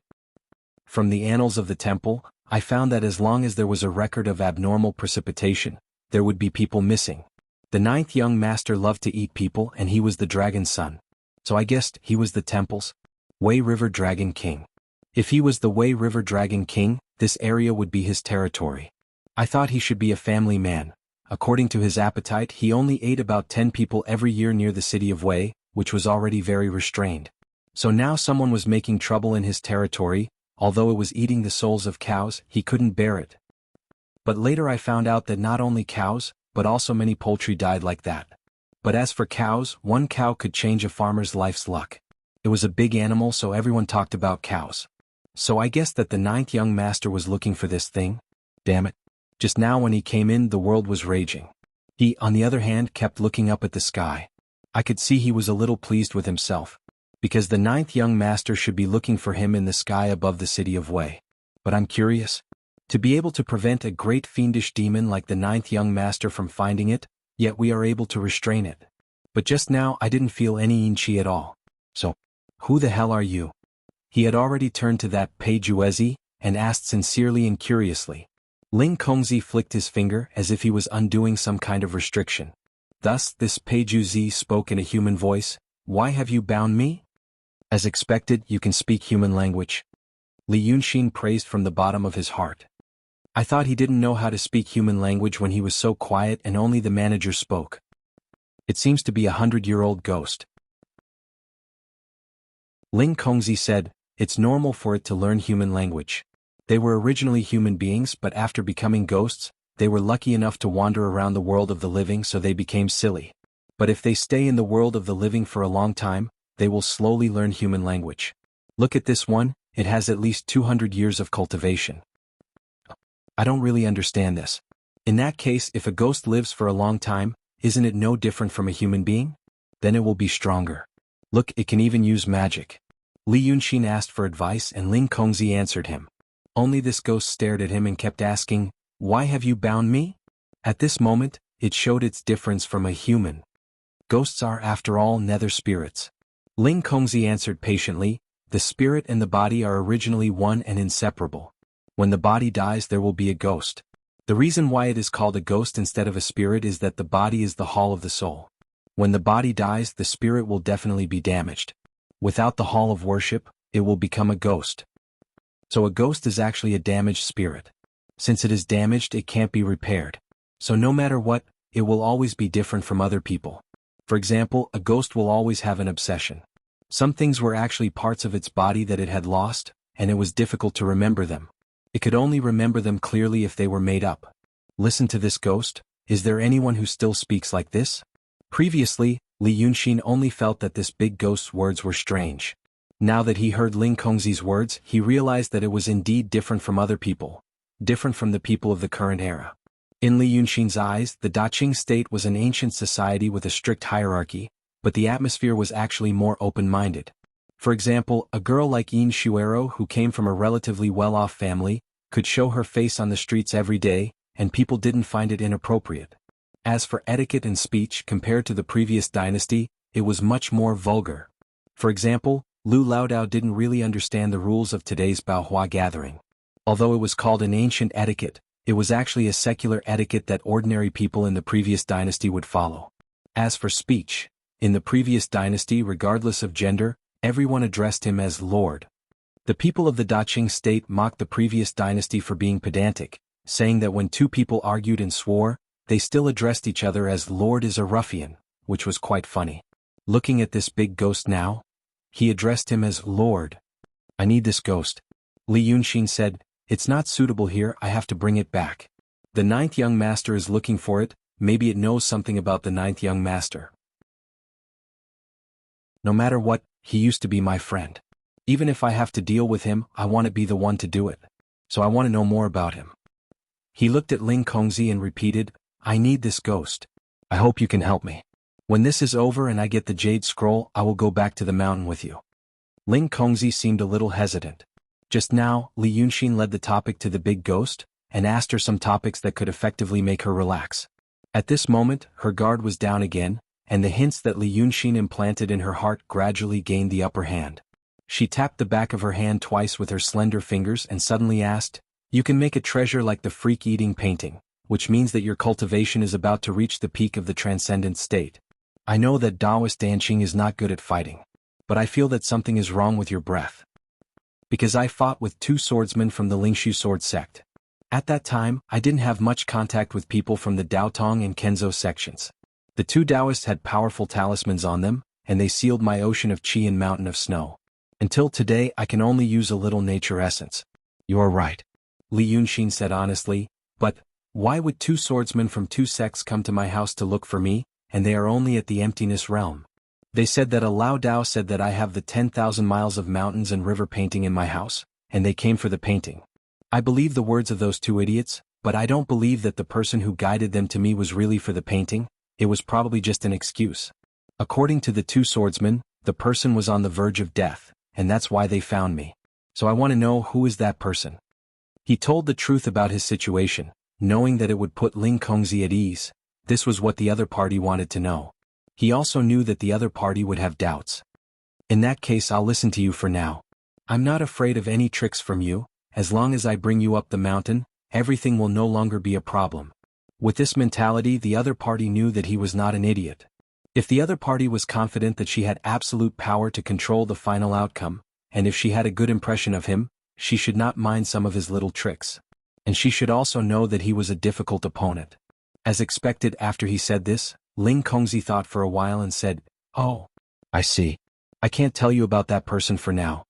From the annals of the temple, I found that as long as there was a record of abnormal precipitation, there would be people missing. The ninth young master loved to eat people and he was the dragon's son. So I guessed he was the temple's Wei River Dragon King. If he was the Wei River Dragon King, this area would be his territory. I thought he should be a family man. According to his appetite, he only ate about 10 people every year near the city of Wei, which was already very restrained. So now someone was making trouble in his territory. Although it was eating the souls of cows, he couldn't bear it. But later I found out that not only cows, but also many poultry died like that. But as for cows, one cow could change a farmer's life's luck. It was a big animal, so everyone talked about cows. So I guessed that the ninth young master was looking for this thing. Damn it. Just now when he came in, the world was raging. He, on the other hand, kept looking up at the sky. I could see he was a little pleased with himself. Because the ninth young master should be looking for him in the sky above the city of Wei. But I'm curious. To be able to prevent a great fiendish demon like the ninth young master from finding it, yet we are able to restrain it. But just now I didn't feel any yin qi at all. So, who the hell are you? He had already turned to that Pei Juezi, and asked sincerely and curiously. Ling Kongzi flicked his finger as if he was undoing some kind of restriction. Thus this Pei Juezi spoke in a human voice. Why have you bound me? As expected, you can speak human language. Li Yunxin praised from the bottom of his heart. I thought he didn't know how to speak human language when he was so quiet and only the manager spoke. It seems to be a 100-year-old ghost. Ling Kongzi said, it's normal for it to learn human language. They were originally human beings, but after becoming ghosts, they were lucky enough to wander around the world of the living, so they became silly. But if they stay in the world of the living for a long time, they will slowly learn human language. Look at this one, it has at least 200 years of cultivation. I don't really understand this. In that case, if a ghost lives for a long time, isn't it no different from a human being? Then it will be stronger. Look, it can even use magic. Li Yunxin asked for advice and Ling Kongzi answered him. Only this ghost stared at him and kept asking, why have you bound me? At this moment, it showed its difference from a human. Ghosts are, after all, nether spirits. Ling Kongzi answered patiently, the spirit and the body are originally one and inseparable. When the body dies, there will be a ghost. The reason why it is called a ghost instead of a spirit is that the body is the hall of the soul. When the body dies, the spirit will definitely be damaged. Without the hall of worship, it will become a ghost. So a ghost is actually a damaged spirit. Since it is damaged, it can't be repaired. So no matter what, it will always be different from other people. For example, a ghost will always have an obsession. Some things were actually parts of its body that it had lost, and it was difficult to remember them. It could only remember them clearly if they were made up. Listen to this ghost. Is there anyone who still speaks like this? Previously, Li Yunxin only felt that this big ghost's words were strange. Now that he heard Ling Kongzi's words, he realized that it was indeed different from other people, different from the people of the current era. In Li Yunxin's eyes, the Daqing state was an ancient society with a strict hierarchy, but the atmosphere was actually more open-minded. For example, a girl like Yin Shuero, who came from a relatively well-off family, could show her face on the streets every day, and people didn't find it inappropriate. As for etiquette and speech compared to the previous dynasty, it was much more vulgar. For example, Lu Laodao didn't really understand the rules of today's Baohua gathering. Although it was called an ancient etiquette, it was actually a secular etiquette that ordinary people in the previous dynasty would follow. As for speech, in the previous dynasty, regardless of gender, everyone addressed him as Lord. The people of the Daqing state mocked the previous dynasty for being pedantic, saying that when two people argued and swore, they still addressed each other as Lord is a ruffian, which was quite funny. Looking at this big ghost now, he addressed him as Lord. I need this ghost. Li Yunxin said, it's not suitable here, I have to bring it back. The ninth young master is looking for it, maybe it knows something about the ninth young master. No matter what, he used to be my friend. Even if I have to deal with him, I want to be the one to do it. So I want to know more about him. He looked at Ling Kongzi and repeated, I need this ghost. I hope you can help me. When this is over and I get the Jade Scroll, I will go back to the mountain with you. Ling Kongzi seemed a little hesitant. Just now, Li Yunxin led the topic to the big ghost, and asked her some topics that could effectively make her relax. At this moment, her guard was down again, and the hints that Li Yunxin implanted in her heart gradually gained the upper hand. She tapped the back of her hand twice with her slender fingers and suddenly asked, You can make a treasure like the freak-eating painting, which means that your cultivation is about to reach the peak of the transcendent state. I know that Taoist Danqing is not good at fighting, but I feel that something is wrong with your breath. Because I fought with 2 swordsmen from the Lingshu sword sect. At that time, I didn't have much contact with people from the Daotong and Kenzo sections. The 2 Taoists had powerful talismans on them, and they sealed my ocean of qi and mountain of snow. Until today, I can only use a little nature essence. You're right, Li Yunxin said honestly, but why would 2 swordsmen from 2 sects come to my house to look for me, and they are only at the emptiness realm? They said that a Lao Dao said that I have the 10,000 miles of mountains and river painting in my house, and they came for the painting. I believe the words of those 2 idiots, but I don't believe that the person who guided them to me was really for the painting. It was probably just an excuse. According to the 2 swordsmen, the person was on the verge of death, and that's why they found me. So I want to know who is that person. He told the truth about his situation, knowing that it would put Ling Kongzi at ease. This was what the other party wanted to know. He also knew that the other party would have doubts. In that case, I'll listen to you for now. I'm not afraid of any tricks from you. As long as I bring you up the mountain, everything will no longer be a problem. With this mentality, the other party knew that he was not an idiot. If the other party was confident that she had absolute power to control the final outcome, and if she had a good impression of him, she should not mind some of his little tricks. And she should also know that he was a difficult opponent. As expected, after he said this, Ling Kongzi thought for a while and said, Oh, I see. I can't tell you about that person for now.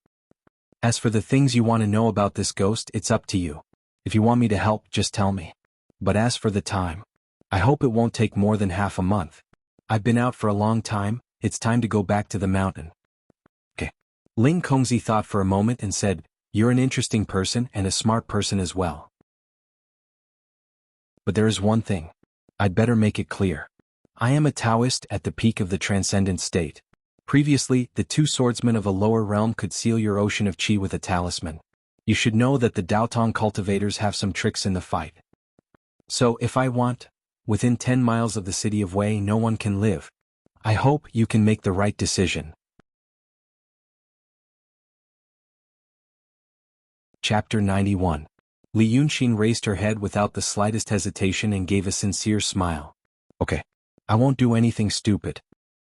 As for the things you want to know about this ghost, it's up to you. If you want me to help, just tell me. But as for the time, I hope it won't take more than half a month. I've been out for a long time, it's time to go back to the mountain. Okay. Ling Kongzi thought for a moment and said, You're an interesting person and a smart person as well. But there is one thing. I'd better make it clear. I am a Taoist at the peak of the transcendent state. Previously, the 2 swordsmen of a lower realm could seal your ocean of qi with a talisman. You should know that the Daotong cultivators have some tricks in the fight. So if I want, within 10 miles of the city of Wei no one can live. I hope you can make the right decision. Chapter 91. Li Yunxin raised her head without the slightest hesitation and gave a sincere smile. Okay. I won't do anything stupid.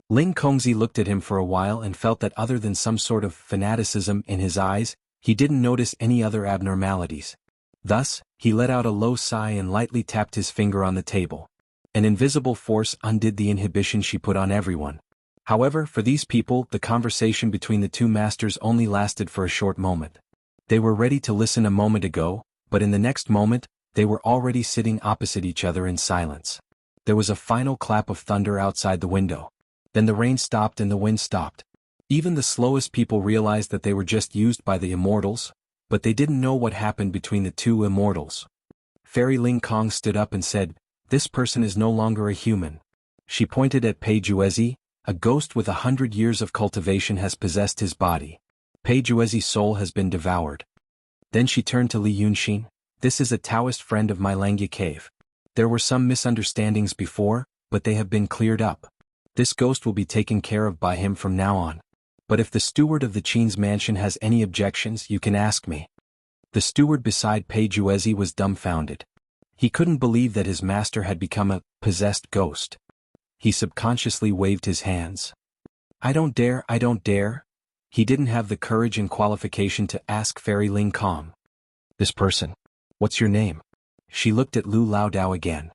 Ling Kongzi looked at him for a while and felt that other than some sort of fanaticism in his eyes, he didn't notice any other abnormalities. Thus, he let out a low sigh and lightly tapped his finger on the table. An invisible force undid the inhibition she put on everyone. However, for these people, the conversation between the 2 masters only lasted for a short moment. They were ready to listen a moment ago, but in the next moment, they were already sitting opposite each other in silence. There was a final clap of thunder outside the window. Then the rain stopped and the wind stopped. Even the slowest people realized that they were just used by the immortals, but they didn't know what happened between the 2 immortals. Fairy Ling Kong stood up and said, This person is no longer a human. She pointed at Pei Juezi, a ghost with 100 years of cultivation has possessed his body. Pei Juezi's soul has been devoured. Then she turned to Li Yunxin, This is a Taoist friend of my Langya cave. There were some misunderstandings before, but they have been cleared up. This ghost will be taken care of by him from now on. But if the steward of the Qin's mansion has any objections, you can ask me. The steward beside Pei Juezi was dumbfounded. He couldn't believe that his master had become a possessed ghost. He subconsciously waved his hands. I don't dare. He didn't have the courage and qualification to ask Fairy Ling Kong. This person. What's your name? She looked at Lu Lao Dao again.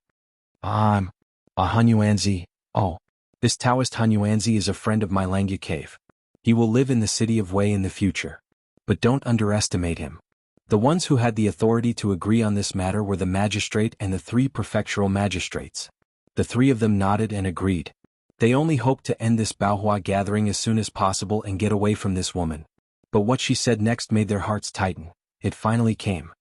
I'm a Hunyuanzi. Oh. This Taoist Hunyuanzi is a friend of my Langya cave. He will live in the city of Wei in the future. But don't underestimate him. The ones who had the authority to agree on this matter were the magistrate and the 3 prefectural magistrates. The 3 of them nodded and agreed. They only hoped to end this Baohua gathering as soon as possible and get away from this woman. But what she said next made their hearts tighten. It finally came.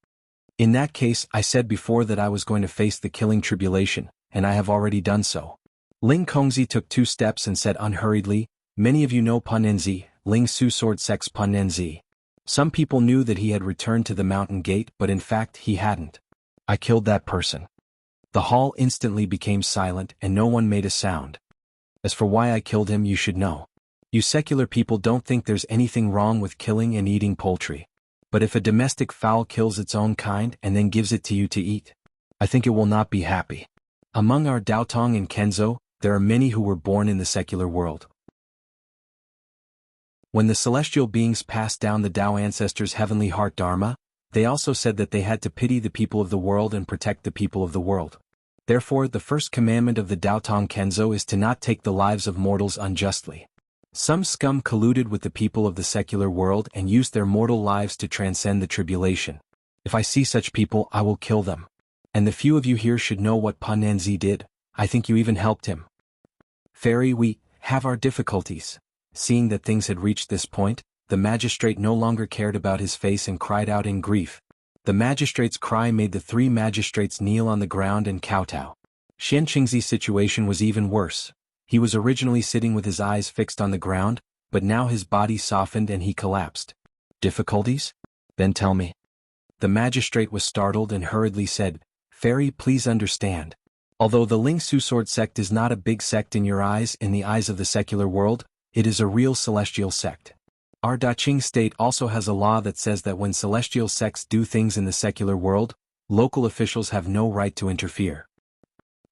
In that case, I said before that I was going to face the killing tribulation, and I have already done so. Ling Kongzi took 2 steps and said unhurriedly, many of you know Panenzi, Ling Su sword sex Panenzi. Some people knew that he had returned to the mountain gate, but in fact he hadn't. I killed that person. The hall instantly became silent and no one made a sound. As for why I killed him, you should know. You secular people don't think there's anything wrong with killing and eating poultry. But if a domestic fowl kills its own kind and then gives it to you to eat, I think it will not be happy. Among our Daotong and Kenzo, there are many who were born in the secular world. When the celestial beings passed down the Tao ancestors' heavenly heart Dharma, they also said that they had to pity the people of the world and protect the people of the world. Therefore, the first commandment of the Daotong Kenzo is to not take the lives of mortals unjustly. Some scum colluded with the people of the secular world and used their mortal lives to transcend the tribulation. If I see such people, I will kill them. And the few of you here should know what Panenzi did. I think you even helped him. Fairy, we have our difficulties. Seeing that things had reached this point, the magistrate no longer cared about his face and cried out in grief. The magistrate's cry made the 3 magistrates kneel on the ground and kowtow. Xian Qingzi's situation was even worse. He was originally sitting with his eyes fixed on the ground, but now his body softened and he collapsed. Difficulties? Then tell me. The magistrate was startled and hurriedly said, Fairy, please understand. Although the Ling Su sword sect is not a big sect in your eyes, in the eyes of the secular world, it is a real celestial sect. Our Daqing state also has a law that says that when celestial sects do things in the secular world, local officials have no right to interfere.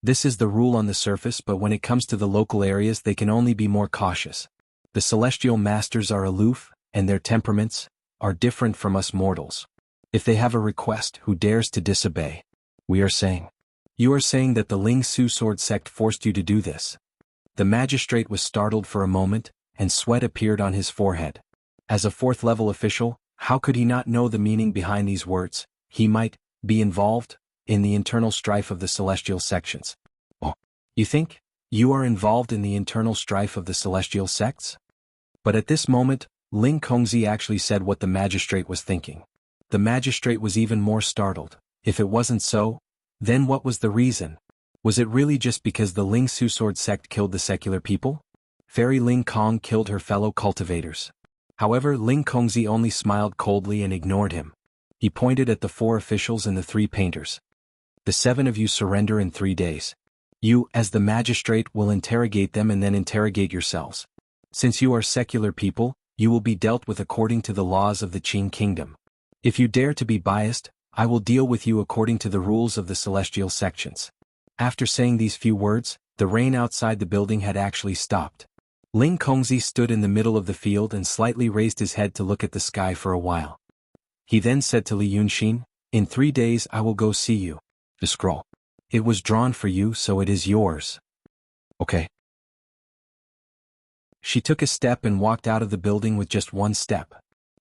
This is the rule on the surface, but when it comes to the local areas they can only be more cautious. The celestial masters are aloof, and their temperaments are different from us mortals. If they have a request, who dares to disobey? We are saying. You are saying that the Ling Su sword sect forced you to do this. The magistrate was startled for a moment, and sweat appeared on his forehead. As a 4th-level official, how could he not know the meaning behind these words? He might be involved in the internal strife of the celestial sections. Oh, you think you are involved in the internal strife of the celestial sects? But at this moment, Ling Kongzi actually said what the magistrate was thinking. The magistrate was even more startled. If it wasn't so, then what was the reason? Was it really just because the Ling Su sword sect killed the secular people? Fairy Ling Kong killed her fellow cultivators. However, Ling Kongzi only smiled coldly and ignored him. He pointed at the 4 officials and the 3 painters. The 7 of you surrender in 3 days. You, as the magistrate, will interrogate them and then interrogate yourselves. Since you are secular people, you will be dealt with according to the laws of the Qing kingdom. If you dare to be biased, I will deal with you according to the rules of the celestial sections. After saying these few words, the rain outside the building had actually stopped. Ling Kongzi stood in the middle of the field and slightly raised his head to look at the sky for a while. He then said to Li Yunxin, in 3 days I will go see you. The scroll. It was drawn for you, so it is yours. Okay. She took a step and walked out of the building with just 1 step.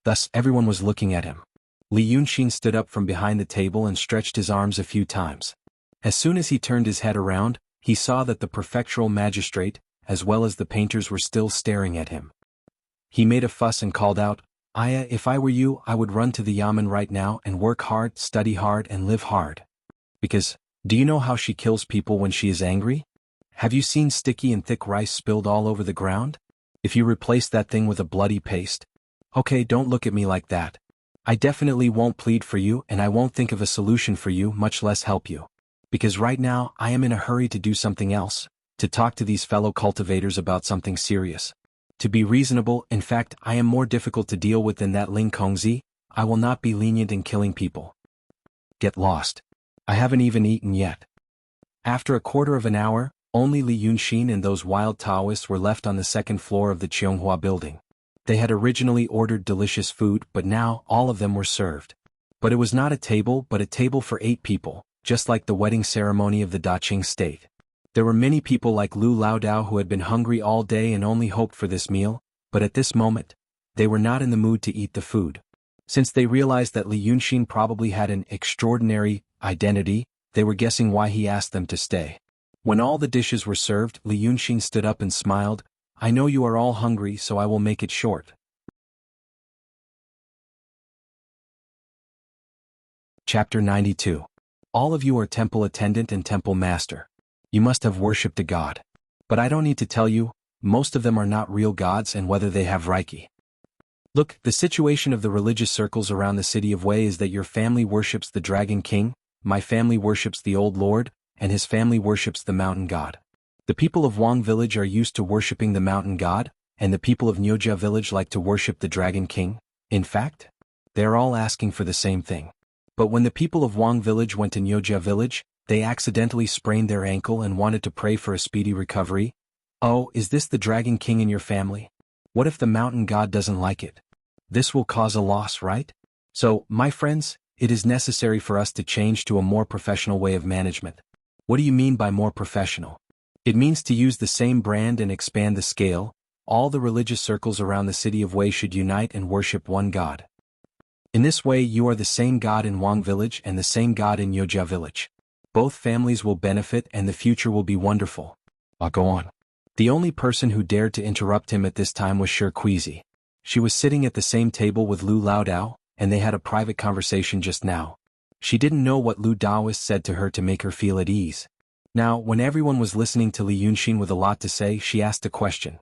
Thus, everyone was looking at him. Li Yunxin stood up from behind the table and stretched his arms a few times. As soon as he turned his head around, he saw that the prefectural magistrate, as well as the painters, were still staring at him. He made a fuss and called out, Aya, if I were you, I would run to the yamen right now and work hard, study hard, and live hard. Because, do you know how she kills people when she is angry? Have you seen sticky and thick rice spilled all over the ground? If you replace that thing with a bloody paste. Okay, don't look at me like that. I definitely won't plead for you, and I won't think of a solution for you, much less help you. Because right now, I am in a hurry to do something else, to talk to these fellow cultivators about something serious. To be reasonable, in fact, I am more difficult to deal with than that Ling Kongzi. I will not be lenient in killing people. Get lost. I haven't even eaten yet. After a quarter of an hour, only Li Yunxin and those wild Taoists were left on the 2nd floor of the Qianghua building. They had originally ordered delicious food, but now all of them were served. But it was not a table, but a table for 8 people, just like the wedding ceremony of the Daqing state. There were many people like Lu Laodao who had been hungry all day and only hoped for this meal, but at this moment, they were not in the mood to eat the food. Since they realized that Li Yunxin probably had an extraordinary identity, they were guessing why he asked them to stay. When all the dishes were served, Li Yunxin stood up and smiled, I know you are all hungry, so I will make it short. Chapter 92. All of you are temple attendant and temple master. You must have worshipped a god. But I don't need to tell you, most of them are not real gods and whether they have Reiki. Look, the situation of the religious circles around the city of Wei is that your family worships the Dragon King, my family worships the Old Lord, and his family worships the Mountain God. The people of Wang Village are used to worshipping the Mountain God, and the people of Nyoja Village like to worship the Dragon King. In fact, they are all asking for the same thing. But when the people of Wang Village went to Nyoja Village, they accidentally sprained their ankle and wanted to pray for a speedy recovery. Oh, is this the Dragon King in your family? What if the Mountain God doesn't like it? This will cause a loss, right? So, my friends, it is necessary for us to change to a more professional way of management. What do you mean by more professional? It means to use the same brand and expand the scale. All the religious circles around the city of Wei should unite and worship one God. In this way you are the same God in Wang Village and the same God in Nyoja Village. Both families will benefit and the future will be wonderful. I'll go on. The only person who dared to interrupt him at this time was Shirqueezy. She was sitting at the same table with Lu Laodao, and they had a private conversation just now. She didn't know what Lu Daoist said to her to make her feel at ease. Now, when everyone was listening to Li Yunxin with a lot to say, she asked a question.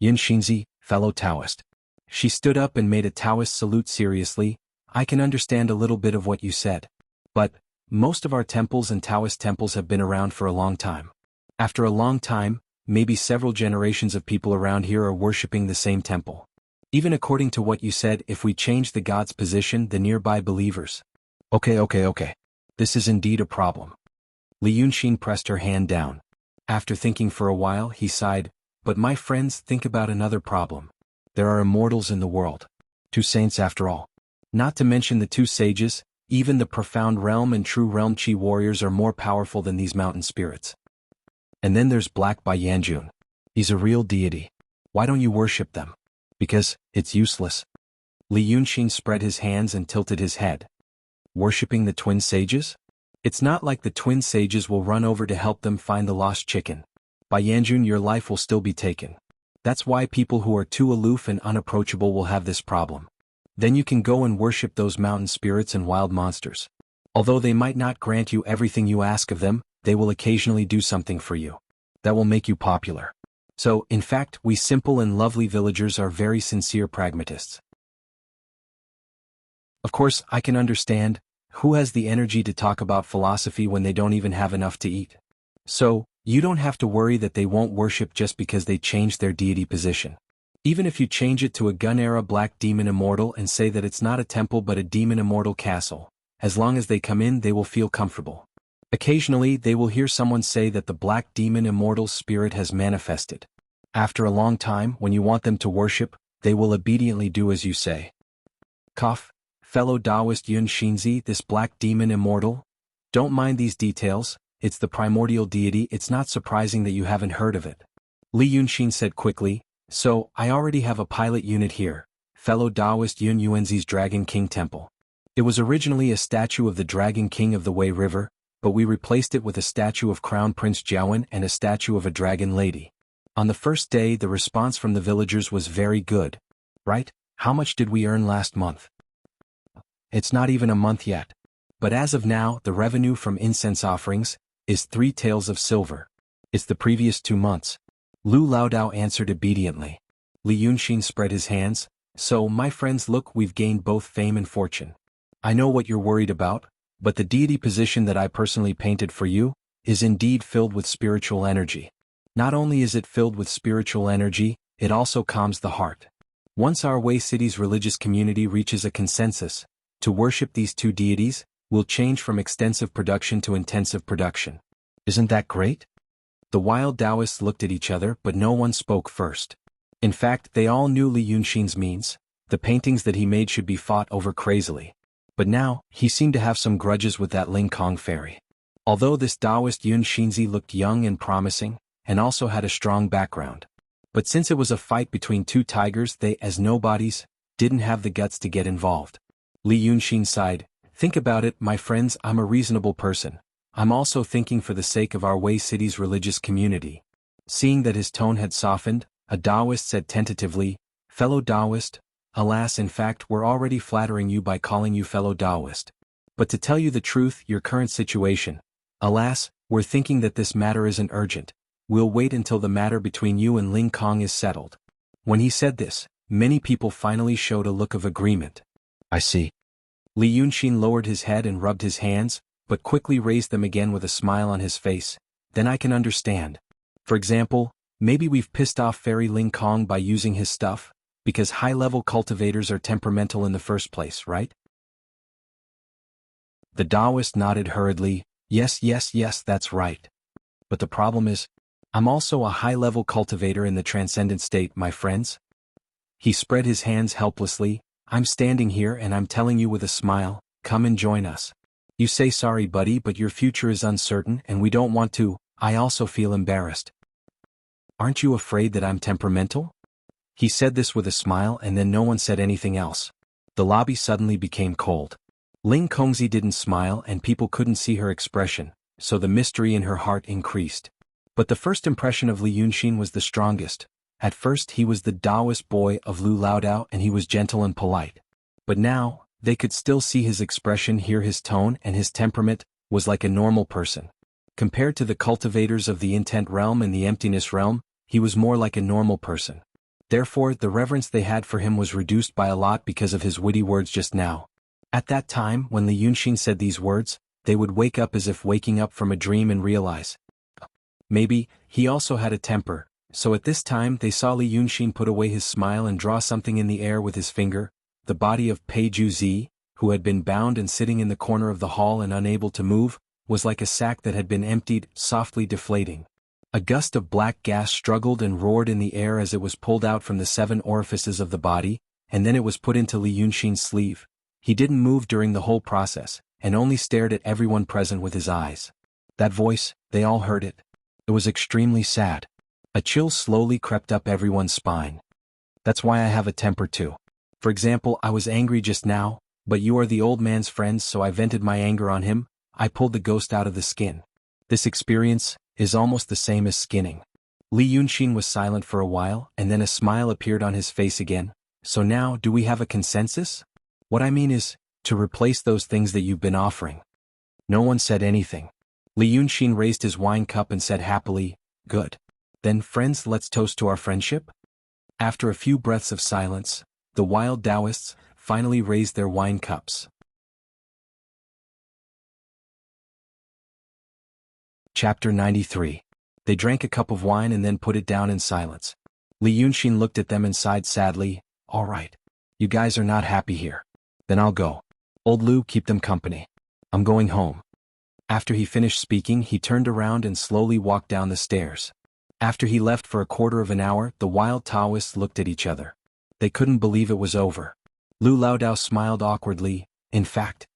Yunxinzi, fellow Taoist. She stood up and made a Taoist salute seriously. I can understand a little bit of what you said. But, most of our temples and Taoist temples have been around for a long time. After a long time, maybe several generations of people around here are worshipping the same temple. Even according to what you said, if we change the god's position, the nearby believers. Okay. This is indeed a problem. Li Yunxin pressed her hand down. After thinking for a while, he sighed, but my friends, think about another problem. There are immortals in the world. 2 saints after all. Not to mention the 2 sages, even the profound realm and true realm Qi warriors are more powerful than these mountain spirits. And then there's Black Bai Yanjun. He's a real deity. Why don't you worship them? Because, it's useless. Li Yunxin spread his hands and tilted his head. Worshipping the twin sages? It's not like the twin sages will run over to help them find the lost chicken. Bai Yanjun, your life will still be taken. That's why people who are too aloof and unapproachable will have this problem. Then you can go and worship those mountain spirits and wild monsters. Although they might not grant you everything you ask of them, they will occasionally do something for you. That will make you popular. So, in fact, we simple and lovely villagers are very sincere pragmatists. Of course, I can understand, who has the energy to talk about philosophy when they don't even have enough to eat? So, you don't have to worry that they won't worship just because they changed their deity position. Even if you change it to a Gun-era Black Demon Immortal and say that it's not a temple but a Demon Immortal castle, as long as they come in they will feel comfortable. Occasionally they will hear someone say that the Black Demon Immortal's spirit has manifested. After a long time, when you want them to worship, they will obediently do as you say. Cough, fellow Taoist Yun Xinzi, this Black Demon Immortal? Don't mind these details, it's the primordial deity, it's not surprising that you haven't heard of it. Li Yunxin said quickly, so, I already have a pilot unit here, fellow Taoist Yun Yuanzi's Dragon King Temple. It was originally a statue of the Dragon King of the Wei River, but we replaced it with a statue of Crown Prince Jiawen and a statue of a Dragon Lady. On the first day the response from the villagers was very good. Right? How much did we earn last month? It's not even a month yet. But as of now, the revenue from incense offerings is 3 taels of silver. It's the previous 2 months. Lu Laodao answered obediently. Li Yunxin spread his hands. So, my friends, look, we've gained both fame and fortune. I know what you're worried about, but the deity position that I personally painted for you is indeed filled with spiritual energy. Not only is it filled with spiritual energy, it also calms the heart. Once our Wei City's religious community reaches a consensus to worship these 2 deities, we'll change from extensive production to intensive production. Isn't that great? The wild Taoists looked at each other, but no one spoke first. In fact, they all knew Li Yunxin's means. The paintings that he made should be fought over crazily. But now, he seemed to have some grudges with that Ling Kong fairy. Although this Taoist Yun Xinzi looked young and promising, and also had a strong background. But since it was a fight between 2 tigers, they, as nobodies, didn't have the guts to get involved. Li Yunxin sighed. Think about it, my friends, I'm a reasonable person. I'm also thinking for the sake of our Wei City's religious community. Seeing that his tone had softened, a Taoist said tentatively, fellow Taoist, alas, in fact we're already flattering you by calling you fellow Taoist. But to tell you the truth, your current situation, alas, we're thinking that this matter isn't urgent. We'll wait until the matter between you and Ling Kong is settled. When he said this, many people finally showed a look of agreement. I see. Li Yunxin lowered his head and rubbed his hands, but quickly raised them again with a smile on his face. Then I can understand. For example, maybe we've pissed off Fairy Ling Kong by using his stuff, because high-level cultivators are temperamental in the first place, right? The Taoist nodded hurriedly. Yes, that's right. But the problem is, I'm also a high-level cultivator in the transcendent state, my friends. He spread his hands helplessly. I'm standing here and I'm telling you with a smile, come and join us. You say sorry buddy, but your future is uncertain and we don't want to. I also feel embarrassed. Aren't you afraid that I'm temperamental? He said this with a smile and then no one said anything else. The lobby suddenly became cold. Ling Kongzi didn't smile and people couldn't see her expression, so the mystery in her heart increased. But the first impression of Li Yunxin was the strongest. At first he was the Taoist boy of Lu Laodao and he was gentle and polite. But now, they could still see his expression, hear his tone, and his temperament was like a normal person. Compared to the cultivators of the intent realm and the emptiness realm, he was more like a normal person. Therefore, the reverence they had for him was reduced by a lot because of his witty words just now. At that time, when Li Yunxin said these words, they would wake up as if waking up from a dream and realize. Maybe, he also had a temper, so at this time they saw Li Yunxin put away his smile and draw something in the air with his finger. The body of Pei Juzi, who had been bound and sitting in the corner of the hall and unable to move, was like a sack that had been emptied, softly deflating. A gust of black gas struggled and roared in the air as it was pulled out from the 7 orifices of the body, and then it was put into Li Yunxin's sleeve. He didn't move during the whole process, and only stared at everyone present with his eyes. That voice, they all heard it. It was extremely sad. A chill slowly crept up everyone's spine. That's why I have a temper too. For example, I was angry just now, but you are the old man's friends, so I vented my anger on him. I pulled the ghost out of the skin. This experience is almost the same as skinning. Li Yunxin was silent for a while, and then a smile appeared on his face again. So now, do we have a consensus? What I mean is, to replace those things that you've been offering. No one said anything. Li Yunxin raised his wine cup and said happily, good. Then friends, let's toast to our friendship? After a few breaths of silence, the wild Taoists finally raised their wine cups. Chapter 93. They drank a cup of wine and then put it down in silence. Li Yunxin looked at them and sighed sadly. All right. You guys are not happy here. Then I'll go. Old Lu, keep them company. I'm going home. After he finished speaking, he turned around and slowly walked down the stairs. After he left for a quarter of an hour, the wild Taoists looked at each other. They couldn't believe it was over. Lu Laodao smiled awkwardly. In fact,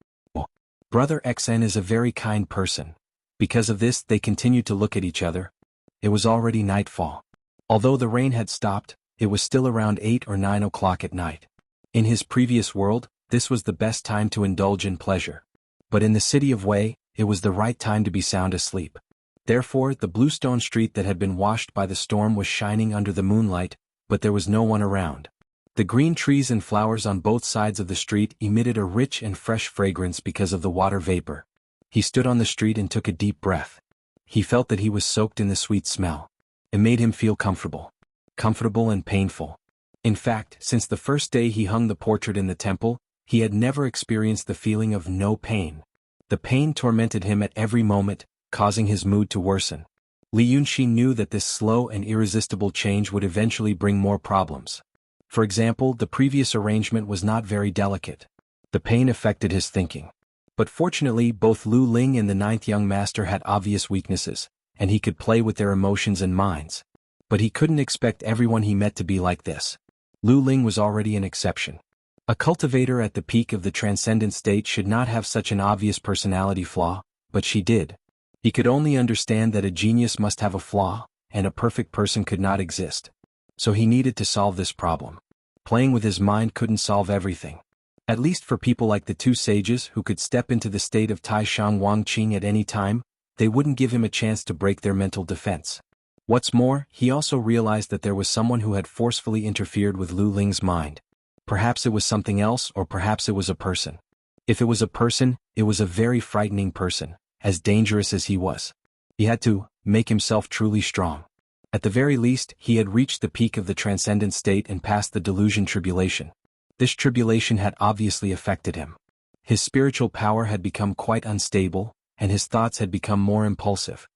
Brother XN is a very kind person. Because of this, they continued to look at each other. It was already nightfall. Although the rain had stopped, it was still around 8 or 9 o'clock at night. In his previous world, this was the best time to indulge in pleasure. But in the city of Wei, it was the right time to be sound asleep. Therefore, the bluestone street that had been washed by the storm was shining under the moonlight, but there was no one around. The green trees and flowers on both sides of the street emitted a rich and fresh fragrance because of the water vapor. He stood on the street and took a deep breath. He felt that he was soaked in the sweet smell. It made him feel comfortable. Comfortable and painful. In fact, since the first day he hung the portrait in the temple, he had never experienced the feeling of no pain. The pain tormented him at every moment, causing his mood to worsen. Li Yunxin knew that this slow and irresistible change would eventually bring more problems. For example, the previous arrangement was not very delicate. The pain affected his thinking. But fortunately, both Lu Ling and the 9th young master had obvious weaknesses, and he could play with their emotions and minds. But he couldn't expect everyone he met to be like this. Lu Ling was already an exception. A cultivator at the peak of the transcendent state should not have such an obvious personality flaw, but she did. He could only understand that a genius must have a flaw, and a perfect person could not exist. So he needed to solve this problem. Playing with his mind couldn't solve everything. At least for people like the 2 sages who could step into the state of Tai Shang Wang Qing at any time, they wouldn't give him a chance to break their mental defense. What's more, he also realized that there was someone who had forcefully interfered with Lu Ling's mind. Perhaps it was something else, or perhaps it was a person. If it was a person, it was a very frightening person, as dangerous as he was. He had to make himself truly strong. At the very least, he had reached the peak of the transcendent state and passed the delusion tribulation. This tribulation had obviously affected him. His spiritual power had become quite unstable, and his thoughts had become more impulsive.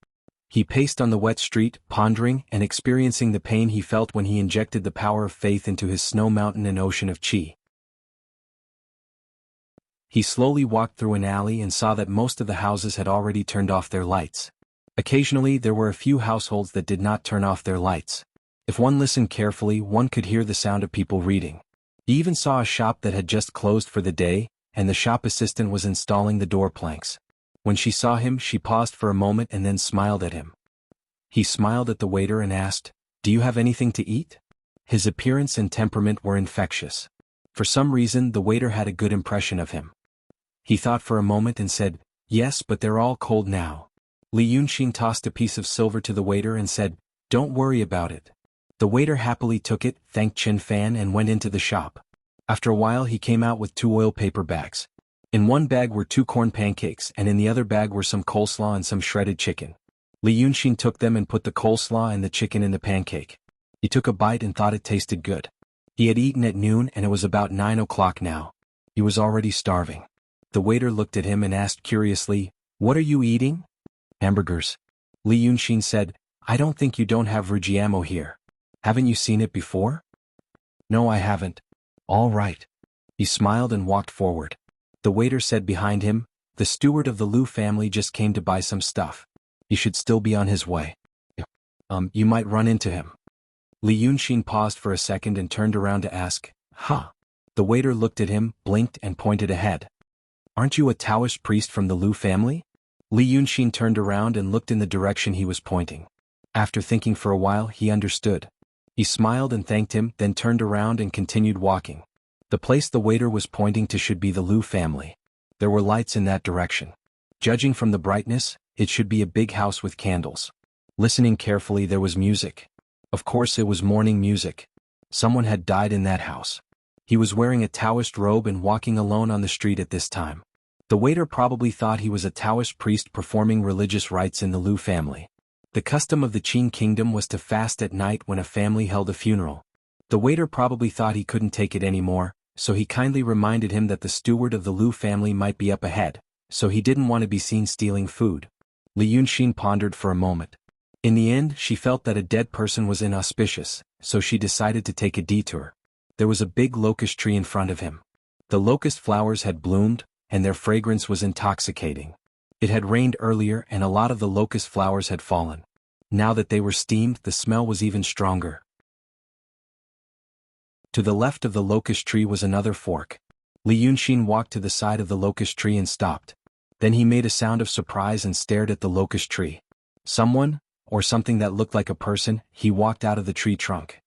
He paced on the wet street, pondering and experiencing the pain he felt when he injected the power of faith into his snow mountain and ocean of chi. He slowly walked through an alley and saw that most of the houses had already turned off their lights. Occasionally there were a few households that did not turn off their lights. If one listened carefully, one could hear the sound of people reading. He even saw a shop that had just closed for the day, and the shop assistant was installing the door planks. When she saw him, she paused for a moment and then smiled at him. He smiled at the waiter and asked, "Do you have anything to eat?" His appearance and temperament were infectious. For some reason, the waiter had a good impression of him. He thought for a moment and said, "Yes, but they're all cold now." Li Yunxin tossed a piece of silver to the waiter and said, "Don't worry about it." The waiter happily took it, thanked Chen Fan and went into the shop. After a while he came out with 2 oil paper bags. In one bag were 2 corn pancakes and in the other bag were some coleslaw and some shredded chicken. Li Yunxin took them and put the coleslaw and the chicken in the pancake. He took a bite and thought it tasted good. He had eaten at noon and it was about 9 o'clock now. He was already starving. The waiter looked at him and asked curiously, "What are you eating?" "Hamburgers." Li Yunxin said, "I don't think you don't have Rujiamo here. Haven't you seen it before?" "No, I haven't." "All right." He smiled and walked forward. The waiter said behind him, "The steward of the Liu family just came to buy some stuff. He should still be on his way. You might run into him." Li Yunxin paused for a second and turned around to ask, "Huh?" The waiter looked at him, blinked and pointed ahead. "Aren't you a Taoist priest from the Liu family?" Li Yunxin turned around and looked in the direction he was pointing. After thinking for a while, he understood. He smiled and thanked him, then turned around and continued walking. The place the waiter was pointing to should be the Liu family. There were lights in that direction. Judging from the brightness, it should be a big house with candles. Listening carefully, there was music. Of course it was morning music. Someone had died in that house. He was wearing a Taoist robe and walking alone on the street at this time. The waiter probably thought he was a Taoist priest performing religious rites in the Liu family. The custom of the Qing kingdom was to fast at night when a family held a funeral. The waiter probably thought he couldn't take it anymore, so he kindly reminded him that the steward of the Liu family might be up ahead, so he didn't want to be seen stealing food. Li Yunxin pondered for a moment. In the end, she felt that a dead person was inauspicious, so she decided to take a detour. There was a big locust tree in front of him. The locust flowers had bloomed, and their fragrance was intoxicating. It had rained earlier and a lot of the locust flowers had fallen. Now that they were steamed, the smell was even stronger. To the left of the locust tree was another fork. Li Yunxin walked to the side of the locust tree and stopped. Then he made a sound of surprise and stared at the locust tree. Someone, or something that looked like a person, he walked out of the tree trunk.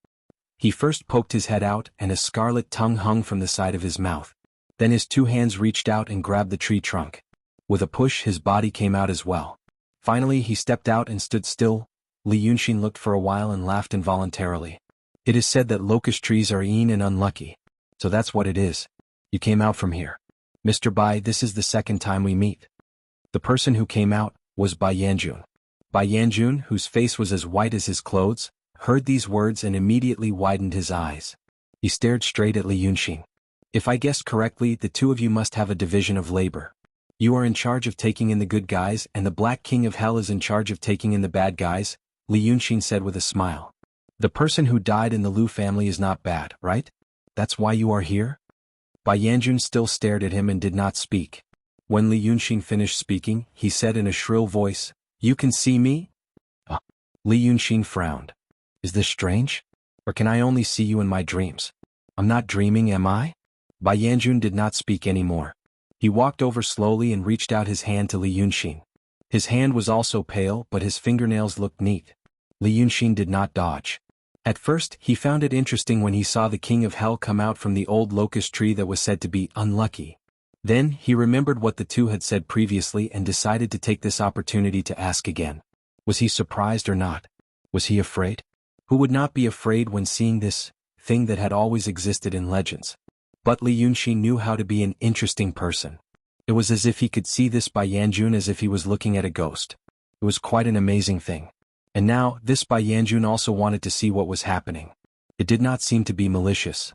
He first poked his head out and a scarlet tongue hung from the side of his mouth. Then his 2 hands reached out and grabbed the tree trunk. With a push, his body came out as well. Finally, he stepped out and stood still. Li Yunxin looked for a while and laughed involuntarily. It is said that locust trees are mean and unlucky. So that's what it is. You came out from here. Mr. Bai, this is the second time we meet. The person who came out was Bai Yanjun. Bai Yanjun, whose face was as white as his clothes, heard these words and immediately widened his eyes. He stared straight at Li Yunxin. "If I guessed correctly, the 2 of you must have a division of labor. You are in charge of taking in the good guys and the Black King of Hell is in charge of taking in the bad guys," Li Yunxin said with a smile. "The person who died in the Liu family is not bad, right? That's why you are here?" Bai Yanjun still stared at him and did not speak. When Li Yunxin finished speaking, he said in a shrill voice, "You can see me?" Li Yunxin frowned. "Is this strange? Or can I only see you in my dreams? I'm not dreaming, am I?" Bai Yanjun did not speak anymore. He walked over slowly and reached out his hand to Li Yunxin. His hand was also pale, but his fingernails looked neat. Li Yunxin did not dodge. At first, he found it interesting when he saw the King of Hell come out from the old locust tree that was said to be unlucky. Then, he remembered what the 2 had said previously and decided to take this opportunity to ask again. Was he surprised or not? Was he afraid? Who would not be afraid when seeing this thing that had always existed in legends? But Li Yunxin knew how to be an interesting person. It was as if he could see this Bai Yanjun as if he was looking at a ghost. It was quite an amazing thing. And now, this Bai Yanjun also wanted to see what was happening. It did not seem to be malicious.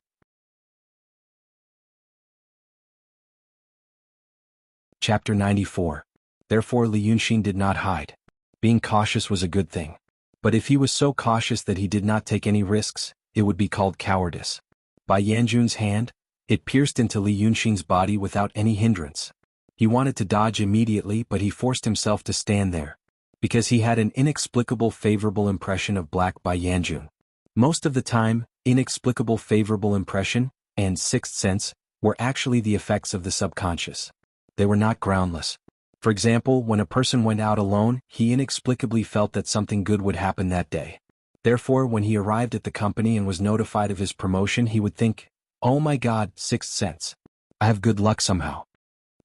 Chapter 94. Therefore Li Yunxin did not hide. Being cautious was a good thing. But if he was so cautious that he did not take any risks, it would be called cowardice. Bai Yanjun's hand, it pierced into Li Yunxin's body without any hindrance. He wanted to dodge immediately, but he forced himself to stand there, because he had an inexplicable favorable impression of Black Bai Yanjun. Most of the time, inexplicable favorable impression and sixth sense were actually the effects of the subconscious. They were not groundless. For example, when a person went out alone, he inexplicably felt that something good would happen that day. Therefore, when he arrived at the company and was notified of his promotion, he would think, "Oh my God, sixth sense. I have good luck somehow."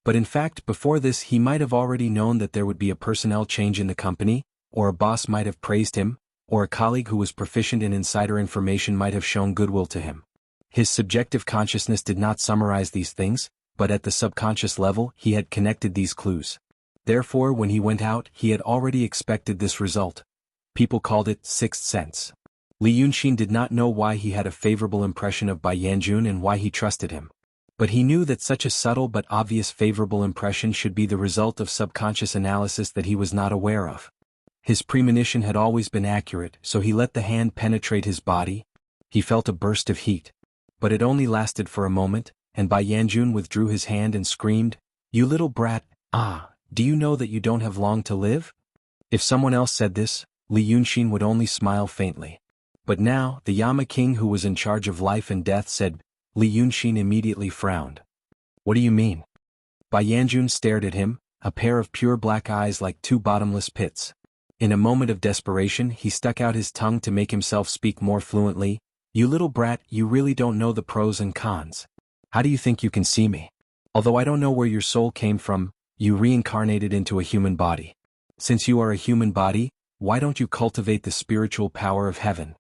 But in fact, before this he might have already known that there would be a personnel change in the company, or a boss might have praised him, or a colleague who was proficient in insider information might have shown goodwill to him. His subjective consciousness did not summarize these things, but at the subconscious level he had connected these clues. Therefore, when he went out, he had already expected this result. People called it sixth sense. Li Yunxin did not know why he had a favorable impression of Bai Yanjun and why he trusted him. But he knew that such a subtle but obvious favorable impression should be the result of subconscious analysis that he was not aware of. His premonition had always been accurate, so he let the hand penetrate his body. He felt a burst of heat. But it only lasted for a moment, and Bai Yanjun withdrew his hand and screamed, "You little brat, do you know that you don't have long to live?" If someone else said this, Li Yunxin would only smile faintly. But now, the Yama king who was in charge of life and death said. Li Yunxin immediately frowned. "What do you mean?" Bai Yanjun stared at him, a pair of pure black eyes like two bottomless pits. In a moment of desperation he stuck out his tongue to make himself speak more fluently. "You little brat, you really don't know the pros and cons. How do you think you can see me? Although I don't know where your soul came from, you reincarnated into a human body. Since you are a human body, why don't you cultivate the spiritual power of heaven?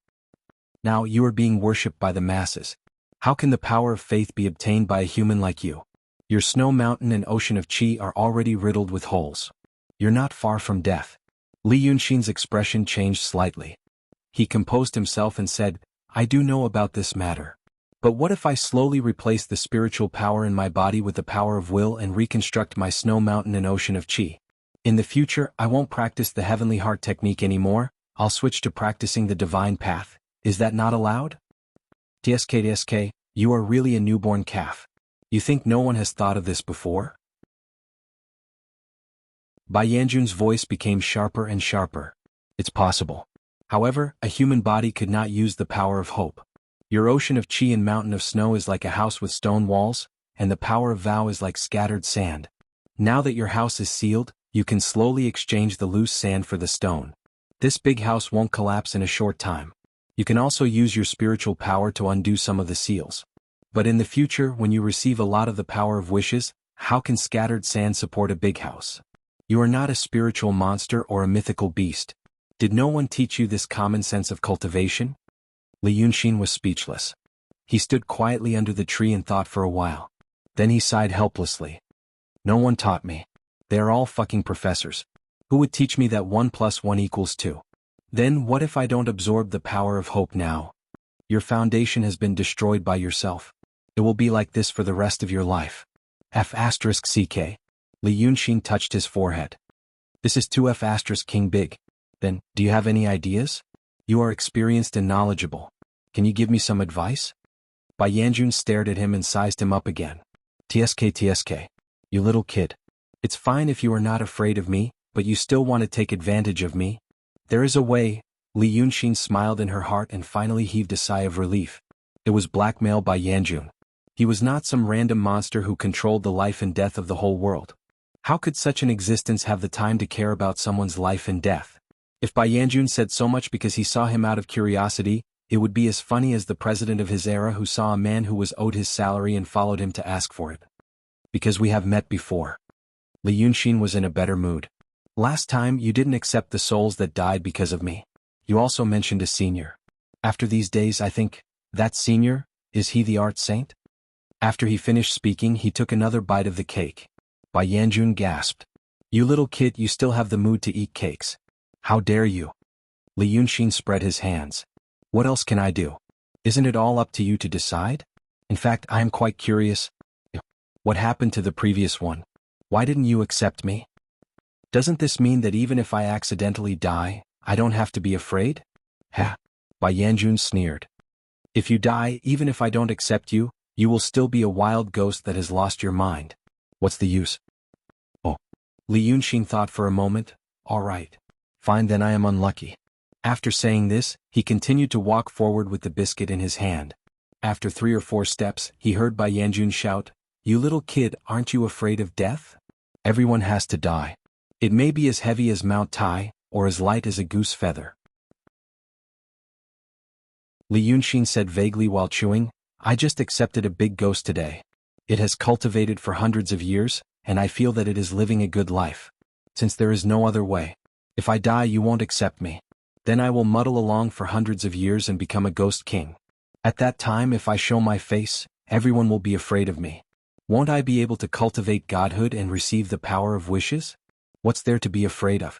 Now you are being worshipped by the masses. How can the power of faith be obtained by a human like you? Your snow mountain and ocean of qi are already riddled with holes. You're not far from death." Li Yunxin's expression changed slightly. He composed himself and said, "I do know about this matter. But what if I slowly replace the spiritual power in my body with the power of will and reconstruct my snow mountain and ocean of qi? In the future, I won't practice the heavenly heart technique anymore, I'll switch to practicing the divine path. Is that not allowed?" "Tsk, you are really a newborn calf. You think no one has thought of this before?" Bai Yanjun's voice became sharper and sharper. "It's possible. However, a human body could not use the power of hope. Your ocean of qi and mountain of snow is like a house with stone walls, and the power of vow is like scattered sand. Now that your house is sealed, you can slowly exchange the loose sand for the stone. This big house won't collapse in a short time. You can also use your spiritual power to undo some of the seals. But in the future, when you receive a lot of the power of wishes, how can scattered sand support a big house? You are not a spiritual monster or a mythical beast. Did no one teach you this common sense of cultivation?" Li Yunxin was speechless. He stood quietly under the tree and thought for a while. Then he sighed helplessly. "No one taught me. They are all fucking professors. Who would teach me that 1 + 1 = 2? Then what if I don't absorb the power of hope now? Your foundation has been destroyed by yourself. It will be like this for the rest of your life." F***ck. Li Yunxin touched his forehead. "This is 2F** king big. Then, do you have any ideas? You are experienced and knowledgeable. Can you give me some advice?" Bai Yanjun stared at him and sized him up again. Tsk, you little kid. It's fine if you are not afraid of me, but you still want to take advantage of me. There is a way." Li Yunxin smiled in her heart and finally heaved a sigh of relief. It was blackmail by Yanjun. He was not some random monster who controlled the life and death of the whole world. How could such an existence have the time to care about someone's life and death? If Bai Yanjun said so much because he saw him out of curiosity, it would be as funny as the president of his era who saw a man who was owed his salary and followed him to ask for it. "Because we have met before." Li Yunxin was in a better mood. "Last time you didn't accept the souls that died because of me. You also mentioned a senior. After these days I think, that senior, is he the art saint?" After he finished speaking he took another bite of the cake. Bai Yanjun gasped. You little kid, you still have the mood to eat cakes. How dare you? Li Yunxin spread his hands. What else can I do? Isn't it all up to you to decide? In fact, I am quite curious. What happened to the previous one? Why didn't you accept me? Doesn't this mean that even if I accidentally die, I don't have to be afraid? Ha! Bai Yanjun sneered. If you die, even if I don't accept you, you will still be a wild ghost that has lost your mind. What's the use? Oh. Li Yunxin thought for a moment. All right. Fine, then I am unlucky. After saying this, he continued to walk forward with the biscuit in his hand. After 3 or 4 steps, he heard Bai Yanjun shout, You little kid, aren't you afraid of death? Everyone has to die. It may be as heavy as Mount Tai, or as light as a goose feather. Li Yunxin said vaguely while chewing, I just accepted a big ghost today. It has cultivated for hundreds of years, and I feel that it is living a good life. Since there is no other way. If I die, you won't accept me. Then I will muddle along for hundreds of years and become a ghost king. At that time, if I show my face, everyone will be afraid of me. Won't I be able to cultivate godhood and receive the power of wishes? What's there to be afraid of?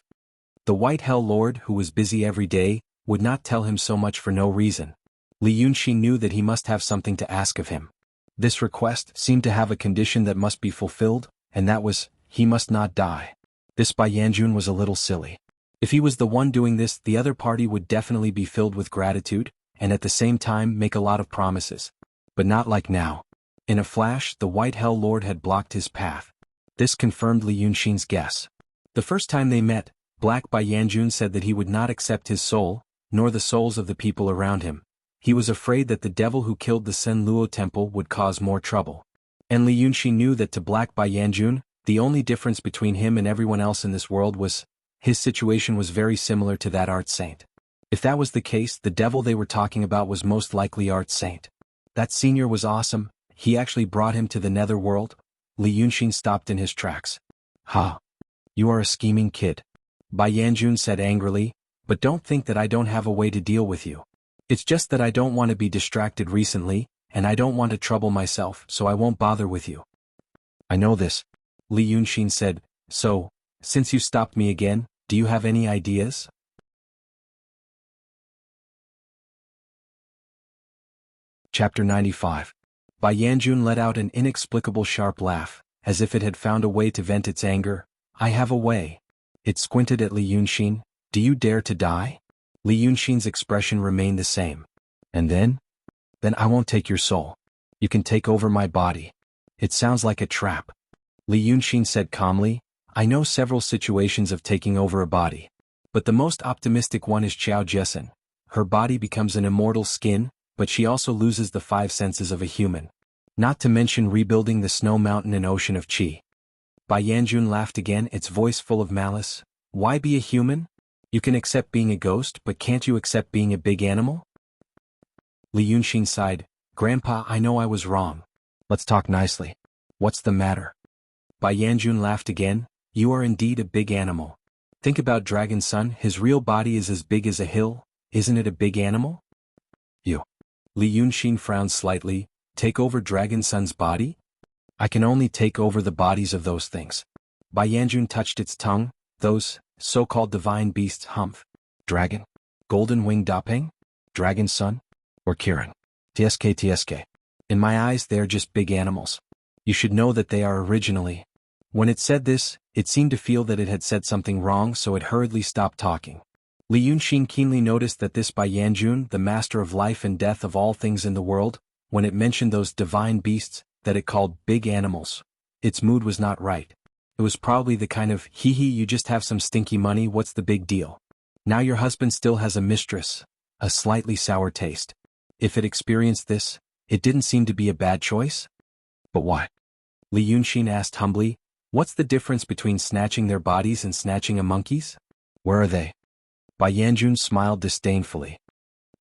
The White Hell Lord, who was busy every day, would not tell him so much for no reason. Li Yunxin knew that he must have something to ask of him. This request seemed to have a condition that must be fulfilled, and that was, he must not die. This Bai Yanjun was a little silly. If he was the one doing this, the other party would definitely be filled with gratitude, and at the same time make a lot of promises. But not like now. In a flash, the White Hell Lord had blocked his path. This confirmed Li Yunxin's guess. The first time they met, Black Bai Yanjun said that he would not accept his soul, nor the souls of the people around him. He was afraid that the devil who killed the Sen Luo temple would cause more trouble. And Li Yunxin knew that to Black Bai Yanjun, the only difference between him and everyone else in this world was, his situation was very similar to that art saint. If that was the case, the devil they were talking about was most likely art saint. That senior was awesome, he actually brought him to the nether world. Li Yunxin stopped in his tracks. Ha! You are a scheming kid. Bai Yanjun said angrily, but don't think that I don't have a way to deal with you. It's just that I don't want to be distracted recently, and I don't want to trouble myself, so I won't bother with you. I know this. Li Yunxin said, so, since you stopped me again, do you have any ideas? Chapter 95. Bai Yanjun let out an inexplicable sharp laugh, as if it had found a way to vent its anger. I have a way. It squinted at Li Yunxin. Do you dare to die? Li Yunxin's expression remained the same. And then? Then I won't take your soul. You can take over my body. It sounds like a trap. Li Yunxin said calmly, I know several situations of taking over a body. But the most optimistic one is Qiao Jiesen. Her body becomes an immortal skin, but she also loses the 5 senses of a human. Not to mention rebuilding the snow mountain and ocean of Qi. Bai Yanjun laughed again, its voice full of malice. Why be a human? You can accept being a ghost, but can't you accept being a big animal? Li Yunxin sighed. Grandpa, I know I was wrong. Let's talk nicely. What's the matter? Bai Yanjun laughed again. You are indeed a big animal. Think about Dragon Son, his real body is as big as a hill, isn't it a big animal? You. Li Yunxin frowned slightly. Take over Dragon Son's body? I can only take over the bodies of those things. Bai Yanjun touched its tongue. Those, so-called divine beasts Humph, Dragon, Golden Winged Dapeng, Dragon Son, or Kirin. TSK. In my eyes they are just big animals. You should know that they are originally. When it said this, it seemed to feel that it had said something wrong, so it hurriedly stopped talking. Li Yunxin keenly noticed that this Bai Yanjun, the master of life and death of all things in the world, when it mentioned those divine beasts, that it called big animals. Its mood was not right. It was probably the kind of, hee you just have some stinky money, what's the big deal? Now your husband still has a mistress, a slightly sour taste. If it experienced this, it didn't seem to be a bad choice. But why? Li Yunxin asked humbly, what's the difference between snatching their bodies and snatching a monkey's? Where are they? Bai Yanjun smiled disdainfully.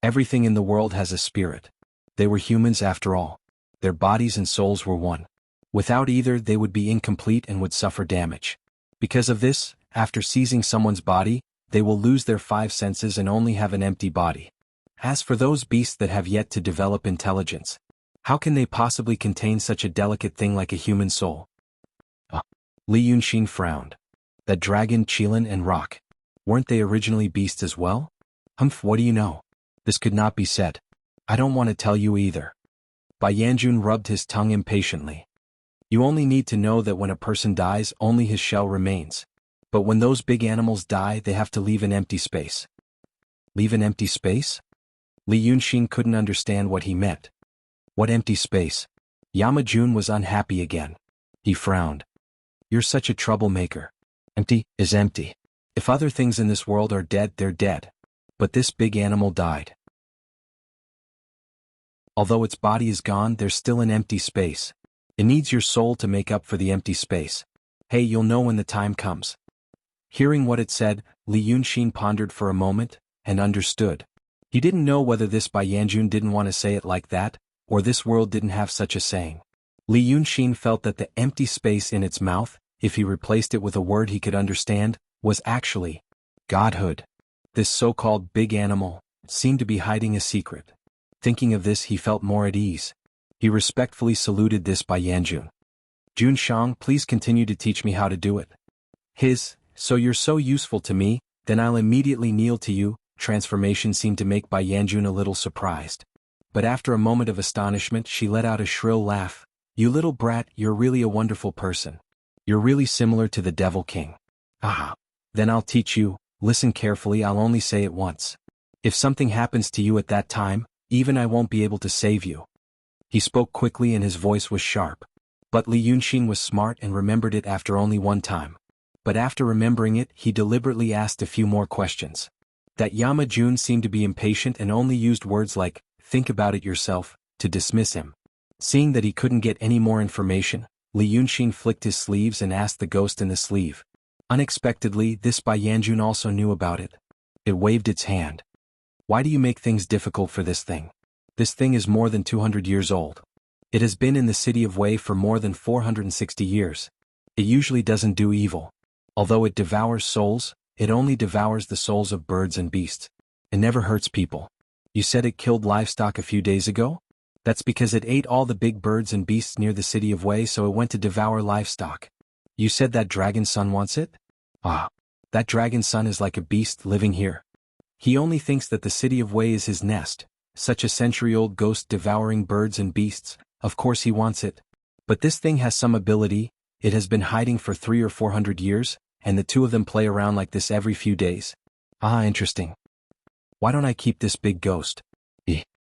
Everything in the world has a spirit. They were humans after all. Their bodies and souls were one. Without either, they would be incomplete and would suffer damage. Because of this, after seizing someone's body, they will lose their 5 senses and only have an empty body. As for those beasts that have yet to develop intelligence, how can they possibly contain such a delicate thing like a human soul? Li Yunxin frowned. That dragon, Qilin, and Rock. Weren't they originally beasts as well? Humph, what do you know? This could not be said. I don't want to tell you either. Bai Yanjun rubbed his tongue impatiently. You only need to know that when a person dies, only his shell remains. But when those big animals die, they have to leave an empty space. Leave an empty space? Li Yunxin couldn't understand what he meant. What empty space? Yamajun was unhappy again. He frowned. You're such a troublemaker. Empty is empty. If other things in this world are dead, they're dead. But this big animal died. Although its body is gone, there's still an empty space. It needs your soul to make up for the empty space. Hey, you'll know when the time comes. Hearing what it said, Li Yunxin pondered for a moment, and understood. He didn't know whether this Bai Yanjun didn't want to say it like that, or this world didn't have such a saying. Li Yunxin felt that the empty space in its mouth, if he replaced it with a word he could understand, was actually godhood. This so-called big animal seemed to be hiding a secret. Thinking of this, he felt more at ease. He respectfully saluted this Bai Yanjun. Jun Shang, please continue to teach me how to do it. So you're so useful to me, then I'll immediately kneel to you. Transformation seemed to make Bai Yanjun a little surprised. But after a moment of astonishment, she let out a shrill laugh. You little brat, you're really a wonderful person. You're really similar to the Devil King. Ah. Then I'll teach you. Listen carefully, I'll only say it once. If something happens to you at that time, even I won't be able to save you. He spoke quickly and his voice was sharp. But Li Yunxin was smart and remembered it after only one time. But after remembering it, he deliberately asked a few more questions. That Yamajun seemed to be impatient and only used words like, think about it yourself, to dismiss him. Seeing that he couldn't get any more information, Li Yunxin flicked his sleeves and asked the ghost in the sleeve. Unexpectedly, this Bai Yanjun also knew about it. It waved its hand. Why do you make things difficult for this thing? This thing is more than 200 years old. It has been in the city of Wei for more than 460 years. It usually doesn't do evil. Although it devours souls, it only devours the souls of birds and beasts. It never hurts people. You said it killed livestock a few days ago? That's because it ate all the big birds and beasts near the city of Wei, so it went to devour livestock. You said that dragon son wants it? Ah. That dragon son is like a beast living here. He only thinks that the city of Wei is his nest. Such a century-old ghost devouring birds and beasts, of course he wants it. But this thing has some ability. It has been hiding for 300 or 400 years, and the two of them play around like this every few days. Ah, interesting. Why don't I keep this big ghost?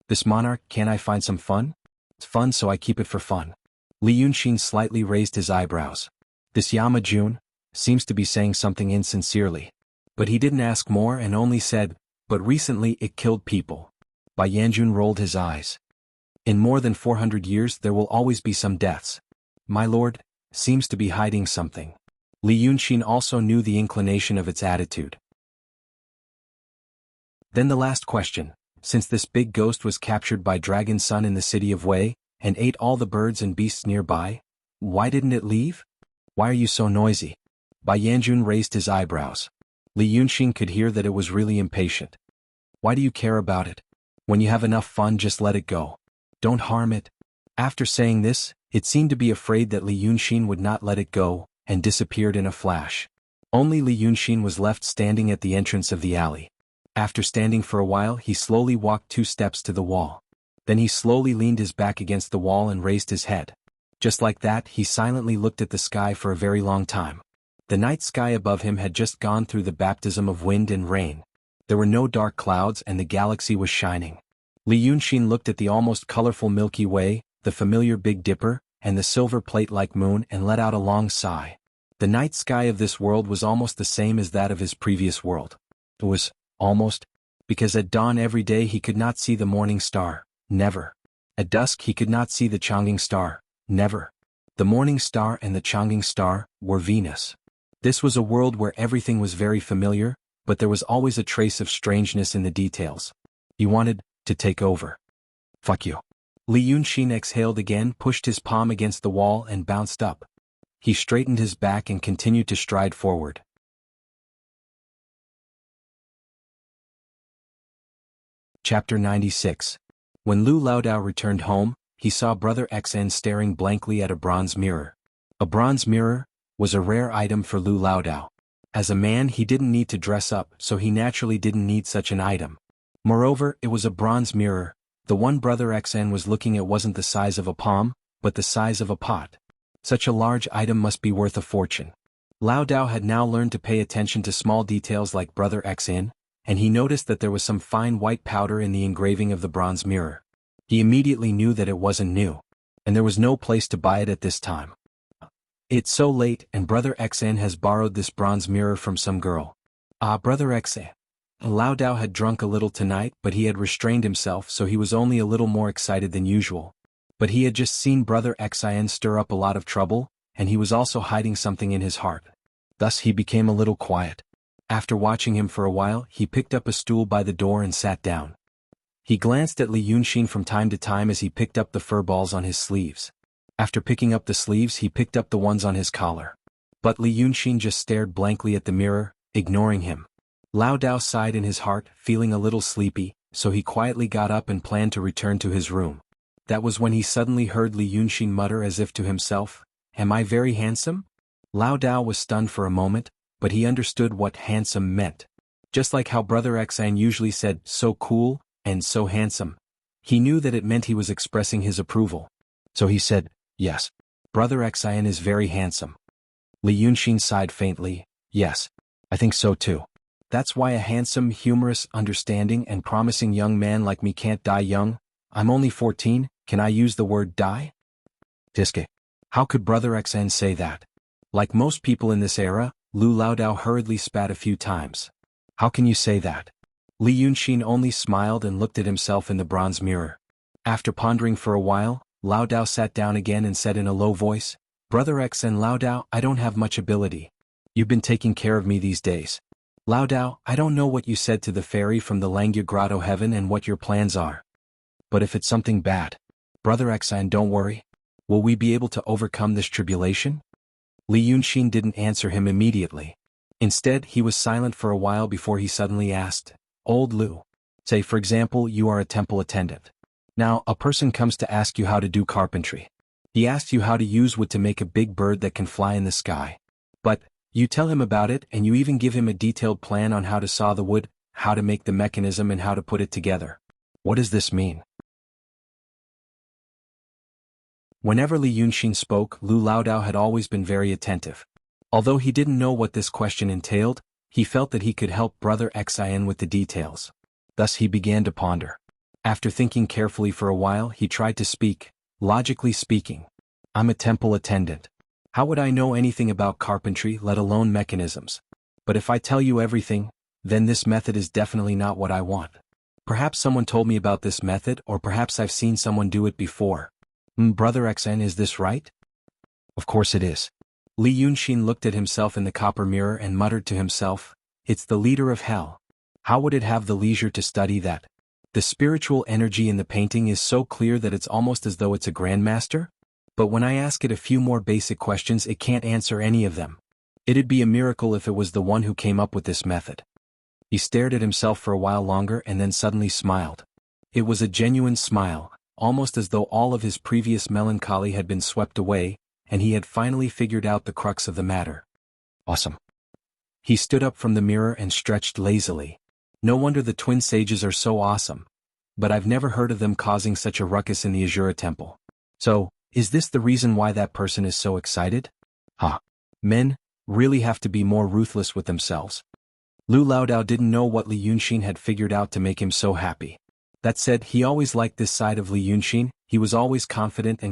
This monarch, can't I find some fun? It's fun, so I keep it for fun. Li Yunxin slightly raised his eyebrows. This Yamajun seems to be saying something insincerely. But he didn't ask more and only said, but recently it killed people. Bai Yanjun rolled his eyes. In more than 400 years there will always be some deaths. My lord seems to be hiding something. Li Yunxin also knew the inclination of its attitude. Then the last question, since this big ghost was captured by Dragon Sun in the city of Wei, and ate all the birds and beasts nearby, why didn't it leave? Why are you so noisy? Bai Yanjun raised his eyebrows. Li Yunxin could hear that it was really impatient. Why do you care about it? When you have enough fun, just let it go. Don't harm it. After saying this, it seemed to be afraid that Li Yunxin would not let it go, and disappeared in a flash. Only Li Yunxin was left standing at the entrance of the alley. After standing for a while, he slowly walked 2 steps to the wall. Then he slowly leaned his back against the wall and raised his head. Just like that, he silently looked at the sky for a very long time. The night sky above him had just gone through the baptism of wind and rain. There were no dark clouds and the galaxy was shining. Li Yunxin looked at the almost colorful Milky Way, the familiar Big Dipper, and the silver plate-like moon and let out a long sigh. The night sky of this world was almost the same as that of his previous world. It was almost, because at dawn every day he could not see the morning star, never. At dusk he could not see the Chang'e star, never. The morning star and the Chang'e star were Venus. This was a world where everything was very familiar, but there was always a trace of strangeness in the details. He wanted to take over. Fuck you. Li Yunxin exhaled again, pushed his palm against the wall and bounced up. He straightened his back and continued to stride forward. Chapter 96. When Lu Laodao returned home, he saw Brother XN staring blankly at a bronze mirror. A bronze mirror? was a rare item for Lu Laodao. As a man he didn't need to dress up, so he naturally didn't need such an item. Moreover, it was a bronze mirror. The one Brother XN was looking at wasn't the size of a palm, but the size of a pot. Such a large item must be worth a fortune. Laodao had now learned to pay attention to small details like Brother XN, and he noticed that there was some fine white powder in the engraving of the bronze mirror. He immediately knew that it wasn't new, and there was no place to buy it at this time. It's so late, and Brother XN has borrowed this bronze mirror from some girl. Ah, Brother XN. Laodao had drunk a little tonight, but he had restrained himself, so he was only a little more excited than usual. But he had just seen Brother XIN stir up a lot of trouble, and he was also hiding something in his heart. Thus he became a little quiet. After watching him for a while, he picked up a stool by the door and sat down. He glanced at Li Yunxin from time to time as he picked up the fur balls on his sleeves. After picking up the sleeves, he picked up the ones on his collar. But Li Yunxin just stared blankly at the mirror, ignoring him. Laodao sighed in his heart, feeling a little sleepy, so he quietly got up and planned to return to his room. That was when he suddenly heard Li Yunxin mutter as if to himself, "Am I very handsome?" Laodao was stunned for a moment, but he understood what handsome meant. Just like how Brother XN usually said, "so cool," and "so handsome." He knew that it meant he was expressing his approval. So he said, "Yes. Brother XIN is very handsome." Li Yunxin sighed faintly, "Yes. I think so too. That's why a handsome, humorous, understanding and promising young man like me can't die young. I'm only 14, can I use the word die?" Tiske. How could Brother XN say that? Like most people in this era, Lu Laodao hurriedly spat a few times. How can you say that? Li Yunxin only smiled and looked at himself in the bronze mirror. After pondering for a while, Laodao sat down again and said in a low voice, "Brother XN Laodao, I don't have much ability. You've been taking care of me these days. Laodao, I don't know what you said to the fairy from the Langya Grotto heaven and what your plans are. But if it's something bad, Brother XN, don't worry. Will we be able to overcome this tribulation?" Li Yunxin didn't answer him immediately. Instead, he was silent for a while before he suddenly asked, "Old Lu, say for example you are a temple attendant. Now, a person comes to ask you how to do carpentry. He asks you how to use wood to make a big bird that can fly in the sky. But, you tell him about it and you even give him a detailed plan on how to saw the wood, how to make the mechanism and how to put it together. What does this mean?" Whenever Li Yunxin spoke, Lu Laodao had always been very attentive. Although he didn't know what this question entailed, he felt that he could help Brother XIN with the details. Thus he began to ponder. After thinking carefully for a while, he tried to speak, logically speaking. "I'm a temple attendant. How would I know anything about carpentry, let alone mechanisms? But if I tell you everything, then this method is definitely not what I want. Perhaps someone told me about this method, or perhaps I've seen someone do it before. Brother XN, is this right?" "Of course it is." Li Yunxin looked at himself in the copper mirror and muttered to himself, "It's the leader of hell. How would it have the leisure to study that? The spiritual energy in the painting is so clear that it's almost as though it's a grandmaster? But when I ask it a few more basic questions, it can't answer any of them. It'd be a miracle if it was the one who came up with this method." He stared at himself for a while longer and then suddenly smiled. It was a genuine smile, almost as though all of his previous melancholy had been swept away, and he had finally figured out the crux of the matter. "Awesome." He stood up from the mirror and stretched lazily. "No wonder the twin sages are so awesome. But I've never heard of them causing such a ruckus in the Azura temple. So, is this the reason why that person is so excited? Men really have to be more ruthless with themselves." Lu Laodao didn't know what Li Yunxin had figured out to make him so happy. That said, he always liked this side of Li Yunxin. He was always confident,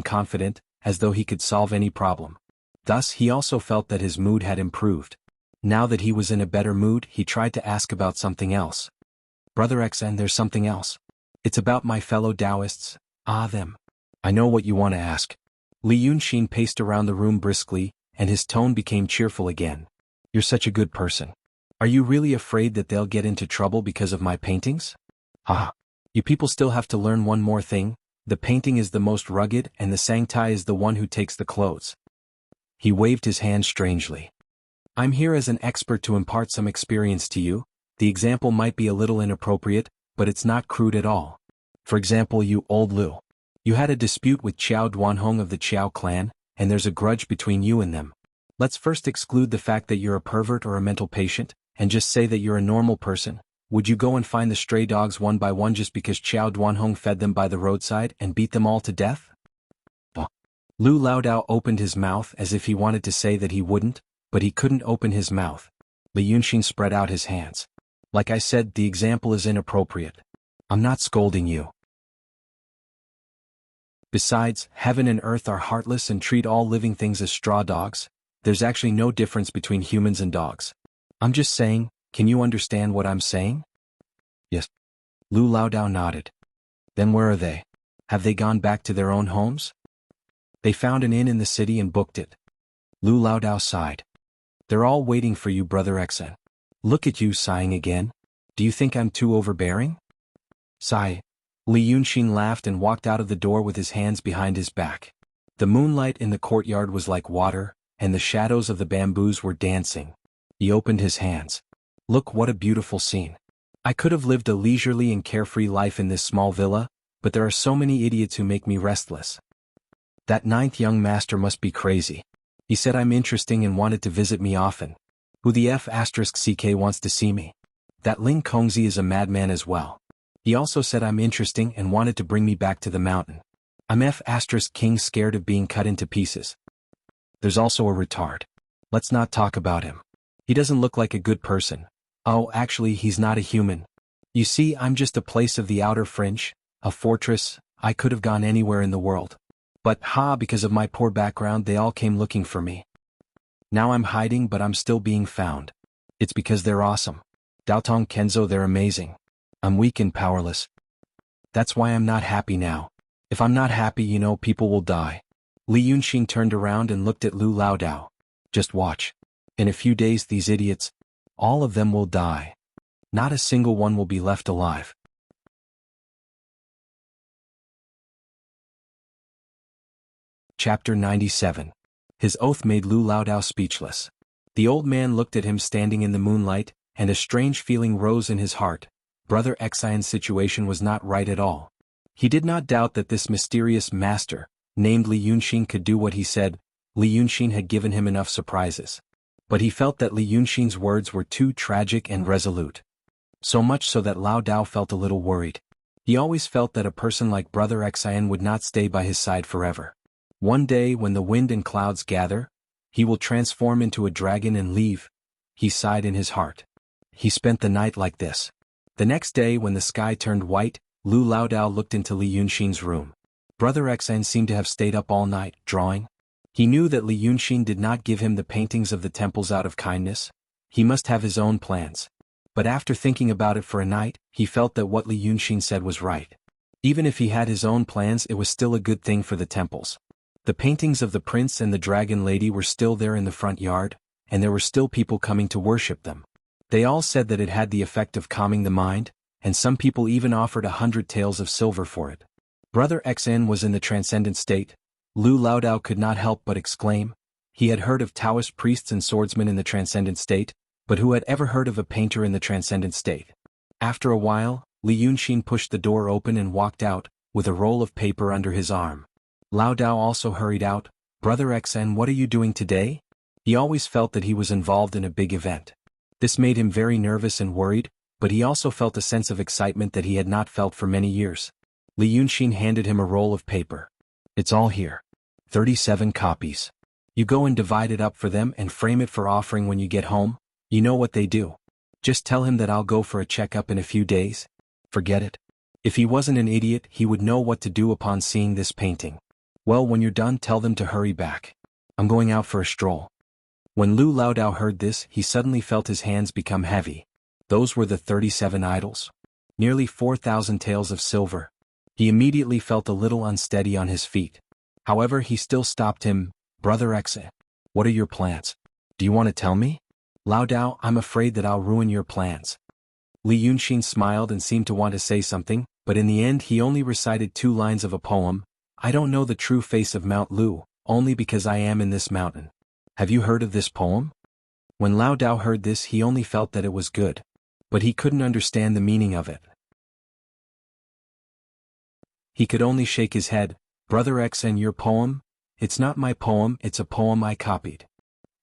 as though he could solve any problem. Thus he also felt that his mood had improved. Now that he was in a better mood, he tried to ask about something else. "Brother XN, there's something else. It's about my fellow Taoists, them. I know what you want to ask." Li Yunxin paced around the room briskly, and his tone became cheerful again. "You're such a good person. Are you really afraid that they'll get into trouble because of my paintings? You people still have to learn one more thing. The painting is the most rugged and the Sangtai is the one who takes the clothes." He waved his hand strangely. "I'm here as an expert to impart some experience to you. The example might be a little inappropriate, but it's not crude at all. For example, you, Old Lu. You had a dispute with Qiao Duanhong of the Qiao clan, and there's a grudge between you and them. Let's first exclude the fact that you're a pervert or a mental patient, and just say that you're a normal person. Would you go and find the stray dogs one by one just because Qiao Duanhong fed them by the roadside and beat them all to death? Lu Laodao opened his mouth as if he wanted to say that he wouldn't, but he couldn't open his mouth. Li Yunxin spread out his hands. Like I said, the example is inappropriate. I'm not scolding you. Besides, heaven and earth are heartless and treat all living things as straw dogs. There's actually no difference between humans and dogs. I'm just saying, can you understand what I'm saying? Yes. Lu Laodao nodded. Then where are they? Have they gone back to their own homes? They found an inn in the city and booked it. Lu Laodao sighed. They're all waiting for you, Brother Xen. Look at you sighing again. Do you think I'm too overbearing? Sigh. Li Yunxin laughed and walked out of the door with his hands behind his back. The moonlight in the courtyard was like water, and the shadows of the bamboos were dancing. He opened his hands. Look, what a beautiful scene. I could have lived a leisurely and carefree life in this small villa, but there are so many idiots who make me restless. That ninth young master must be crazy. He said I'm interesting and wanted to visit me often. Who the F***ck wants to see me? That Ling Kongzi is a madman as well. He also said I'm interesting and wanted to bring me back to the mountain. I'm F***king scared of being cut into pieces. There's also a retard. Let's not talk about him. He doesn't look like a good person. Oh, actually, he's not a human. You see, I'm just a place of the outer fringe, a fortress. I could have gone anywhere in the world. But, because of my poor background they all came looking for me. Now I'm hiding but I'm still being found. It's because they're awesome. Daotong Kenzo, they're amazing. I'm weak and powerless. That's why I'm not happy now. If I'm not happy, people will die. Li Yunxin turned around and looked at Lu Laodao. Just watch. In a few days these idiots, all of them will die. Not a single one will be left alive. Chapter 97. His oath made Lu Laodao speechless. The old man looked at him standing in the moonlight, and a strange feeling rose in his heart. Brother Xian's situation was not right at all. He did not doubt that this mysterious master, named Li Yunxin, could do what he said. Li Yunxin had given him enough surprises. But he felt that Li Yunxin's words were too tragic and resolute. So much so that Laodao felt a little worried. He always felt that a person like Brother Xian would not stay by his side forever. One day when the wind and clouds gather, he will transform into a dragon and leave. He sighed in his heart. He spent the night like this. The next day when the sky turned white, Lu Laodao looked into Li Yunxin's room. Brother Xian seemed to have stayed up all night, drawing. He knew that Li Yunxin did not give him the paintings of the temples out of kindness. He must have his own plans. But after thinking about it for a night, he felt that what Li Yunxin said was right. Even if he had his own plans, it was still a good thing for the temples. The paintings of the prince and the dragon lady were still there in the front yard, and there were still people coming to worship them. They all said that it had the effect of calming the mind, and some people even offered 100 taels of silver for it. Brother Xn was in the transcendent state. Lu Laodao could not help but exclaim. He had heard of Taoist priests and swordsmen in the transcendent state, but who had ever heard of a painter in the transcendent state? After a while, Li Yunxin pushed the door open and walked out, with a roll of paper under his arm. Laodao also hurried out. Brother Xn, what are you doing today? He always felt that he was involved in a big event. This made him very nervous and worried, but he also felt a sense of excitement that he had not felt for many years. Li Yunxin handed him a roll of paper. It's all here. 37 copies. You go and divide it up for them and frame it for offering when you get home. You know what they do. Just tell him that I'll go for a checkup in a few days. Forget it. If he wasn't an idiot, he would know what to do upon seeing this painting. Well, when you're done, tell them to hurry back. I'm going out for a stroll. When Lu Laodao heard this, he suddenly felt his hands become heavy. Those were the 37 idols. Nearly 4,000 taels of silver. He immediately felt a little unsteady on his feet. However, he still stopped him. Brother Xe, what are your plans? Do you want to tell me? Laodao, I'm afraid that I'll ruin your plans. Li Yunxin smiled and seemed to want to say something, but in the end he only recited 2 lines of a poem. I don't know the true face of Mount Lu, only because I am in this mountain. Have you heard of this poem? When Laodao heard this, he only felt that it was good. But he couldn't understand the meaning of it. He could only shake his head. Brother X, and your poem? It's not my poem, it's a poem I copied.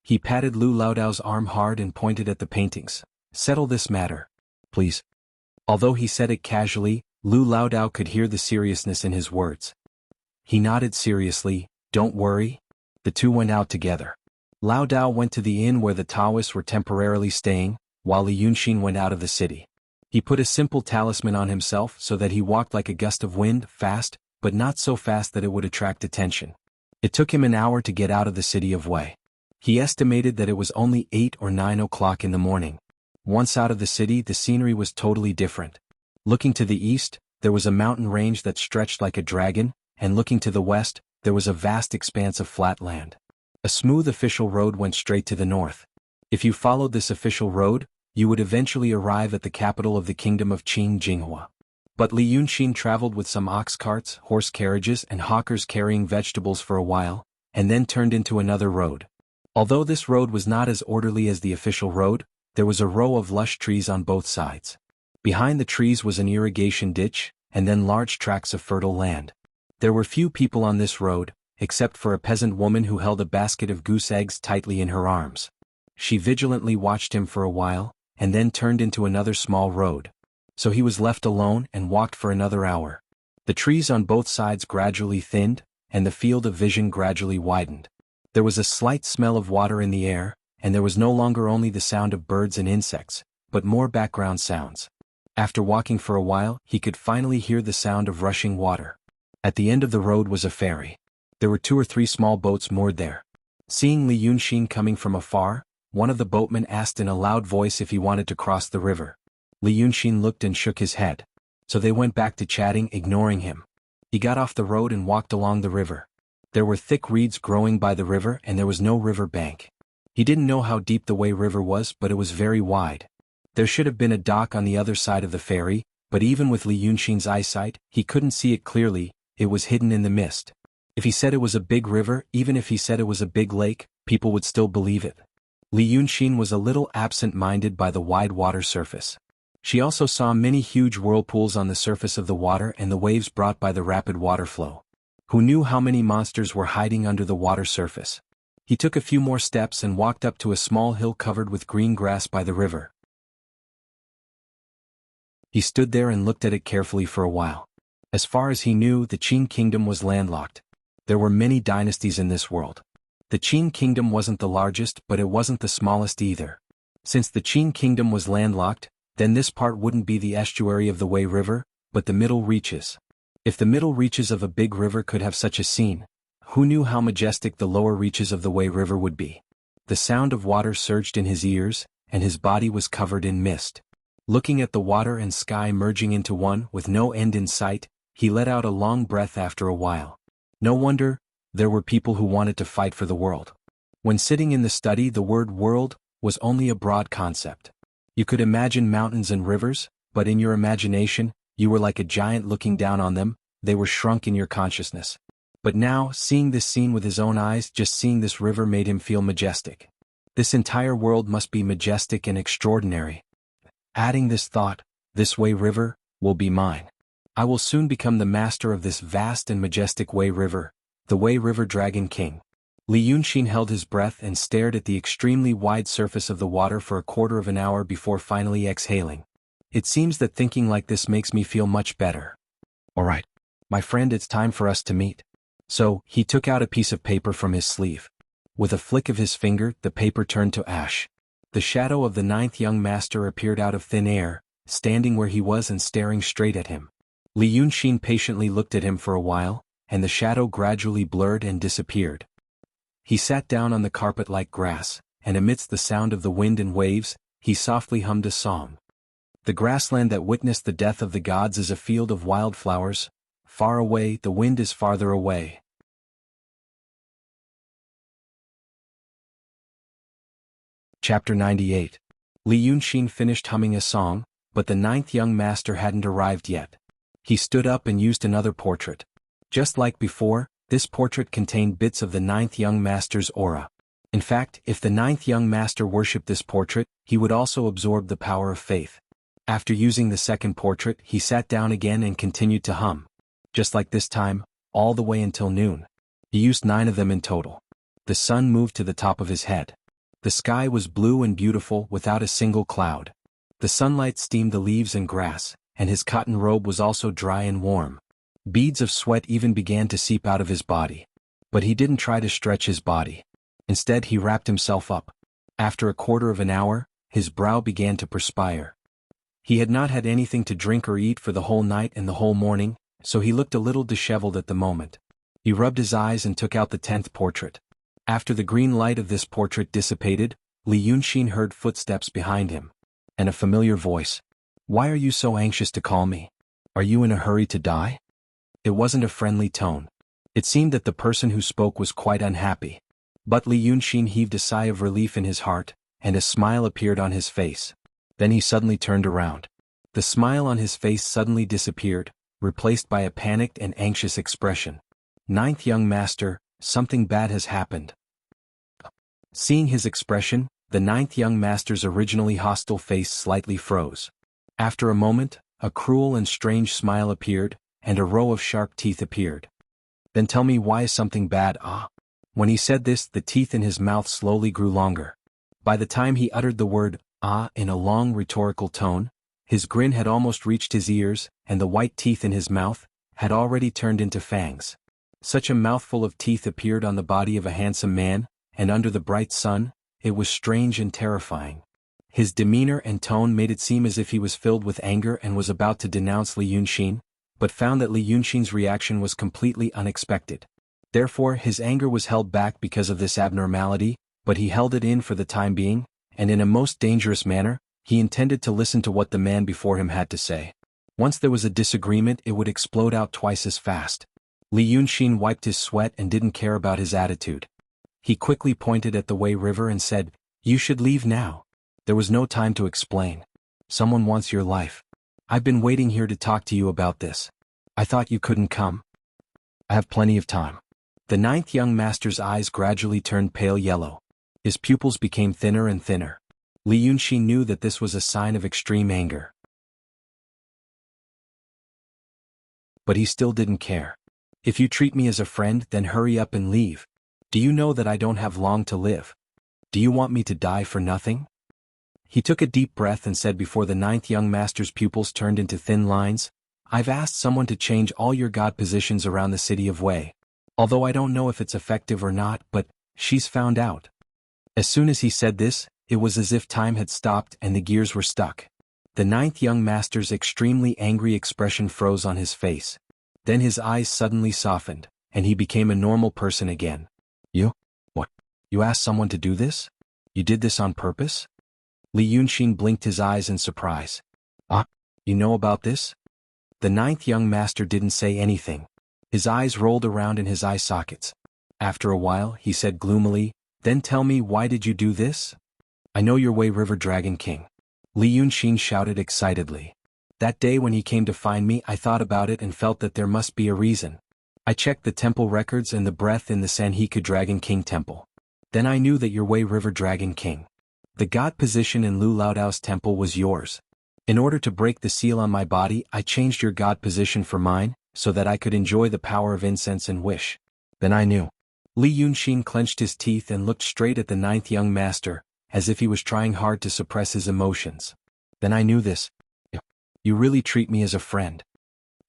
He patted Lu Laodao's arm hard and pointed at the paintings. "Settle this matter, please." Although he said it casually, Lu Laodao could hear the seriousness in his words. He nodded seriously. "Don't worry." The two went out together. Laodao went to the inn where the Taoists were temporarily staying, while Li Yunxin went out of the city. He put a simple talisman on himself so that he walked like a gust of wind, fast, but not so fast that it would attract attention. It took him an hour to get out of the city of Wei. He estimated that it was only 8 or 9 o'clock in the morning. Once out of the city, the scenery was totally different. Looking to the east, there was a mountain range that stretched like a dragon, and looking to the west, there was a vast expanse of flat land. A smooth official road went straight to the north. If you followed this official road, you would eventually arrive at the capital of the kingdom of Qing Jinghua. But Li Yunxin traveled with some ox carts, horse carriages and hawkers carrying vegetables for a while, and then turned into another road. Although this road was not as orderly as the official road, there was a row of lush trees on both sides. Behind the trees was an irrigation ditch, and then large tracts of fertile land. There were few people on this road, except for a peasant woman who held a basket of goose eggs tightly in her arms. She vigilantly watched him for a while, and then turned into another small road. So he was left alone and walked for another hour. The trees on both sides gradually thinned, and the field of vision gradually widened. There was a slight smell of water in the air, and there was no longer only the sound of birds and insects, but more background sounds. After walking for a while, he could finally hear the sound of rushing water. At the end of the road was a ferry. There were 2 or 3 small boats moored there. Seeing Li Yunxin coming from afar, one of the boatmen asked in a loud voice if he wanted to cross the river. Li Yunxin looked and shook his head. So they went back to chatting, ignoring him. He got off the road and walked along the river. There were thick reeds growing by the river and there was no river bank. He didn't know how deep the Wei River was, but it was very wide. There should have been a dock on the other side of the ferry, but even with Li Yunxin's eyesight, he couldn't see it clearly. It was hidden in the mist. If he said it was a big river, even if he said it was a big lake, people would still believe it. Li Yunxin was a little absent-minded by the wide water surface. She also saw many huge whirlpools on the surface of the water and the waves brought by the rapid water flow. Who knew how many monsters were hiding under the water surface? He took a few more steps and walked up to a small hill covered with green grass by the river. He stood there and looked at it carefully for a while. As far as he knew, the Qin kingdom was landlocked. There were many dynasties in this world. The Qin kingdom wasn't the largest, but it wasn't the smallest either. Since the Qin kingdom was landlocked, then this part wouldn't be the estuary of the Wei River, but the middle reaches. If the middle reaches of a big river could have such a scene, who knew how majestic the lower reaches of the Wei River would be? The sound of water surged in his ears, and his body was covered in mist. Looking at the water and sky merging into one with no end in sight, he let out a long breath after a while. No wonder, there were people who wanted to fight for the world. When sitting in the study, the word world was only a broad concept. You could imagine mountains and rivers, but in your imagination, you were like a giant looking down on them. They were shrunk in your consciousness. But now, seeing this scene with his own eyes, just seeing this river made him feel majestic. This entire world must be majestic and extraordinary. Adding this thought, this Wei River will be mine. I will soon become the master of this vast and majestic Wei River, the Wei River Dragon King. Li Yunxin held his breath and stared at the extremely wide surface of the water for a quarter of an hour before finally exhaling. It seems that thinking like this makes me feel much better. Alright, my friend, it's time for us to meet. So, he took out a piece of paper from his sleeve. With a flick of his finger, the paper turned to ash. The shadow of the 9th young master appeared out of thin air, standing where he was and staring straight at him. Li Yunxin patiently looked at him for a while, and the shadow gradually blurred and disappeared. He sat down on the carpet like grass, and amidst the sound of the wind and waves, he softly hummed a song. The grassland that witnessed the death of the gods is a field of wildflowers. Far away, the wind is farther away. Chapter 98. Li Yunxin finished humming a song, but the 9th young master hadn't arrived yet. He stood up and used another portrait. Just like before, this portrait contained bits of the 9th young master's aura. In fact, if the 9th young master worshipped this portrait, he would also absorb the power of faith. After using the second portrait, he sat down again and continued to hum. Just like this time, all the way until noon. He used 9 of them in total. The sun moved to the top of his head. The sky was blue and beautiful without a single cloud. The sunlight steamed the leaves and grass, and his cotton robe was also dry and warm. Beads of sweat even began to seep out of his body. But he didn't try to stretch his body. Instead, he wrapped himself up. After a quarter of an hour, his brow began to perspire. He had not had anything to drink or eat for the whole night and the whole morning, so he looked a little disheveled at the moment. He rubbed his eyes and took out the 10th portrait. After the green light of this portrait dissipated, Li Yunxin heard footsteps behind him. And a familiar voice. "Why are you so anxious to call me? Are you in a hurry to die?" It wasn't a friendly tone. It seemed that the person who spoke was quite unhappy. But Li Yunxin heaved a sigh of relief in his heart, and a smile appeared on his face. Then he suddenly turned around. The smile on his face suddenly disappeared, replaced by a panicked and anxious expression. "Ninth young master, something bad has happened." Seeing his expression, the 9th young master's originally hostile face slightly froze. After a moment, a cruel and strange smile appeared, and a row of sharp teeth appeared. "Then tell me, why is something bad, ah?" When he said this, the teeth in his mouth slowly grew longer. By the time he uttered the word, "ah," in a long rhetorical tone, his grin had almost reached his ears, and the white teeth in his mouth had already turned into fangs. Such a mouthful of teeth appeared on the body of a handsome man, and under the bright sun, it was strange and terrifying. His demeanor and tone made it seem as if he was filled with anger and was about to denounce Li Yunxin, but found that Li Yunxin's reaction was completely unexpected. Therefore, his anger was held back because of this abnormality, but he held it in for the time being, and in a most dangerous manner, he intended to listen to what the man before him had to say. Once there was a disagreement, it would explode out twice as fast. Li Yunxin wiped his sweat and didn't care about his attitude. He quickly pointed at the Wei River and said, "You should leave now." There was no time to explain. "Someone wants your life. I've been waiting here to talk to you about this. I thought you couldn't come. I have plenty of time." The 9th young master's eyes gradually turned pale yellow. His pupils became thinner and thinner. Li Yunxin knew that this was a sign of extreme anger. But he still didn't care. "If you treat me as a friend, then hurry up and leave. Do you know that I don't have long to live? Do you want me to die for nothing?" He took a deep breath and said before the 9th young master's pupils turned into thin lines, "I've asked someone to change all your god positions around the city of Wei. Although I don't know if it's effective or not, but she's found out." As soon as he said this, it was as if time had stopped and the gears were stuck. The 9th young master's extremely angry expression froze on his face. Then his eyes suddenly softened, and he became a normal person again. "You? What? You asked someone to do this? You did this on purpose?" Li Yunxin blinked his eyes in surprise. "Ah, you know about this?" The 9th young master didn't say anything. His eyes rolled around in his eye sockets. After a while, he said gloomily, "Then tell me, why did you do this?" "I know your Wei River Dragon King." Li Yunxin shouted excitedly. "That day when he came to find me, I thought about it and felt that there must be a reason. I checked the temple records and the breath in the Sanheku Dragon King temple. Then I knew that your Wei River Dragon King. The god position in Lu Laodao's temple was yours. In order to break the seal on my body, I changed your god position for mine, so that I could enjoy the power of incense and wish. Then I knew." Li Yunxin clenched his teeth and looked straight at the 9th young master, as if he was trying hard to suppress his emotions. "Then I knew this. You really treat me as a friend."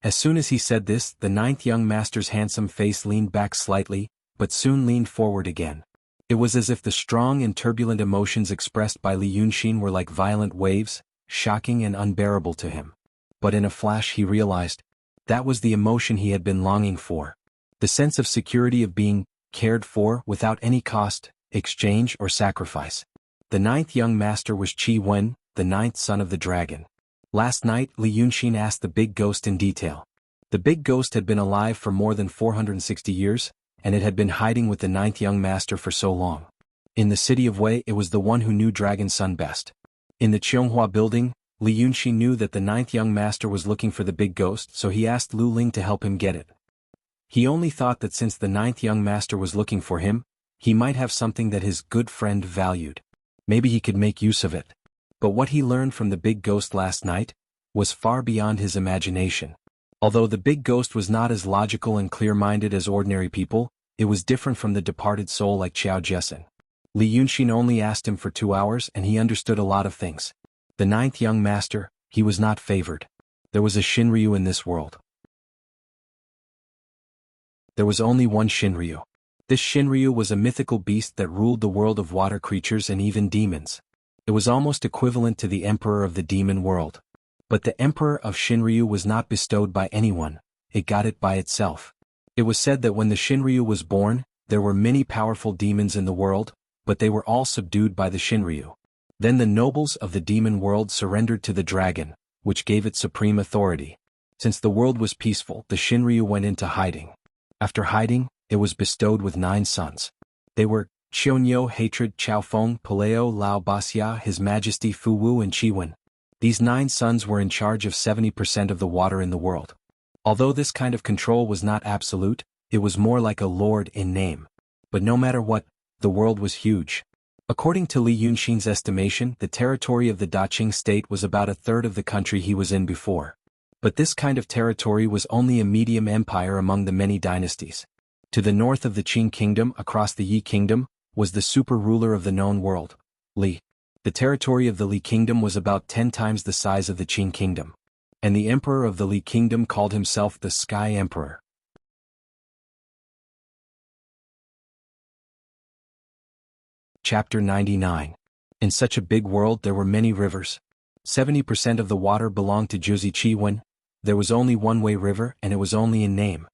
As soon as he said this, the 9th young master's handsome face leaned back slightly, but soon leaned forward again. It was as if the strong and turbulent emotions expressed by Li Yunxin were like violent waves, shocking and unbearable to him. But in a flash he realized, that was the emotion he had been longing for. The sense of security of being cared for without any cost, exchange or sacrifice. The 9th young master was Qi Wen, the 9th son of the dragon. Last night, Li Yunxin asked the big ghost in detail. The big ghost had been alive for more than 460 years, and it had been hiding with the 9th young master for so long. In the city of Wei, it was the one who knew Dragon Sun best. In the Qianghua building, Li Yunxin knew that the 9th young master was looking for the big ghost, so he asked Lu Ling to help him get it. He only thought that since the 9th young master was looking for him, he might have something that his good friend valued. Maybe he could make use of it. But what he learned from the big ghost last night was far beyond his imagination. Although the big ghost was not as logical and clear-minded as ordinary people, it was different from the departed soul like Qiao Jiesen. Li Yunxin only asked him for 2 hours and he understood a lot of things. The 9th young master, he was not favored. There was a Shinryu in this world. There was only one Shinryu. This Shinryu was a mythical beast that ruled the world of water creatures and even demons. It was almost equivalent to the emperor of the demon world. But the emperor of Shinryu was not bestowed by anyone, it got it by itself. It was said that when the Shinryu was born, there were many powerful demons in the world, but they were all subdued by the Shinryu. Then the nobles of the demon world surrendered to the dragon, which gave it supreme authority. Since the world was peaceful, the Shinryu went into hiding. After hiding, it was bestowed with 9 sons. They were Qianyo, Hatred, Chaofeng, Paleo, Lao Basya, His Majesty Fu Wu and Chiwen. These 9 sons were in charge of 70% of the water in the world. Although this kind of control was not absolute, it was more like a lord in name. But no matter what, the world was huge. According to Li Yunxin's estimation, the territory of the Daqing state was about 1/3 of the country he was in before. But this kind of territory was only a medium empire among the many dynasties. To the north of the Qing kingdom, across the Yi kingdom, was the super ruler of the known world, Li. The territory of the Li kingdom was about 10 times the size of the Qing kingdom. And the emperor of the Li kingdom called himself the Sky Emperor. Chapter 99. In such a big world there were many rivers. 70% of the water belonged to Juzi Chiwen. There was only one-way river and it was only in name.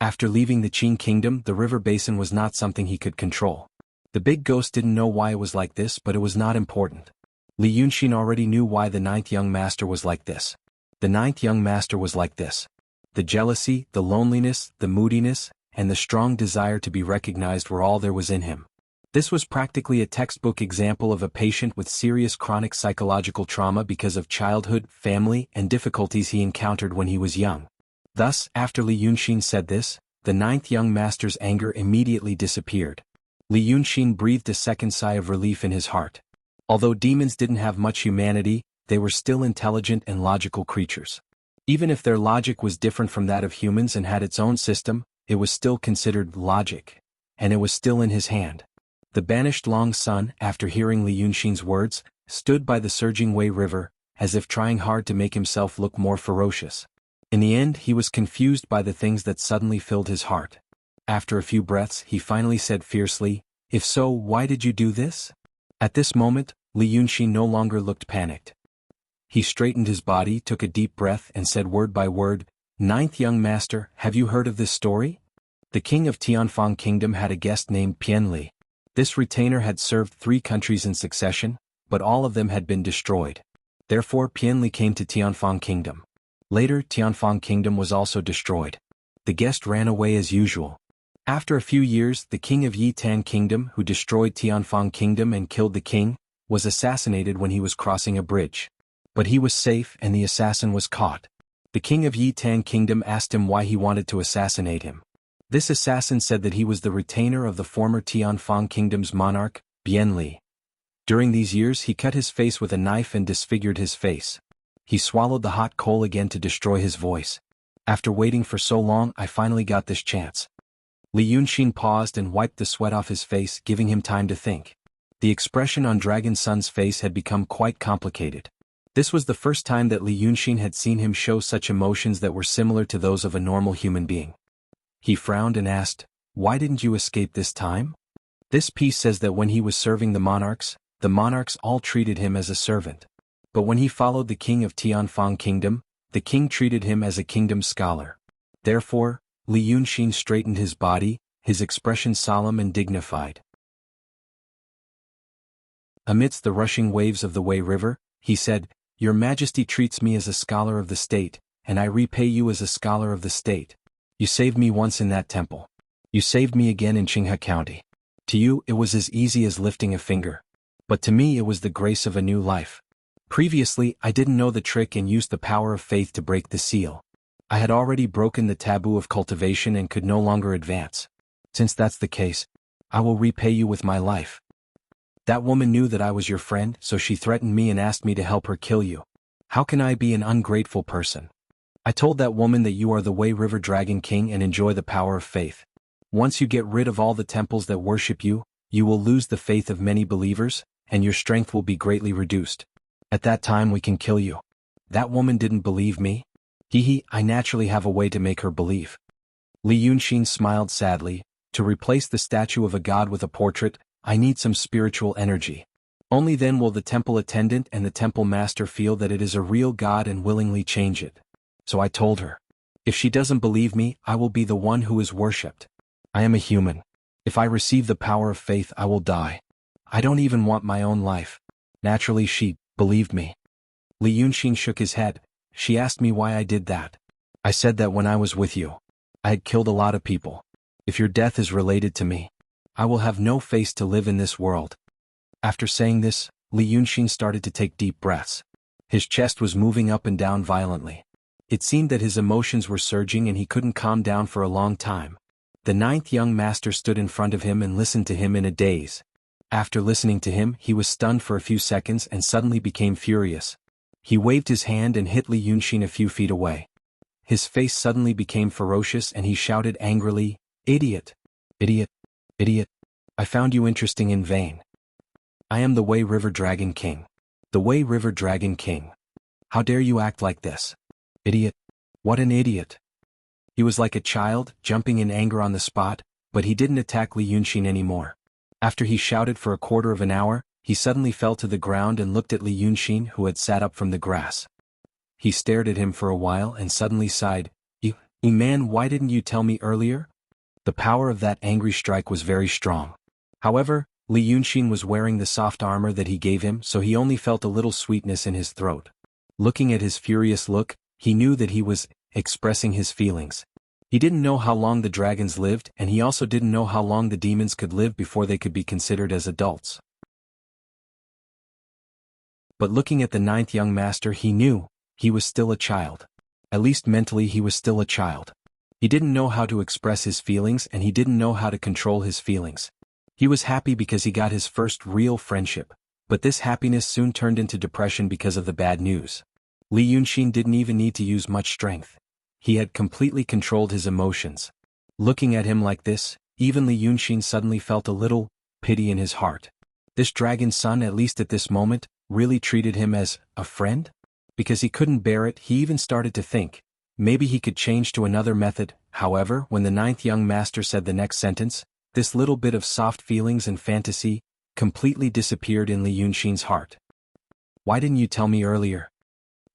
After leaving the Qing kingdom, the river basin was not something he could control. The big ghost didn't know why it was like this, but it was not important. Li Yunxin already knew why the 9th young master was like this. The 9th young master was like this. The jealousy, the loneliness, the moodiness, and the strong desire to be recognized were all there was in him. This was practically a textbook example of a patient with serious chronic psychological trauma because of childhood, family, and difficulties he encountered when he was young. Thus, after Li Yunxin said this, the 9th young master's anger immediately disappeared. Li Yunxin breathed a second sigh of relief in his heart. Although demons didn't have much humanity, they were still intelligent and logical creatures. Even if their logic was different from that of humans and had its own system, it was still considered logic. And it was still in his hand. The banished Long Sun, after hearing Li Yunxin's words, stood by the surging Wei River, as if trying hard to make himself look more ferocious. In the end, he was confused by the things that suddenly filled his heart. After a few breaths, he finally said fiercely, "If so, why did you do this?" At this moment, Li Yunxin no longer looked panicked. He straightened his body, took a deep breath and said word by word, "9th young master, have you heard of this story?" The king of Tianfang kingdom had a guest named Pianli. This retainer had served 3 countries in succession, but all of them had been destroyed. Therefore Pianli came to Tianfang kingdom. Later Tianfang kingdom was also destroyed. The guest ran away as usual. After a few years, the king of Yitan kingdom, who destroyed Tianfang kingdom and killed the king, was assassinated when he was crossing a bridge. But he was safe and the assassin was caught. The king of Yitan kingdom asked him why he wanted to assassinate him. This assassin said that he was the retainer of the former Tianfang kingdom's monarch, Bianli. During these years he cut his face with a knife and disfigured his face. He swallowed the hot coal again to destroy his voice. After waiting for so long, I finally got this chance. Li Yunxin paused and wiped the sweat off his face, giving him time to think. The expression on Dragon Sun's face had become quite complicated. This was the first time that Li Yunxin had seen him show such emotions that were similar to those of a normal human being. He frowned and asked, "Why didn't you escape this time?" This piece says that when he was serving the monarchs all treated him as a servant. But when he followed the king of Tianfang kingdom, the king treated him as a kingdom scholar. Therefore, Li Yunxin straightened his body, his expression solemn and dignified. Amidst the rushing waves of the Wei River, he said, "Your Majesty treats me as a scholar of the state, and I repay you as a scholar of the state. You saved me once in that temple. You saved me again in Qinghe County. To you it was as easy as lifting a finger. But to me it was the grace of a new life. Previously I didn't know the trick and used the power of faith to break the seal. I had already broken the taboo of cultivation and could no longer advance. Since that's the case, I will repay you with my life. That woman knew that I was your friend, so she threatened me and asked me to help her kill you. How can I be an ungrateful person? I told that woman that you are the Wei River Dragon King and enjoy the power of faith. Once you get rid of all the temples that worship you, you will lose the faith of many believers, and your strength will be greatly reduced. At that time we can kill you. That woman didn't believe me? I naturally have a way to make her believe. Li Yunxin smiled sadly. To replace the statue of a god with a portrait, I need some spiritual energy. Only then will the temple attendant and the temple master feel that it is a real god and willingly change it. So I told her. If she doesn't believe me, I will be the one who is worshipped. I am a human. If I receive the power of faith, I will die. I don't even want my own life. Naturally she believed me. Li Yunxin shook his head. She asked me why I did that. I said that when I was with you, I had killed a lot of people. If your death is related to me, I will have no face to live in this world. After saying this, Li Yunxin started to take deep breaths. His chest was moving up and down violently. It seemed that his emotions were surging and he couldn't calm down for a long time. The ninth young master stood in front of him and listened to him in a daze. After listening to him, he was stunned for a few seconds and suddenly became furious. He waved his hand and hit Li Yunxin a few feet away. His face suddenly became ferocious and he shouted angrily, "Idiot! Idiot! Idiot! I found you interesting in vain. I am the Wei River Dragon King. The Wei River Dragon King. How dare you act like this? Idiot! What an idiot!" He was like a child, jumping in anger on the spot, but he didn't attack Li Yunxin anymore. After he shouted for a quarter of an hour, he suddenly fell to the ground and looked at Li Yunxin, who had sat up from the grass. He stared at him for a while and suddenly sighed, You man, why didn't you tell me earlier?" The power of that angry strike was very strong. However, Li Yunxin was wearing the soft armor that he gave him, so he only felt a little sweetness in his throat. Looking at his furious look, he knew that he was expressing his feelings. He didn't know how long the dragons lived, and he also didn't know how long the demons could live before they could be considered as adults. But looking at the ninth young master, he knew he was still a child. At least mentally he was still a child. He didn't know how to express his feelings and he didn't know how to control his feelings. He was happy because he got his first real friendship, but this happiness soon turned into depression because of the bad news. Li Yunxin didn't even need to use much strength. He had completely controlled his emotions. Looking at him like this, even Li Yunxin suddenly felt a little pity in his heart. This dragon's son, at least at this moment, really treated him as a friend? Because he couldn't bear it, he even started to think, maybe he could change to another method. However, when the ninth young master said the next sentence, this little bit of soft feelings and fantasy completely disappeared in Li Yunxin's heart. "Why didn't you tell me earlier?"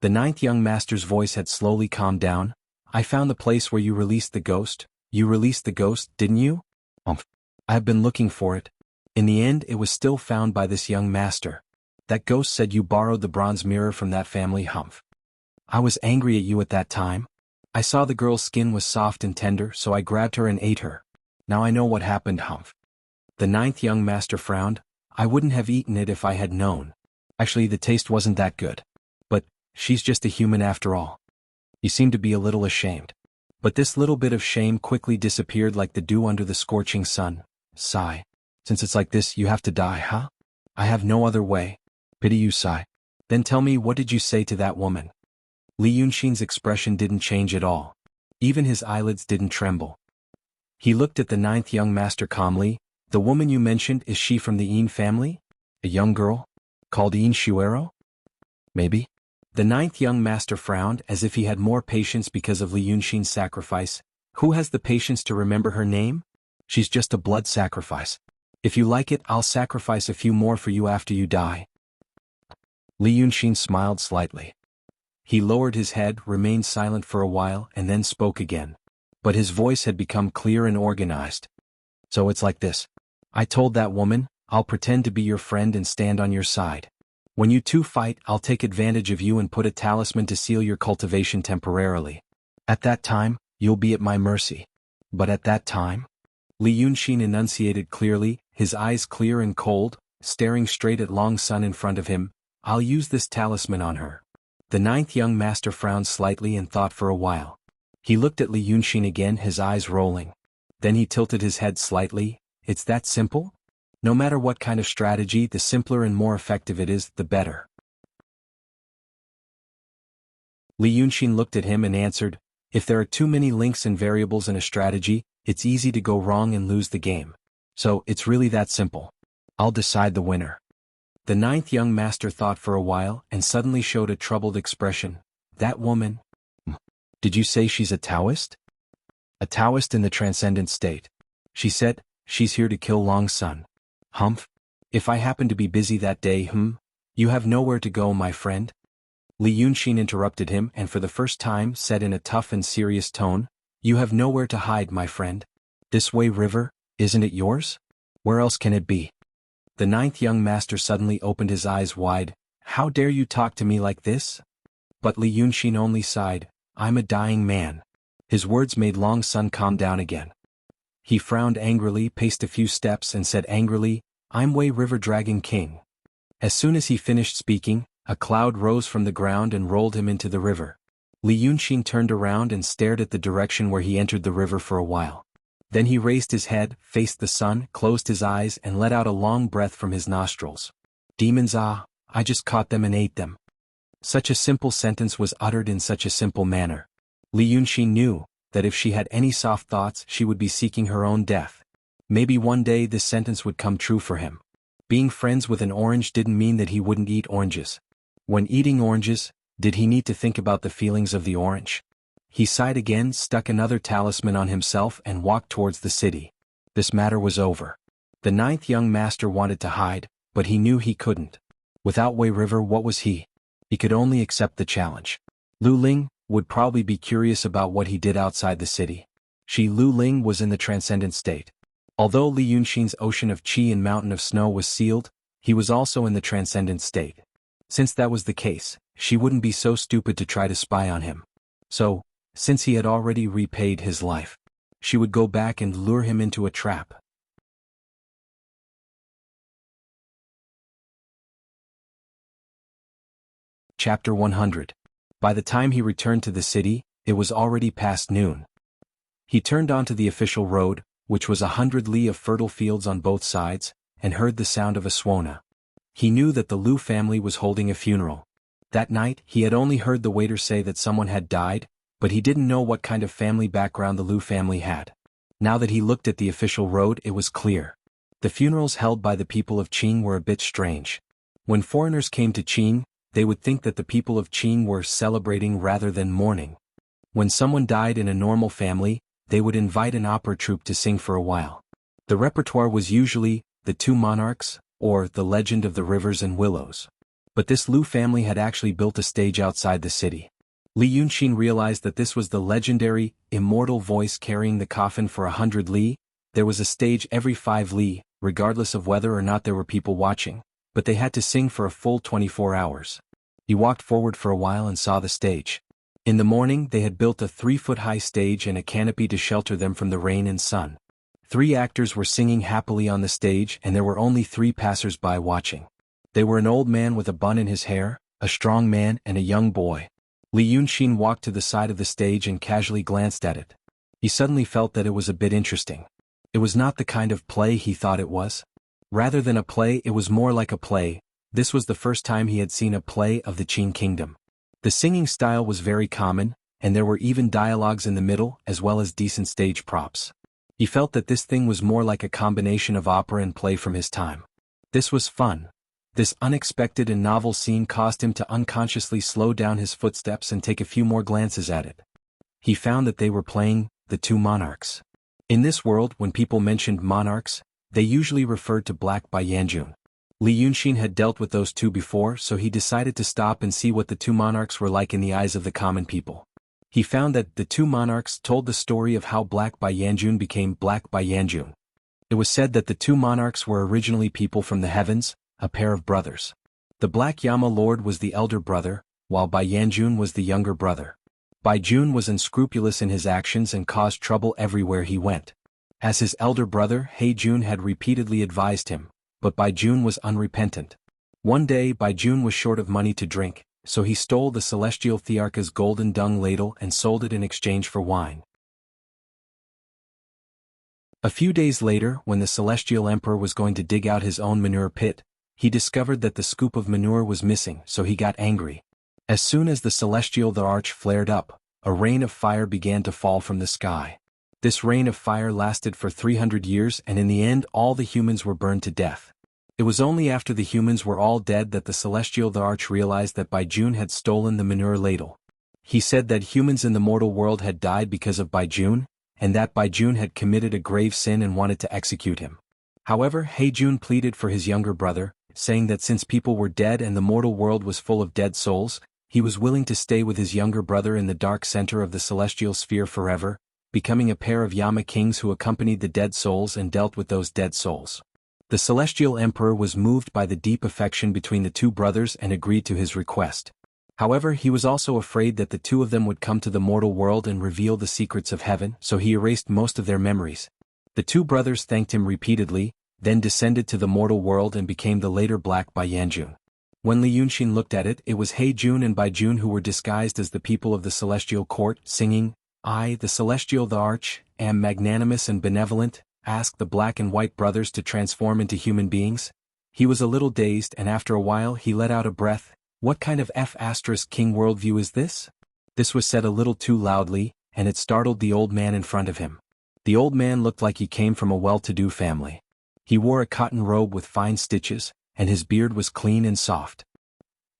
The ninth young master's voice had slowly calmed down. "I found the place where you released the ghost." "You released the ghost, didn't you?" "I have been looking for it. In the end, it was still found by this young master. That ghost said you borrowed the bronze mirror from that family. I was angry at you at that time. I saw the girl's skin was soft and tender, so I grabbed her and ate her. Now I know what happened. The ninth young master frowned. "I wouldn't have eaten it if I had known. Actually, the taste wasn't that good. But she's just a human after all." He seemed to be a little ashamed. But this little bit of shame quickly disappeared like the dew under the scorching sun. Sigh. "Since it's like this, you have to die, huh? I have no other way. Pity you, sigh. Then tell me, what did you say to that woman?" Li Yunxin's expression didn't change at all. Even his eyelids didn't tremble. He looked at the ninth young master calmly. "The woman you mentioned, is she from the Yin family? A young girl? Called Yin Shuero?" "Maybe." The ninth young master frowned as if he had more patience because of Li Yunxin's sacrifice. "Who has the patience to remember her name? She's just a blood sacrifice. If you like it, I'll sacrifice a few more for you after you die." Li Yunxin smiled slightly. He lowered his head, remained silent for a while, and then spoke again. But his voice had become clear and organized. "So it's like this. I told that woman, I'll pretend to be your friend and stand on your side. When you two fight, I'll take advantage of you and put a talisman to seal your cultivation temporarily. At that time, you'll be at my mercy. But at that time?" Li Yunxin enunciated clearly, his eyes clear and cold, staring straight at Long Sun in front of him. "I'll use this talisman on her." The ninth young master frowned slightly and thought for a while. He looked at Li Yunxin again, his eyes rolling. Then he tilted his head slightly. "It's that simple? No matter what kind of strategy, the simpler and more effective it is, the better." Li Yunxin looked at him and answered, "If there are too many links and variables in a strategy, it's easy to go wrong and lose the game. So, it's really that simple. I'll decide the winner. The ninth young master thought for a while and suddenly showed a troubled expression. That woman? Did you say she's a Taoist? A Taoist in the transcendent state. She said, she's here to kill Long Sun. Humph. If I happen to be busy that day, you have nowhere to go, my friend? Li Yunxin interrupted him and for the first time said in a tough and serious tone, you have nowhere to hide, my friend. This Wei River, isn't it yours? Where else can it be? The ninth young master suddenly opened his eyes wide. How dare you talk to me like this? But Li Yunxin only sighed. I'm a dying man. His words made Long Sun calm down again. He frowned angrily, paced a few steps and said angrily, I'm Wei River Dragon King. As soon as he finished speaking, a cloud rose from the ground and rolled him into the river. Li Yunxin turned around and stared at the direction where he entered the river for a while. Then he raised his head, faced the sun, closed his eyes and let out a long breath from his nostrils. Demons, I just caught them and ate them. Such a simple sentence was uttered in such a simple manner. Li Yunxin knew that if she had any soft thoughts she would be seeking her own death. Maybe one day this sentence would come true for him. Being friends with an orange didn't mean that he wouldn't eat oranges. When eating oranges, did he need to think about the feelings of the orange? He sighed again, stuck another talisman on himself and walked towards the city. This matter was over. The ninth young master wanted to hide, but he knew he couldn't. Without Wei River, what was he? He could only accept the challenge. Lu Ling would probably be curious about what he did outside the city. Lu Ling was in the transcendent state. Although Li Yunxin's ocean of qi and mountain of snow was sealed, he was also in the transcendent state. Since that was the case, she wouldn't be so stupid to try to spy on him. So, since he had already repaid his life, she would go back and lure him into a trap. Chapter 100. By the time he returned to the city, it was already past noon. He turned onto the official road, which was 100 li of fertile fields on both sides, and heard the sound of a suona. He knew that the Lu family was holding a funeral. That night, he had only heard the waiter say that someone had died, but he didn't know what kind of family background the Lu family had. Now that he looked at the official road, it was clear. The funerals held by the people of Qing were a bit strange. When foreigners came to Qing, they would think that the people of Qing were celebrating rather than mourning. When someone died in a normal family, they would invite an opera troupe to sing for a while. The repertoire was usually The Two Monarchs, or The Legend of the Rivers and Willows. But this Lu family had actually built a stage outside the city. Li Yunxin realized that this was the legendary, immortal voice carrying the coffin for 100 li. There was a stage every 5 li, regardless of whether or not there were people watching, but they had to sing for a full 24 hours. He walked forward for a while and saw the stage. In the morning they had built a 3-foot-high stage and a canopy to shelter them from the rain and sun. 3 actors were singing happily on the stage and there were only 3 passers-by watching. They were an old man with a bun in his hair, a strong man and a young boy. Li Yunxin walked to the side of the stage and casually glanced at it. He suddenly felt that it was a bit interesting. It was not the kind of play he thought it was. Rather than a play, it was more like a play. This was the first time he had seen a play of the Qing kingdom. The singing style was very common, and there were even dialogues in the middle as well as decent stage props. He felt that this thing was more like a combination of opera and play from his time. This was fun. This unexpected and novel scene caused him to unconsciously slow down his footsteps and take a few more glances at it. He found that they were playing The Two Monarchs. In this world, when people mentioned monarchs, they usually referred to Black Bai Yanjun. Li Yunxin had dealt with those two before, so he decided to stop and see what the two monarchs were like in the eyes of the common people. He found that the two monarchs told the story of how Black Bai Yanjun became Black Bai Yanjun. It was said that the two monarchs were originally people from the heavens, a pair of brothers. The Black Yama Lord was the elder brother, while Bai Yanjun was the younger brother. Bai Jun was unscrupulous in his actions and caused trouble everywhere he went. As his elder brother, He Jun had repeatedly advised him, but Bai Jun was unrepentant. One day Bai Jun was short of money to drink, so he stole the celestial Thearka's golden dung ladle and sold it in exchange for wine. A few days later, when the celestial emperor was going to dig out his own manure pit, he discovered that the scoop of manure was missing, so he got angry. As soon as the celestial arch flared up, a rain of fire began to fall from the sky. This reign of fire lasted for 300 years, and in the end all the humans were burned to death. It was only after the humans were all dead that the celestial the Arch realized that Baijun had stolen the manure ladle. He said that humans in the mortal world had died because of Baijun, and that Baijun had committed a grave sin and wanted to execute him. However, Heijun pleaded for his younger brother, saying that since people were dead and the mortal world was full of dead souls, he was willing to stay with his younger brother in the dark center of the celestial sphere forever, becoming a pair of Yama kings who accompanied the dead souls and dealt with those dead souls. The celestial emperor was moved by the deep affection between the two brothers and agreed to his request. However, he was also afraid that the two of them would come to the mortal world and reveal the secrets of heaven, so he erased most of their memories. The two brothers thanked him repeatedly, then descended to the mortal world and became the later Black Baiyanjun. When Li Yunxin looked at it, it was Heijun and Baijun who were disguised as the people of the celestial court, singing, "I, the celestial the Arch, am magnanimous and benevolent," asked the black and white brothers to transform into human beings. He was a little dazed, and after a while he let out a breath. What kind of F***king worldview is this? This was said a little too loudly, and it startled the old man in front of him. The old man looked like he came from a well-to-do family. He wore a cotton robe with fine stitches, and his beard was clean and soft.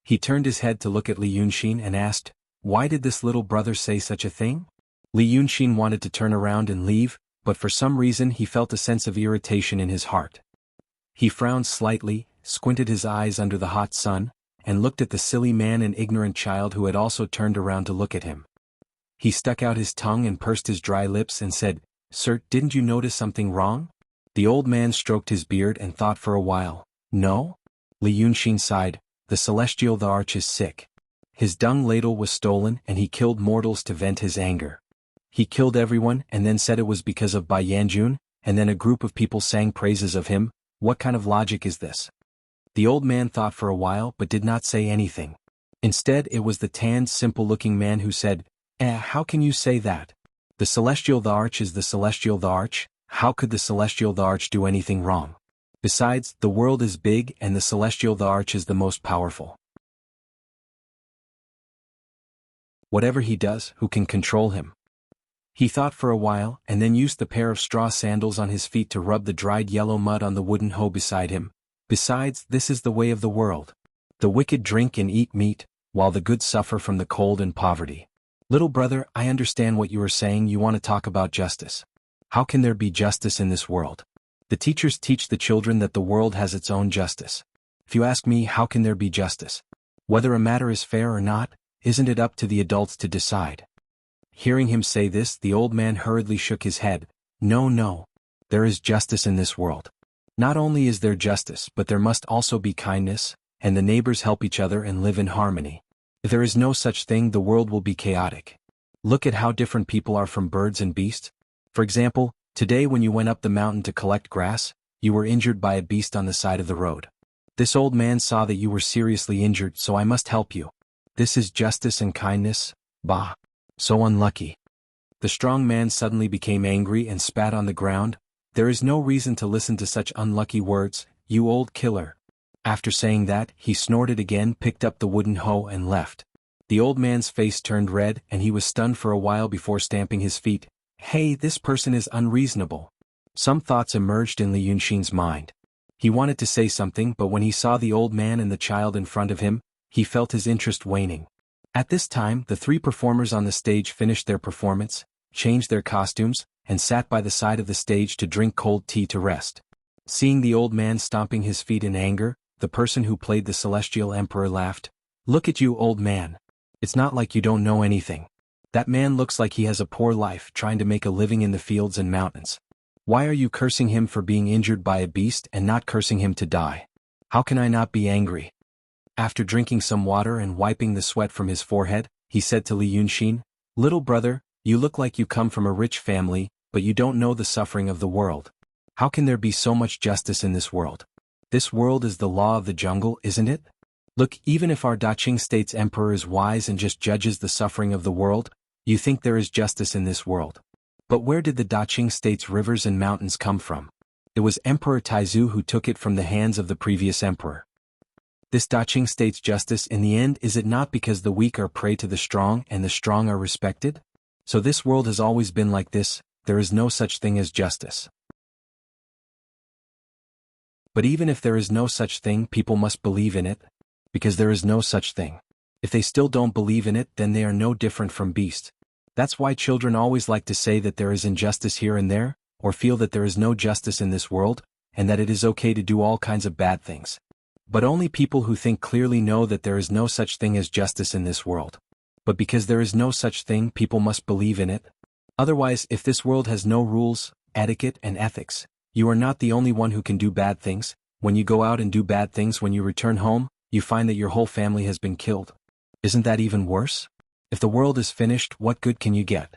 He turned his head to look at Li Yunxin and asked, "Why did this little brother say such a thing?" Li Yunxin wanted to turn around and leave, but for some reason he felt a sense of irritation in his heart. He frowned slightly, squinted his eyes under the hot sun, and looked at the silly man and ignorant child who had also turned around to look at him. He stuck out his tongue and pursed his dry lips and said, "Sir, didn't you notice something wrong?" The old man stroked his beard and thought for a while. "No?" Li Yunxin sighed. "The celestial the Arch is sick. His dung ladle was stolen and he killed mortals to vent his anger. He killed everyone and then said it was because of Baiyanjun, and then a group of people sang praises of him. What kind of logic is this?" The old man thought for a while but did not say anything. Instead, it was the tanned, simple-looking man who said, How can you say that? The celestial the Arch is the celestial the Arch. How could the celestial the Arch do anything wrong? Besides, the world is big and the celestial the Arch is the most powerful. Whatever he does, who can control him? He thought for a while, and then used the pair of straw sandals on his feet to rub the dried yellow mud on the wooden hoe beside him. Besides, this is the way of the world. The wicked drink and eat meat, while the good suffer from the cold and poverty. Little brother, I understand what you are saying. You want to talk about justice. How can there be justice in this world? The teachers teach the children that the world has its own justice. If you ask me, how can there be justice? Whether a matter is fair or not, isn't it up to the adults to decide? Hearing him say this, the old man hurriedly shook his head. No. There is justice in this world. Not only is there justice, but there must also be kindness, and the neighbors help each other and live in harmony. If there is no such thing, the world will be chaotic. Look at how different people are from birds and beasts. For example, today when you went up the mountain to collect grass, you were injured by a beast on the side of the road. This old man saw that you were seriously injured, so I must help you. This is justice and kindness. Bah! So unlucky. The strong man suddenly became angry and spat on the ground. There is no reason to listen to such unlucky words, you old killer. After saying that, he snorted again, picked up the wooden hoe and left. The old man's face turned red and he was stunned for a while before stamping his feet. Hey, this person is unreasonable. Some thoughts emerged in Li Yunxin's mind. He wanted to say something, but when he saw the old man and the child in front of him, he felt his interest waning. At this time, the three performers on the stage finished their performance, changed their costumes, and sat by the side of the stage to drink cold tea to rest. Seeing the old man stomping his feet in anger, the person who played the celestial emperor laughed. Look at you, old man. It's not like you don't know anything. That man looks like he has a poor life trying to make a living in the fields and mountains. Why are you cursing him for being injured by a beast and not cursing him to die? How can I not be angry? After drinking some water and wiping the sweat from his forehead, he said to Li Yunxin, Little brother, you look like you come from a rich family, but you don't know the suffering of the world. How can there be so much justice in this world? This world is the law of the jungle, isn't it? Look, even if our Daqing state's emperor is wise and just judges the suffering of the world, you think there is justice in this world. But where did the Daqing state's rivers and mountains come from? It was Emperor Taizu who took it from the hands of the previous emperor. This Daqing state's justice in the end, is it not because the weak are prey to the strong and the strong are respected? So this world has always been like this, there is no such thing as justice. But even if there is no such thing, people must believe in it, because there is no such thing. If they still don't believe in it, then they are no different from beasts. That's why children always like to say that there is injustice here and there, or feel that there is no justice in this world, and that it is okay to do all kinds of bad things. But only people who think clearly know that there is no such thing as justice in this world. But because there is no such thing, people must believe in it. Otherwise, if this world has no rules, etiquette, and ethics, you are not the only one who can do bad things. When you go out and do bad things, when you return home, you find that your whole family has been killed. Isn't that even worse? If the world is finished, what good can you get?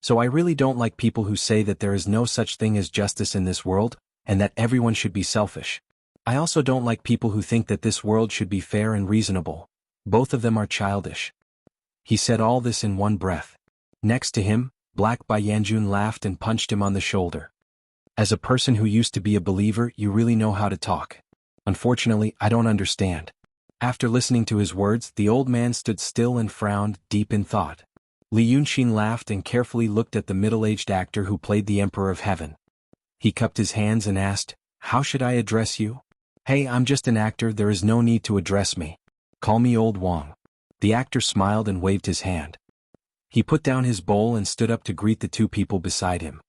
So I really don't like people who say that there is no such thing as justice in this world, and that everyone should be selfish. I also don't like people who think that this world should be fair and reasonable. Both of them are childish. He said all this in one breath. Next to him, Black Bai Yanjun laughed and punched him on the shoulder. As a person who used to be a believer, you really know how to talk. Unfortunately, I don't understand. After listening to his words, the old man stood still and frowned, deep in thought. Li Yunxin laughed and carefully looked at the middle-aged actor who played the Emperor of Heaven. He cupped his hands and asked, "How should I address you?" "Hey, I'm just an actor, there is no need to address me. Call me Old Wang." The actor smiled and waved his hand. He put down his bowl and stood up to greet the two people beside him.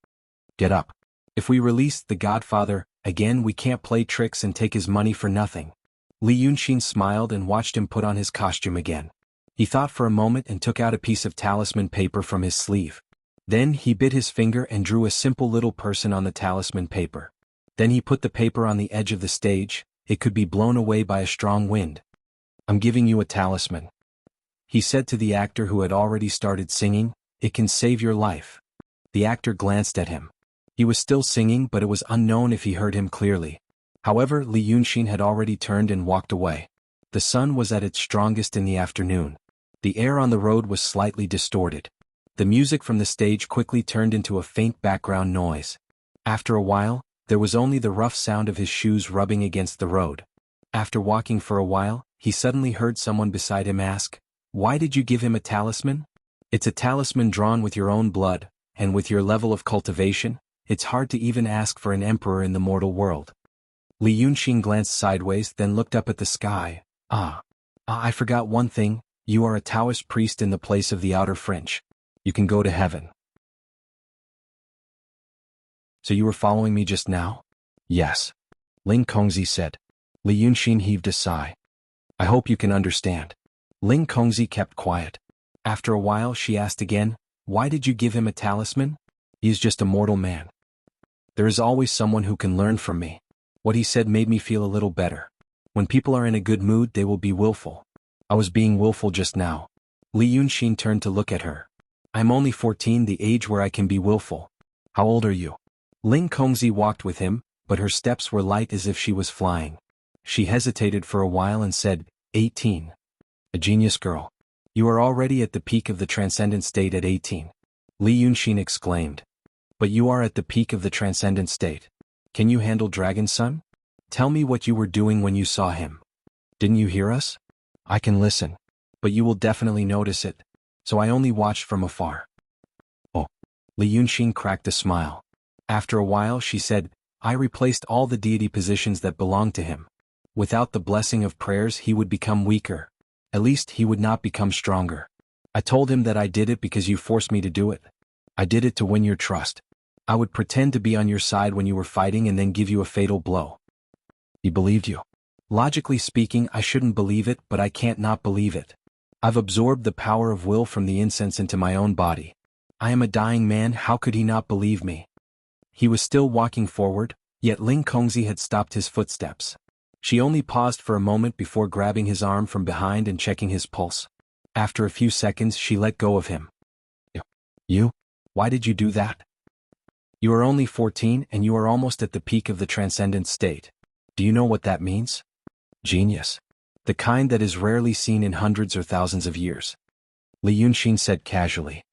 "Get up. If we release the Godfather again, we can't play tricks and take his money for nothing." Li Yunxin smiled and watched him put on his costume again. He thought for a moment and took out a piece of talisman paper from his sleeve. Then he bit his finger and drew a simple little person on the talisman paper. Then he put the paper on the edge of the stage. It could be blown away by a strong wind. "I'm giving you a talisman," he said to the actor who had already started singing. "It can save your life." The actor glanced at him. He was still singing, but it was unknown if he heard him clearly. However, Li Yunxin had already turned and walked away. The sun was at its strongest in the afternoon. The air on the road was slightly distorted. The music from the stage quickly turned into a faint background noise. After a while, there was only the rough sound of his shoes rubbing against the road. After walking for a while, he suddenly heard someone beside him ask, "Why did you give him a talisman?" "It's a talisman drawn with your own blood, and with your level of cultivation, it's hard to even ask for an emperor in the mortal world." Li Yunxin glanced sideways, then looked up at the sky. I forgot one thing. You are a Taoist priest in the place of the outer French. You can go to heaven." "So you were following me just now?" "Yes," Ling Kongzi said. Li Yunxin heaved a sigh. "I hope you can understand." Ling Kongzi kept quiet. After a while she asked again, "Why did you give him a talisman?" "He is just a mortal man. There is always someone who can learn from me." What he said made me feel a little better. When people are in a good mood, they will be willful. I was being willful just now. Li Yunxin turned to look at her. "I'm only 14, the age where I can be willful." "How old are you?" Ling Kongzi walked with him, but her steps were light as if she was flying. She hesitated for a while and said, 18. "A genius girl. You are already at the peak of the transcendent state at 18. Li Yunxin exclaimed. "But you are at the peak of the transcendent state. Can you handle Dragon Son? Tell me what you were doing when you saw him. Didn't you hear us?" "I can listen. But you will definitely notice it. So I only watched from afar." "Oh." Li Yunxin cracked a smile. After a while she said, "I replaced all the deity positions that belonged to him. Without the blessing of prayers he would become weaker. At least he would not become stronger. I told him that I did it because you forced me to do it. I did it to win your trust. I would pretend to be on your side when you were fighting and then give you a fatal blow." "He believed you." "Logically speaking, I shouldn't believe it, but I can't not believe it. I've absorbed the power of will from the incense into my own body. I am a dying man, how could he not believe me?" He was still walking forward, yet Ling Kongzi had stopped his footsteps. She only paused for a moment before grabbing his arm from behind and checking his pulse. After a few seconds she let go of him. You? Why did you do that?" "You are only 14 and you are almost at the peak of the transcendent state. Do you know what that means? Genius. The kind that is rarely seen in hundreds or thousands of years." Li Yunxin said casually.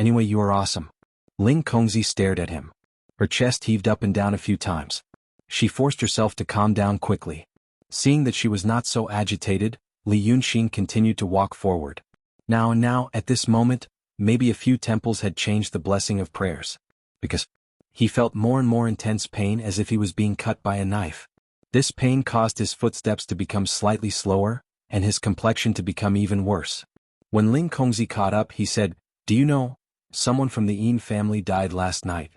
"Anyway, you are awesome." Ling Kongzi stared at him. Her chest heaved up and down a few times. She forced herself to calm down quickly. Seeing that she was not so agitated, Li Yunxin continued to walk forward. Now, at this moment, maybe a few temples had changed the blessing of prayers. because he felt more and more intense pain as if he was being cut by a knife. This pain caused his footsteps to become slightly slower, and his complexion to become even worse. When Ling Kongzi caught up, he said, "Do you know, someone from the Yin family died last night."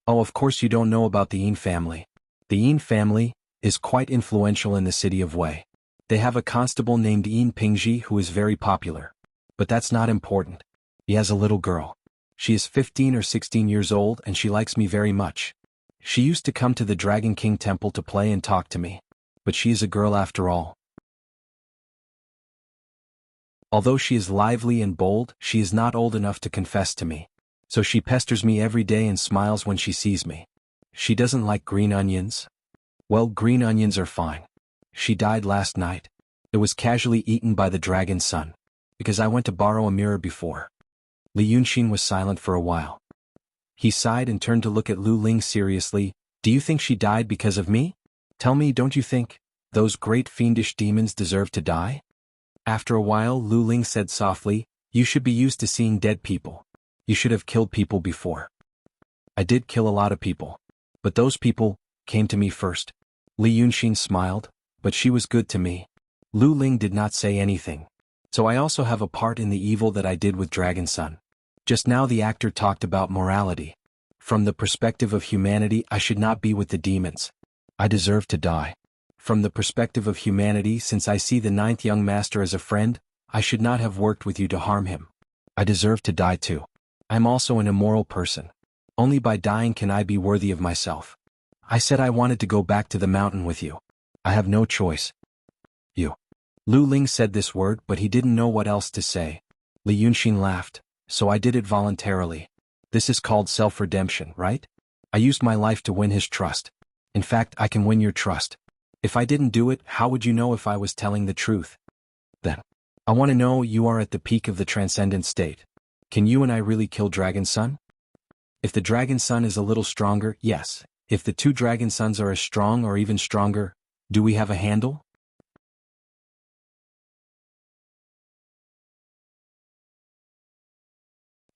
"Oh, of course you don't know about the Yin family. The Yin family is quite influential in the city of Wei. They have a constable named Yin Pingji who is very popular. But that's not important. He has a little girl. She is 15 or 16 years old and she likes me very much. She used to come to the Dragon King temple to play and talk to me. But she is a girl after all. Although she is lively and bold, she is not old enough to confess to me. So she pesters me every day and smiles when she sees me. She doesn't like green onions. Well, green onions are fine. She died last night. It was casually eaten by the dragon's son. Because I went to borrow a mirror before." Li Yunxin was silent for a while. He sighed and turned to look at Lu Ling seriously. "Do you think she died because of me? Tell me, don't you think those great fiendish demons deserve to die?" After a while, Lu Ling said softly, "You should be used to seeing dead people. You should have killed people before." "I did kill a lot of people. But those people came to me first." Li Yunxin smiled, "But she was good to me." Lu Ling did not say anything. "So I also have a part in the evil that I did with Dragon Son." Just now the actor talked about morality. From the perspective of humanity, I should not be with the demons. I deserve to die. From the perspective of humanity, since I see the ninth young master as a friend, I should not have worked with you to harm him. I deserve to die too. I am also an immoral person. Only by dying can I be worthy of myself. I said I wanted to go back to the mountain with you. I have no choice. You. Lu Ling said this word, but he didn't know what else to say. Li Yunxin laughed. "So I did it voluntarily. This is called self-redemption, right? I used my life to win his trust. In fact, I can win your trust. If I didn't do it, how would you know if I was telling the truth? Then, I want to know you are at the peak of the transcendent state. Can you and I really kill Dragon Son? If the Dragon Son is a little stronger, yes. If the two Dragon Sons are as strong or even stronger, do we have a handle?"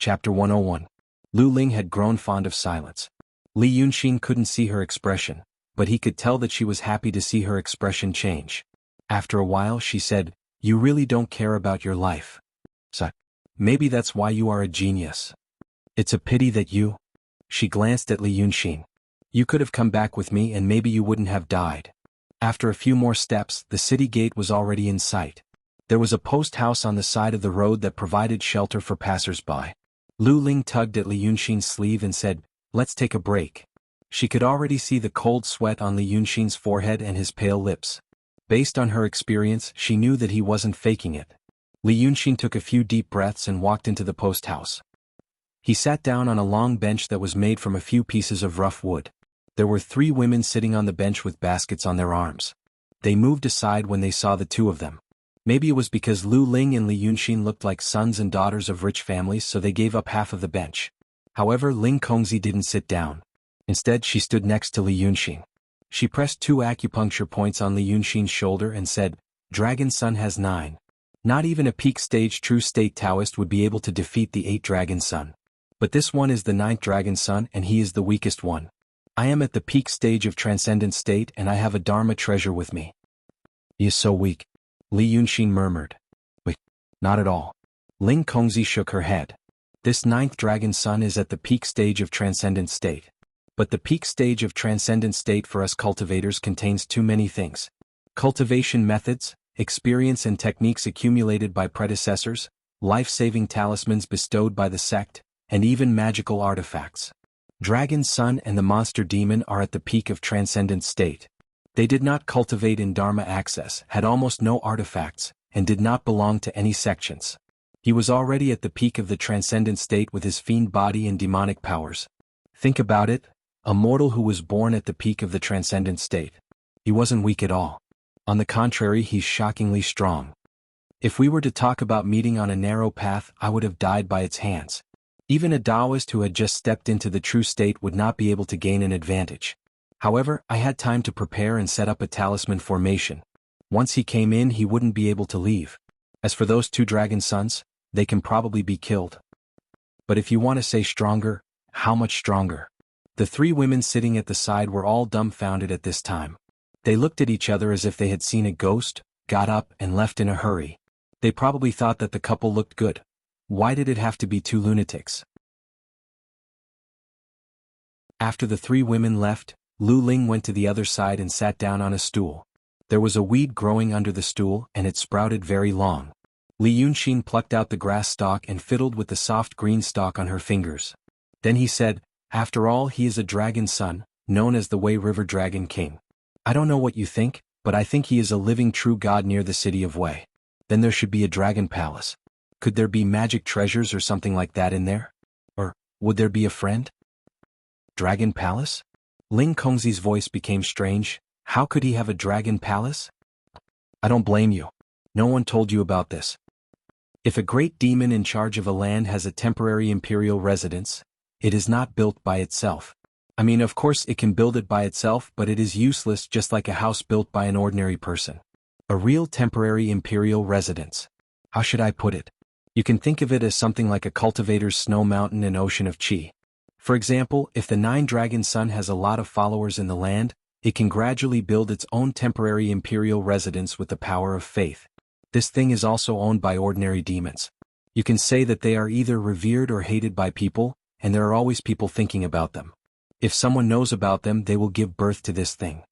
Chapter 101. Lu Ling had grown fond of silence. Li Yunxin couldn't see her expression, but he could tell that she was happy to see her expression change. After a while she said, "You really don't care about your life. So, maybe that's why you are a genius. It's a pity that you..." She glanced at Li Yunxin. "You could have come back with me and maybe you wouldn't have died." After a few more steps, the city gate was already in sight. There was a post house on the side of the road that provided shelter for passers-by. Lu Ling tugged at Li Yunxin's sleeve and said, "Let's take a break." She could already see the cold sweat on Li Yunxin's forehead and his pale lips. Based on her experience, she knew that he wasn't faking it. Li Yunxin took a few deep breaths and walked into the post house. He sat down on a long bench that was made from a few pieces of rough wood. There were 3 women sitting on the bench with baskets on their arms. They moved aside when they saw the 2 of them. Maybe it was because Lu Ling and Li Yunxin looked like sons and daughters of rich families, so they gave up half of the bench. However, Ling Kongzi didn't sit down. Instead, she stood next to Li Yunxin. She pressed 2 acupuncture points on Li Yunxin's shoulder and said, "Dragon Son has 9. Not even a peak stage true state Taoist would be able to defeat the 8 Dragon Son. But this one is the 9th Dragon Son and he is the weakest one. I am at the peak stage of transcendent state and I have a Dharma treasure with me." "He is so weak," Li Yunxin murmured. "Wait, not at all." Ling Kongzi shook her head. "This 9th Dragon Son is at the peak stage of transcendent state. But the peak stage of transcendent state for us cultivators contains too many things. Cultivation methods, experience and techniques accumulated by predecessors, life-saving talismans bestowed by the sect, and even magical artifacts. Dragon Son and the monster demon are at the peak of transcendent state. They did not cultivate in Dharma access, had almost no artifacts, and did not belong to any sections. He was already at the peak of the transcendent state with his fiend body and demonic powers. Think about it, a mortal who was born at the peak of the transcendent state. He wasn't weak at all. On the contrary, he's shockingly strong. If we were to talk about meeting on a narrow path, I would have died by its hands. Even a Taoist who had just stepped into the true state would not be able to gain an advantage. However, I had time to prepare and set up a talisman formation. Once he came in, he wouldn't be able to leave. As for those 2 Dragon Sons, they can probably be killed. But if you want to say stronger, How much stronger. The three women sitting at the side were all dumbfounded at this time. They looked at each other as if they had seen a ghost, got up and left in a hurry. They probably thought that the couple looked good. Why did it have to be two lunatics? After the three women left, Lu Ling went to the other side and sat down on a stool. There was a weed growing under the stool and it sprouted very long. Li Yunxin plucked out the grass stalk and fiddled with the soft green stalk on her fingers. Then he said, "After all, he is a dragon son, known as the Wei River Dragon King. I don't know what you think, but I think he is a living true god near the city of Wei. Then there should be a dragon palace. Could there be magic treasures or something like that in there? Or, would there be a friend? Dragon palace?" Ling Kongzi's voice became strange. How could he have a dragon palace? I don't blame you. No one told you about this. If a great demon in charge of a land has a temporary imperial residence, it is not built by itself. I mean, of course it can build it by itself, but it is useless, just like a house built by an ordinary person. A real temporary imperial residence. How should I put it? You can think of it as something like a cultivator's snow mountain and ocean of qi. For example, if the Nine-Dragon Sun has a lot of followers in the land, it can gradually build its own temporary imperial residence with the power of faith. This thing is also owned by ordinary demons. You can say that they are either revered or hated by people, and there are always people thinking about them. If someone knows about them, they will give birth to this thing.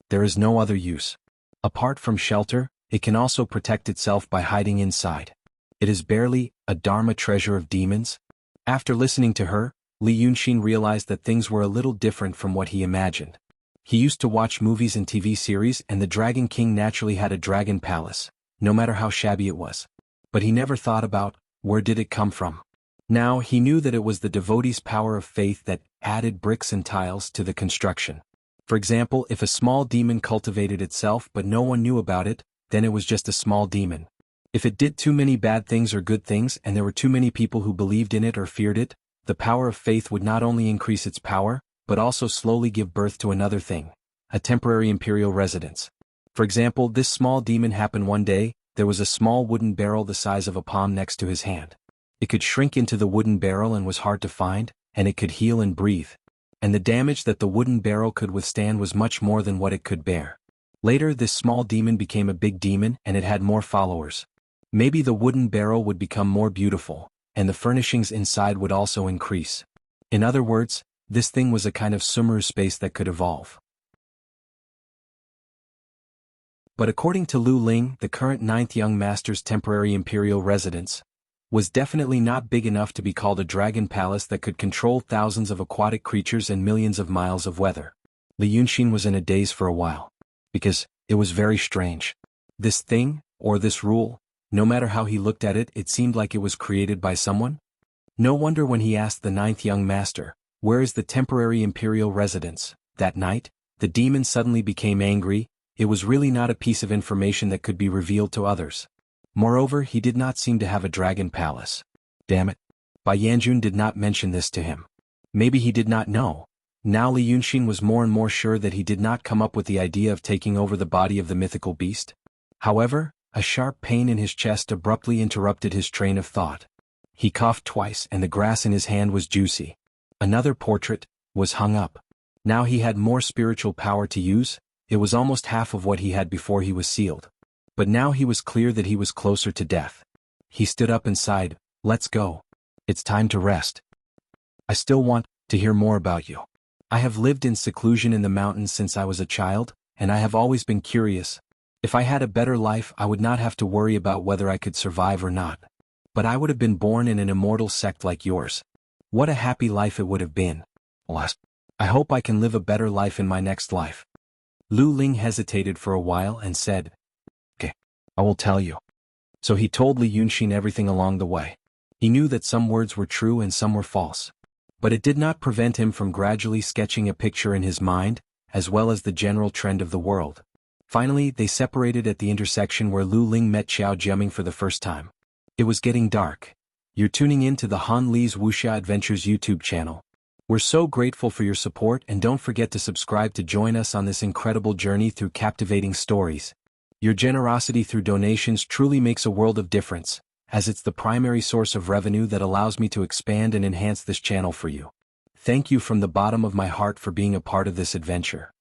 There is no other use. Apart from shelter, it can also protect itself by hiding inside. It is barely a Dharma treasure of demons. After listening to her, Li Yunxin realized that things were a little different from what he imagined. He used to watch movies and TV series, and the Dragon King naturally had a dragon palace, no matter how shabby it was. But he never thought about, where did it come from? Now he knew that it was the devotee's power of faith that added bricks and tiles to the construction. For example, if a small demon cultivated itself but no one knew about it, then it was just a small demon. If it did too many bad things or good things and there were too many people who believed in it or feared it, the power of faith would not only increase its power, but also slowly give birth to another thing, a temporary imperial residence. For example, this small demon happened one day. There was a small wooden barrel the size of a palm next to his hand. It could shrink into the wooden barrel and was hard to find, and it could heal and breathe. And the damage that the wooden barrel could withstand was much more than what it could bear. Later, this small demon became a big demon and it had more followers. Maybe the wooden barrel would become more beautiful, and the furnishings inside would also increase. In other words, this thing was a kind of Sumeru space that could evolve. But according to Lu Ling, the current 9th young master's temporary imperial residence was definitely not big enough to be called a dragon palace that could control thousands of aquatic creatures and millions of miles of weather. Li Yunxin was in a daze for a while, because it was very strange. This thing, or this rule, no matter how he looked at it, it seemed like it was created by someone. No wonder when he asked the 9th young master, "Where is the temporary imperial residence?" that night, the demon suddenly became angry. It was really not a piece of information that could be revealed to others. Moreover, he did not seem to have a dragon palace. Damn it. Bai Yanjun did not mention this to him. Maybe he did not know. Now Li Yunxin was more and more sure that he did not come up with the idea of taking over the body of the mythical beast. However, a sharp pain in his chest abruptly interrupted his train of thought. He coughed twice and the grass in his hand was juicy. Another portrait was hung up. Now he had more spiritual power to use. It was almost half of what he had before he was sealed. But now he was clear that he was closer to death. He stood up and sighed, "Let's go. It's time to rest. I still want to hear more about you. I have lived in seclusion in the mountains since I was a child, and I have always been curious. If I had a better life, I would not have to worry about whether I could survive or not. But I would have been born in an immortal sect like yours. What a happy life it would have been. Alas, I hope I can live a better life in my next life." Lu Ling hesitated for a while and said, "Okay, I will tell you." So he told Li Yunxin everything along the way. He knew that some words were true and some were false. But it did not prevent him from gradually sketching a picture in his mind, as well as the general trend of the world. Finally, they separated at the intersection where Lu Ling met Xiao Jiaming for the first time. It was getting dark. You're tuning in to the Han Li's Wuxia Adventures YouTube channel. We're so grateful for your support, and don't forget to subscribe to join us on this incredible journey through captivating stories. Your generosity through donations truly makes a world of difference, as it's the primary source of revenue that allows me to expand and enhance this channel for you. Thank you from the bottom of my heart for being a part of this adventure.